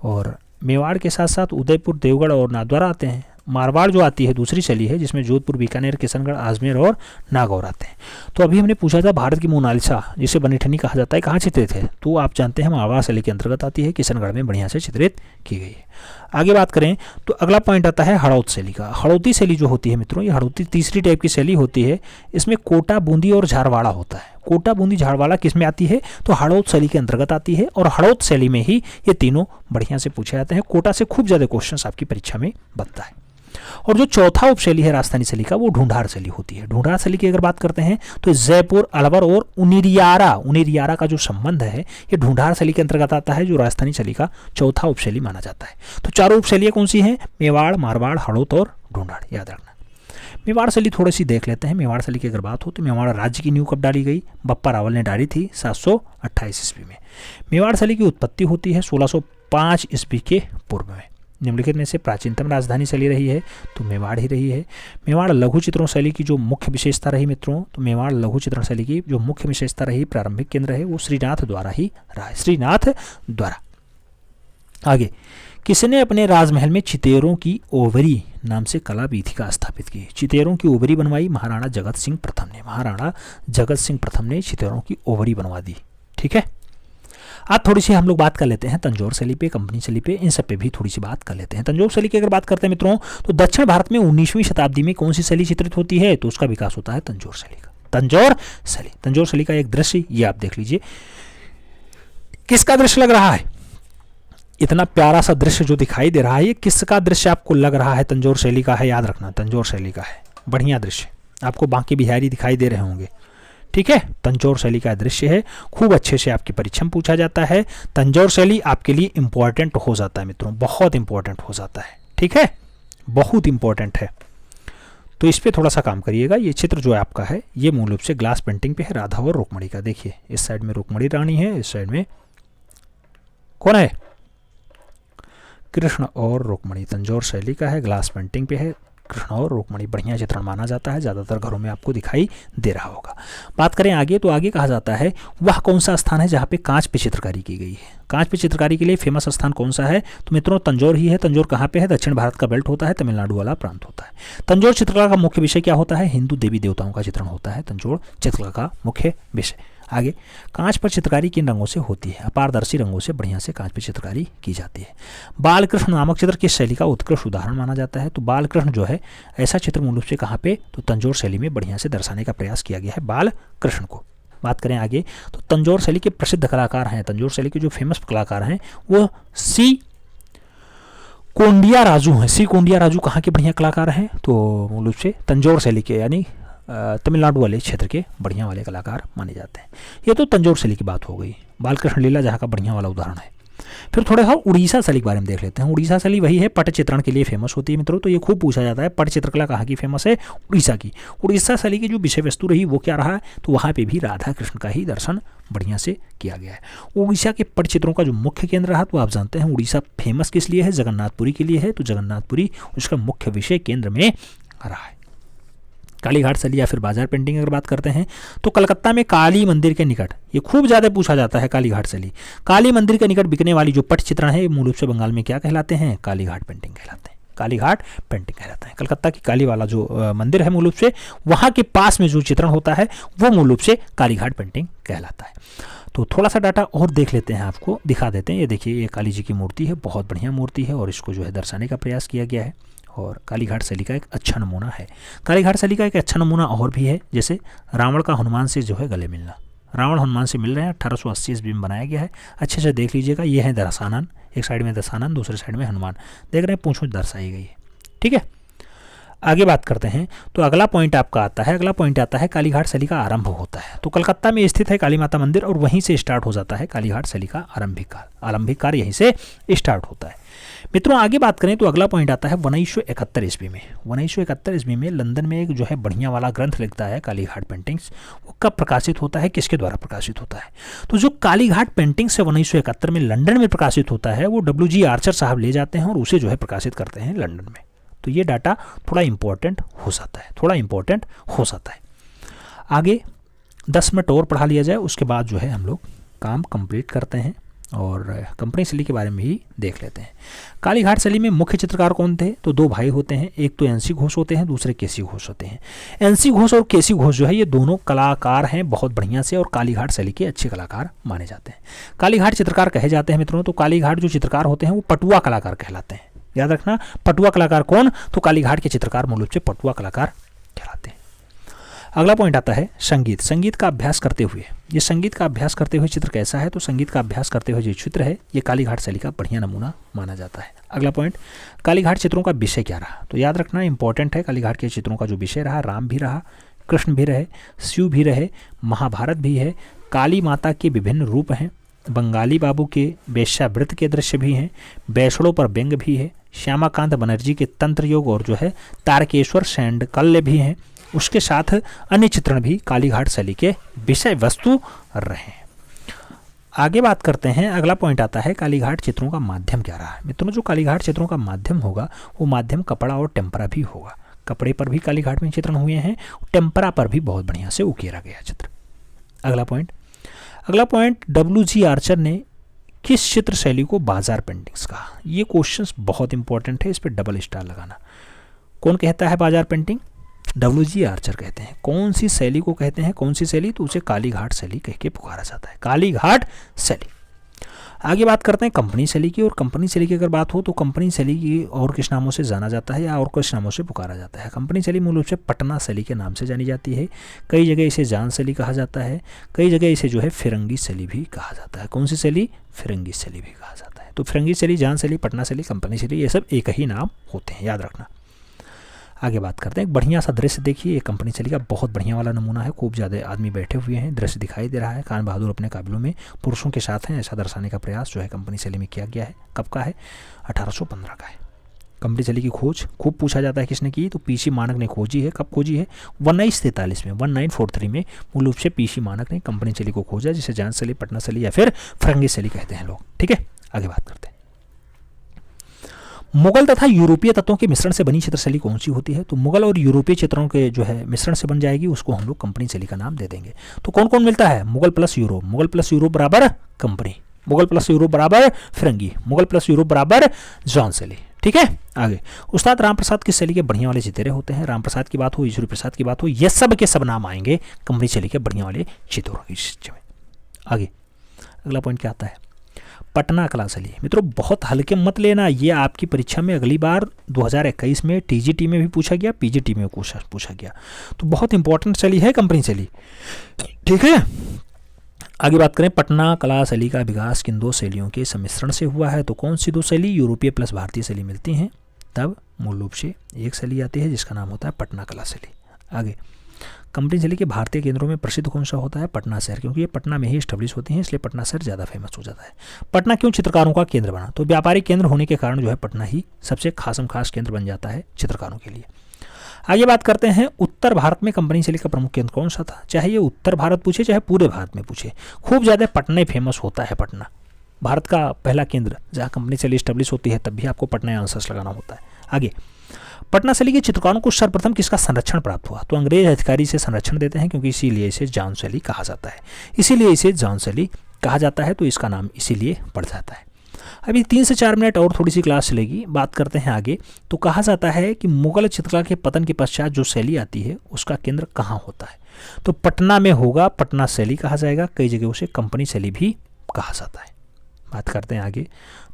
और मेवाड़ के साथ साथ उदयपुर, देवगढ़ और नाथद्वारा आते हैं। मारवाड़ जो आती है दूसरी शैली है, जिसमें जोधपुर, बीकानेर, किशनगढ़, अजमेर और नागौर आते हैं। तो अभी हमने पूछा था भारत की मोनालिसा जिसे बनीठनी कहा जाता है कहाँ चित्रित है, तो आप जानते हैं मारवाड़ शैली के अंतर्गत आती है, किशनगढ़ में बढ़िया से चित्रित की गई है। आगे बात करें तो अगला पॉइंट आता है हड़ौत शैली का। हड़ौती शैली जो होती है मित्रों, ये हड़ौती तीसरी टाइप की शैली होती है। इसमें कोटा, बूंदी और झारवाड़ा होता है। कोटा, बूंदी, झारवाड़ा किस में आती है, तो हड़ौत शैली के अंतर्गत आती है, और हड़ौत शैली में ही ये तीनों बढ़िया से पूछे जाते हैं। कोटा से खूब ज़्यादा क्वेश्चन आपकी परीक्षा में बनता है। और जो चौथा उपशैली है राजस्थानी शैली का, वो ढूंढार शैली होती है। ढूंढार शैली की अगर बात करते हैं तो जयपुर, अलवर और उनिरियारा का जो संबंध है ये ढूंढार शैली के अंतर्गत आता है, जो राजस्थानी शैली का चौथा उपशैली माना जाता है। तो चारों उपशैलियाँ कौन सी हैं, मेवाड़, मारवाड़, हड़ौत और ढूंढार, याद रखना। मेवाड़ शैली थोड़ी सी देख लेते हैं। मेवाड़ शैली की अगर बात हो तो मेवाड़ राज्य की नींव कब डाली गई, बप्पा रावल ने डाली थी 728 ईस्वी में। मेवाड़ शैली की उत्पत्ति होती है 1605 ईस्वी के पूर्व में। निम्नलिखित में से प्राचीनतम राजधानी शैली रही है तो मेवाड़ ही रही है। मेवाड़ लघु चित्रण शैली की जो मुख्य विशेषता रही मित्रों, तो मेवाड़ लघु चित्रण शैली की जो मुख्य विशेषता रही, प्रारंभिक केंद्र है वो श्रीनाथ द्वारा ही रहा है, श्रीनाथ द्वारा। आगे, किसने अपने राजमहल में चितेरों की ओवरी नाम से कला वीथिका स्थापित की। चितेरों की ओवरी बनवाई महाराणा जगत सिंह प्रथम ने। महाराणा जगत सिंह प्रथम ने चितेरों की ओवरी बनवा दी। ठीक है, आज थोड़ी सी हम लोग बात कर लेते हैं तंजौर शैली पे, कंपनी शैली पे, इन सब पे भी थोड़ी सी बात कर लेते हैं। तंजौर शैली की अगर बात करते हैं मित्रों, तो दक्षिण भारत में 19वीं शताब्दी में कौन सी शैली चित्रित होती है, तो उसका विकास होता है तंजौर शैली का। तंजौर शैली, तंजौर शैली का एक दृश्य ये आप देख लीजिए। किसका दृश्य लग रहा है, इतना प्यारा सा दृश्य जो दिखाई दे रहा है, ये किसका दृश्य आपको लग रहा है, तंजौर शैली का है, याद रखना तंजौर शैली का है। बढ़िया दृश्य, आपको बांके बिहारी दिखाई दे रहे होंगे। ठीक है, तंजौर शैली का दृश्य है, खूब अच्छे से आपकी परीक्षा में पूछा जाता है। तंजौर शैली आपके लिए इंपॉर्टेंट हो जाता है मित्रों, बहुत इंपॉर्टेंट हो जाता है। ठीक है, बहुत इंपॉर्टेंट है, तो इस पे थोड़ा सा काम करिएगा। ये चित्र जो है आपका है, ये मूल रूप से ग्लास पेंटिंग पे है, राधा और रुक्मणी का। देखिए इस साइड में रुक्मणी रानी है, इस साइड में कौन है, कृष्ण और रुक्मणी। तंजौर शैली का है, ग्लास पेंटिंग पे है, कृष्ण और रुक्मणी, बढ़िया चित्रण माना जाता है, ज़्यादातर घरों में आपको दिखाई दे रहा होगा। बात करें आगे, तो आगे कहा जाता है वह कौन सा स्थान है जहाँ पे कांच पे चित्रकारी की गई है। कांच पे चित्रकारी के लिए फेमस स्थान कौन सा है, तो मित्रों तंजौर ही है। तंजौर कहाँ पे है, दक्षिण भारत का बेल्ट होता है, तमिलनाडु वाला प्रांत होता है। तंजौर चित्रकला का मुख्य विषय क्या होता है, हिंदू देवी देवताओं का चित्रण होता है तंजौर चित्रकला का मुख्य विषय। आगे, कांच पर चित्रकारी किन रंगों से होती है, अपारदर्शी रंगों से बढ़िया से कांच पर चित्रकारी की जाती है। बालकृष्ण नामक चित्र किस शैली का उत्कृष्ट उदाहरण माना जाता है, तो बालकृष्ण जो है ऐसा चित्र मूल रूप से कहाँ पे, तो तंजौर शैली में बढ़िया से दर्शाने का प्रयास किया गया है बालकृष्ण को। बात करें आगे, तो तंजौर शैली के प्रसिद्ध कलाकार हैं, तंजौर शैली के जो फेमस कलाकार हैं वो सी कोंडिया राजू हैं। सी कोंडिया राजू कहाँ के बढ़िया कलाकार हैं, तो मूल रूप से तंजौर शैली के, यानी तमिलनाडु वाले क्षेत्र के बढ़िया वाले कलाकार माने जाते हैं। ये तो तंजौर शैली की बात हो गई। बालकृष्ण लीला जहाँ का बढ़िया वाला उदाहरण है। फिर थोड़ा सा उड़ीसा शैली के बारे में देख लेते हैं। उड़ीसा शैली वही है, पट चित्रण के लिए फेमस होती है मित्रों, तो ये खूब पूछा जाता है पट चित्रकला कहाँ की फेमस है, उड़ीसा की। उड़ीसा शैली की जो विषय वस्तु रही वो क्या रहा, तो वहाँ पे भी राधा कृष्ण का ही दर्शन बढ़िया से किया गया है। उड़ीसा के पट चित्रों का जो मुख्य केंद्र रहा, तो आप जानते हैं उड़ीसा फेमस किस लिए है, जगन्नाथपुरी के लिए है, तो जगन्नाथपुरी उसका मुख्य विषय केंद्र में रहा है। कालीघाट शैली या फिर बाजार पेंटिंग अगर बात करते हैं, तो कलकत्ता में काली मंदिर के निकट, ये खूब ज़्यादा पूछा जाता है कालीघाट शैली। काली मंदिर के निकट बिकने वाली जो पट चित्रण है, मूल रूप से बंगाल में क्या कहलाते हैं, कालीघाट पेंटिंग कहलाते हैं। कालीघाट पेंटिंग कहलाता है। कलकत्ता की काली वाला जो मंदिर है मूल रूप से, वहाँ के पास में जो चित्रण होता है वो मूल रूप से कालीघाट पेंटिंग कहलाता है। तो थोड़ा सा डाटा और देख लेते हैं, आपको दिखा देते हैं। ये देखिए, ये काली जी की मूर्ति है, बहुत बढ़िया मूर्ति है, और इसको जो है दर्शाने का प्रयास किया गया है, और कालीघाट शैली का एक अच्छा नमूना है। कालीघाट शैली का एक अच्छा नमूना और भी है, जैसे रावण का हनुमान से जो है गले मिलना। रावण हनुमान से मिल रहे हैं, 1880 ईस्वी में बनाया गया है। अच्छे से देख लीजिएगा, ये है दशानन, एक साइड में दशानन, दूसरे साइड में हनुमान, देख रहे हैं, पूंछ दर्शाई गई है। ठीक है, आगे बात करते हैं, तो अगला पॉइंट आपका आता है, अगला पॉइंट आता है कालीघाट शैली का आरंभ होता है। तो कलकत्ता में स्थित है काली माता मंदिर, और वहीं से स्टार्ट हो जाता है कालीघाट शैली का आरंभिक काल। आरंभिक काल यहीं से स्टार्ट होता है मित्रों। आगे बात करें तो अगला पॉइंट आता है 1971 ईस्वी में। 1971 ईस्वी में लंदन में एक जो है बढ़िया वाला ग्रंथ लिखता है कालीघाट पेंटिंग्स, वो कब प्रकाशित होता है, किसके द्वारा प्रकाशित होता है, तो जो कालीघाट पेंटिंग्स है 1971 में लंदन में प्रकाशित होता है, वो WG आर्चर साहब ले जाते हैं और उसे जो है प्रकाशित करते हैं लंदन में। तो ये डाटा थोड़ा इंपॉर्टेंट हो जाता है, थोड़ा इंपॉर्टेंट हो जाता है। आगे 10 मिनट और पढ़ा लिया जाए, उसके बाद जो है हम लोग काम कंप्लीट करते हैं। और कंपनी शैली के बारे में भी देख लेते हैं। काली घाट शैली में मुख्य चित्रकार कौन थे? तो दो भाई होते हैं, एक तो एनसी घोष होते हैं, दूसरे केसी घोष होते हैं। एनसी घोष और केसी घोष जो है ये दोनों कलाकार हैं बहुत बढ़िया से, और काली घाट शैली के अच्छे कलाकार माने जाते हैं। काली घाट चित्रकार कहे जाते हैं मित्रों, तो काली घाट जो चित्रकार होते हैं वो पटुआ कलाकार कहलाते हैं। याद रखना, पटुआ कलाकार कौन? तो काली घाट के चित्रकार मूल रूप से पटुआ कलाकार कहलाते हैं। अगला पॉइंट आता है संगीत। संगीत का अभ्यास करते हुए, ये संगीत का अभ्यास करते हुए चित्र कैसा है? तो संगीत का अभ्यास करते हुए जो चित्र है ये काली घाट शैली का बढ़िया नमूना माना जाता है। अगला पॉइंट, काली घाट चित्रों का विषय क्या रहा? तो याद रखना इंपॉर्टेंट है, काली घाट के चित्रों का जो विषय रहा, राम भी रहा, कृष्ण भी रहे, शिव भी रहे, महाभारत भी है, काली माता के विभिन्न रूप हैं, बंगाली बाबू के वेश्यावृत्त के दृश्य भी हैं, बैसड़ों पर व्यंग भी है, श्यामाकांत बनर्जी के तंत्र योग और जो है तारकेश्वर सैंडकल्य भी हैं। उसके साथ अन्य चित्रण भी काली घाट शैली के विषय वस्तु रहे। आगे बात करते हैं, अगला पॉइंट आता है काली घाट चित्रों का माध्यम क्या रहा है? मित्रों, जो काली घाट चित्रों का माध्यम होगा वो माध्यम कपड़ा और टेम्परा भी होगा। कपड़े पर भी काली घाट में चित्रण हुए हैं, टेम्परा पर भी बहुत बढ़िया से उकेरा गया चित्र। अगला पॉइंट WG आर्चर ने किस चित्र शैली को बाजार पेंटिंग्स कहा? ये क्वेश्चंस बहुत इंपॉर्टेंट है, इस पर डबल स्टार लगाना। कौन कहता है बाजार पेंटिंग? WG आर्चर कहते हैं। कौन सी शैली को कहते हैं? कौन सी शैली? तो उसे काली घाट शैली कह के पुकारा जाता है, काली घाट शैली। आगे बात करते हैं कंपनी शैली की, और कंपनी शैली की अगर बात हो तो कंपनी शैली की और किस नामों से जाना जाता है या और किस नामों से पुकारा जाता है? कंपनी शैली मूल रूप से पटना शैली के नाम से जानी जाती है। कई जगह इसे जान शैली कहा जाता है, कई जगह इसे जो है फिरंगी शैली भी कहा जाता है। कौन सी शैली? फिरंगी शैली भी कहा जाता है। तो फिरंगी शैली, जान शैली, पटना शैली, कंपनी शैली, ये सब एक ही नाम होते हैं, याद रखना। आगे बात करते हैं, एक बढ़िया सा दृश्य देखिए, एक कंपनी शैली का बहुत बढ़िया वाला नमूना है। खूब ज़्यादा आदमी बैठे हुए हैं, दृश्य दिखाई दे रहा है। खान बहादुर अपने काबिलों में पुरुषों के साथ हैं, ऐसा दर्शाने का प्रयास जो है कंपनी शैली में किया गया है। कब का है? 1815 का है। कंपनी शैली की खोज खूब पूछा जाता है किसने की? तो PC मानक ने खोजी है। कब खोजी है? 1943 में, 1943 में मूल रूप से PC मानक ने कंपनी शैली को खोजा, जिसे जान शैली, पटना शैली या फिर फिरंगी शैली कहते हैं लोग। ठीक है, आगे बात करते हैं। मुगल तथा यूरोपीय तत्वों के मिश्रण से बनी चित्र शैली कौन सी होती है? तो मुगल और यूरोपीय चित्रों के जो है मिश्रण से बन जाएगी, उसको हम लोग कंपनी शैली का नाम दे देंगे। तो कौन कौन मिलता है? Mughal plus Europe, Mughal plus Europe बराबर कंपनी, मुगल प्लस यूरोप बराबर फिरंगी, मुगल प्लस यूरोप बराबर जॉन शैली। ठीक है, आगे उस्ताद रामप्रसाद की शैली के बढ़िया वाले चित्रे होते हैं। रामप्रसाद की बात हो, ईश्वरी प्रसाद की बात हो, ये सब के सब नाम आएंगे कंपनी शैली के बढ़िया वाले चित्रों की। आगे अगला पॉइंट क्या आता है? पटना कला शैली। मित्रों, बहुत हल्के मत लेना, ये आपकी परीक्षा में अगली बार 2021 में TGT में भी पूछा गया, PGT में पूछा गया। तो बहुत इंपॉर्टेंट शैली है कंपनी शैली। ठीक है, आगे बात करें, पटना कला शैली का विकास किन दो शैलियों के सम्मिश्रण से हुआ है? तो कौन सी दो शैली? यूरोपीय प्लस भारतीय शैली मिलती हैं, तब मूल रूप से एक शैली आती है जिसका नाम होता है पटना कला शैली। आगे कंपनी शैली के भारतीय केंद्रों में प्रसिद्ध कौन सा होता है? पटना शहर, क्योंकि ये पटना में ही एस्टेब्लिश होती हैं, इसलिए पटना शहर ज़्यादा फेमस हो जाता है। पटना क्यों चित्रकारों का केंद्र बना? तो व्यापारिक केंद्र होने के कारण जो है पटना ही सबसे खासम खास केंद्र बन जाता है चित्रकारों के लिए। आगे बात करते हैं, उत्तर भारत में कंपनी शैली का प्रमुख केंद्र कौन सा था? चाहे ये उत्तर भारत पूछे चाहे पूरे भारत में पूछे, खूब ज़्यादा पटना ही फेमस होता है। पटना भारत का पहला केंद्र जहाँ कंपनी शैली एस्टेब्लिश होती है, तब भी आपको पटना आंसर्स लगाना होता है। आगे पटना शैली के चित्रकारों को सर्वप्रथम किसका संरक्षण प्राप्त हुआ? तो अंग्रेज अधिकारी से संरक्षण देते हैं, क्योंकि इसीलिए इसे जॉन शैली कहा जाता है, इसीलिए इसे जॉन शैली कहा जाता है, तो इसका नाम इसीलिए पड़ जाता है। अभी 3 से 4 मिनट और थोड़ी सी क्लास चलेगी, बात करते हैं आगे। तो कहा जाता है कि मुगल चित्रकला के पतन के पश्चात जो शैली आती है उसका केंद्र कहाँ होता है? तो पटना में होगा, पटना शैली कहा जाएगा, कई जगह उसे कंपनी शैली भी कहा जाता है। बात करते हैं आगे।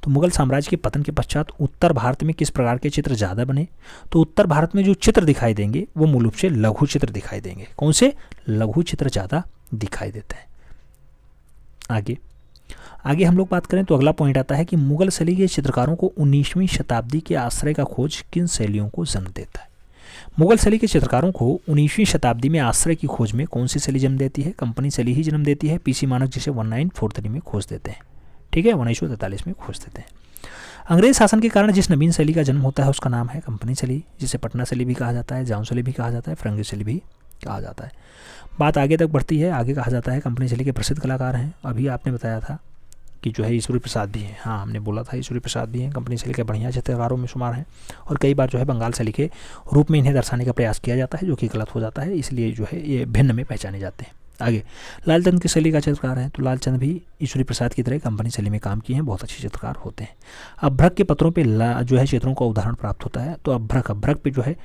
तो मुगल साम्राज्य के पतन के पश्चात उत्तर भारत में किस प्रकार के चित्र ज़्यादा बने? तो उत्तर भारत में जो चित्र दिखाई देंगे वो मूल रूप से लघु चित्र दिखाई देंगे। कौन से? लघु चित्र ज़्यादा दिखाई देते हैं। आगे हम लोग बात करें तो अगला पॉइंट आता है कि मुगल शैली के चित्रकारों को 19वीं शताब्दी के आश्रय का खोज किन शैलियों को जन्म देता है? मुगल शैली के चित्रकारों को 19वीं शताब्दी में आश्रय की खोज में कौन सी शैली जन्म देती है? कंपनी शैली ही जन्म देती है। PC मानक जिसे 1943 में खोज देते हैं। ठीक है, 1943 में खोज देते हैं। अंग्रेज शासन के कारण जिस नवीन शैली का जन्म होता है उसका नाम है कंपनी शैली, जिसे पटना शैली भी कहा जाता है, जॉन शैली भी कहा जाता है, फिरंगी शैली भी कहा जाता है। बात आगे तक बढ़ती है। आगे कहा जाता है कंपनी शैली के प्रसिद्ध कलाकार हैं। अभी आपने बताया था कि जो है ईश्वरी प्रसाद भी हैं। हाँ, हमने बोला था ईश्वरी प्रसाद भी हैं, कंपनी शैली के बढ़िया चित्रकारों में शुमार हैं। और कई बार जो है बंगाल शैली के रूप में इन्हें दर्शाने का प्रयास किया जाता है, जो कि गलत हो जाता है, इसलिए जो है ये भिन्न में पहचाने जाते हैं। आगे, लालचंद किस शैली का चित्रकार है? तो लालचंद भी ईश्वरी प्रसाद की तरह कंपनी शैली में काम किए हैं, बहुत अच्छे चित्रकार होते हैं। अभ्रक के पत्रों पे जो है चित्रों का उदाहरण प्राप्त होता है। तो अभ्रक पे जो है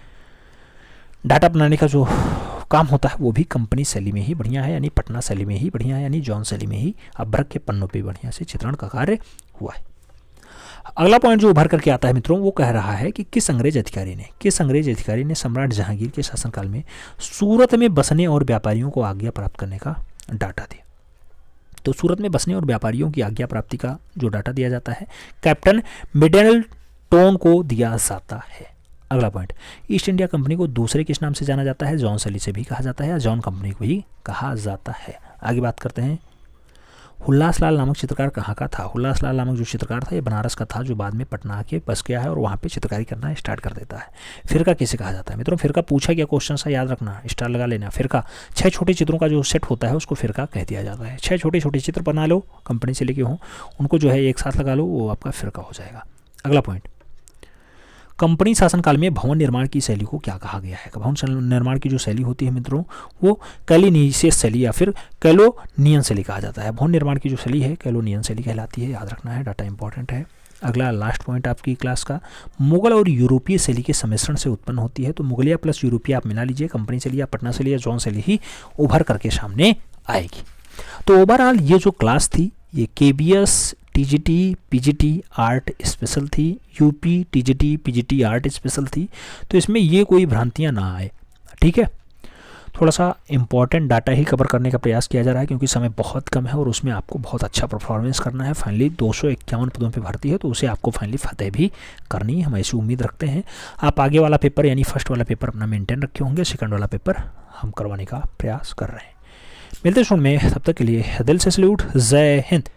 डाटा बनाने का जो काम होता है वो भी कंपनी शैली में ही बढ़िया है, यानी पटना शैली में ही बढ़िया है, यानी जॉन शैली में ही अभ्रक के पन्नों पे बढ़िया से चित्रण का कार्य हुआ है। अगला पॉइंट जो उभर करके आता है मित्रों, वो कह रहा है कि किस अंग्रेज अधिकारी ने सम्राट जहांगीर के शासनकाल में सूरत में बसने और व्यापारियों को आज्ञा प्राप्त करने का डाटा दिया। तो सूरत में बसने और व्यापारियों की आज्ञा प्राप्ति का जो डाटा दिया जाता है कैप्टन मिडलटोन को दिया जाता है। अगला पॉइंट, ईस्ट इंडिया कंपनी को दूसरे किस नाम से जाना जाता है? जॉन शैली से भी कहा जाता है या जॉन कंपनी को ही कहा जाता है। आगे बात करते हैं, हुल्लासलाल नामक चित्रकार कहाँ का था? हुल्लासलाल नामक जो चित्रकार था ये बनारस का था, जो बाद में पटना आके बस गया है और वहाँ पे चित्रकारी करना स्टार्ट कर देता है। फिरका किसे कहा जाता है? मित्रों फिरका पूछा गया क्वेश्चन सा याद रखना, स्टार लगा लेना। फिरका 6 छोटे चित्रों का जो सेट होता है उसको फिरका कह दिया जाता है। 6 छोटे छोटे चित्र बना लो, कंपनी से लेके हों, उनको जो है एक साथ लगा लो, वो आपका फिरका हो जाएगा। अगला पॉइंट, कंपनी शासनकाल में भवन निर्माण की शैली को क्या कहा गया है? भवन निर्माण की जो शैली होती है मित्रों वो कैलिनीसियस शैली या फिर कैलोनियन शैली कहा जाता है। भवन निर्माण की जो शैली है कैलोनियन शैली कहलाती है, याद रखना है, डाटा इंपॉर्टेंट है। अगला लास्ट पॉइंट आपकी क्लास का, मुगल और यूरोपीय शैली के सम्मिश्रण से उत्पन्न होती है। तो मुगलिया प्लस यूरोपीय आप मिला लीजिए, कंपनी शैली या पटना शैली या जॉन शैली ही उभर करके सामने आएगी। तो ओवरऑल ये जो क्लास थी ये KBS TGT PGT art special थी, UP TGT PGT art special थी। तो इसमें ये कोई भ्रांतियां ना आए, ठीक है। थोड़ा सा इंपॉर्टेंट डाटा ही कवर करने का प्रयास किया जा रहा है क्योंकि समय बहुत कम है और उसमें आपको बहुत अच्छा परफॉर्मेंस करना है। फाइनली 251 पदों पे भर्ती है तो उसे आपको फाइनली फतेह भी करनी है, हम ऐसी उम्मीद रखते हैं। आप आगे वाला पेपर यानी फर्स्ट वाला पेपर अपना मेंटेन रखे होंगे, सेकंड वाला पेपर हम करवाने का प्रयास कर रहे हैं। मिलते हैं में, तब तक के लिए दिल से सैल्यूट, जय हिंद।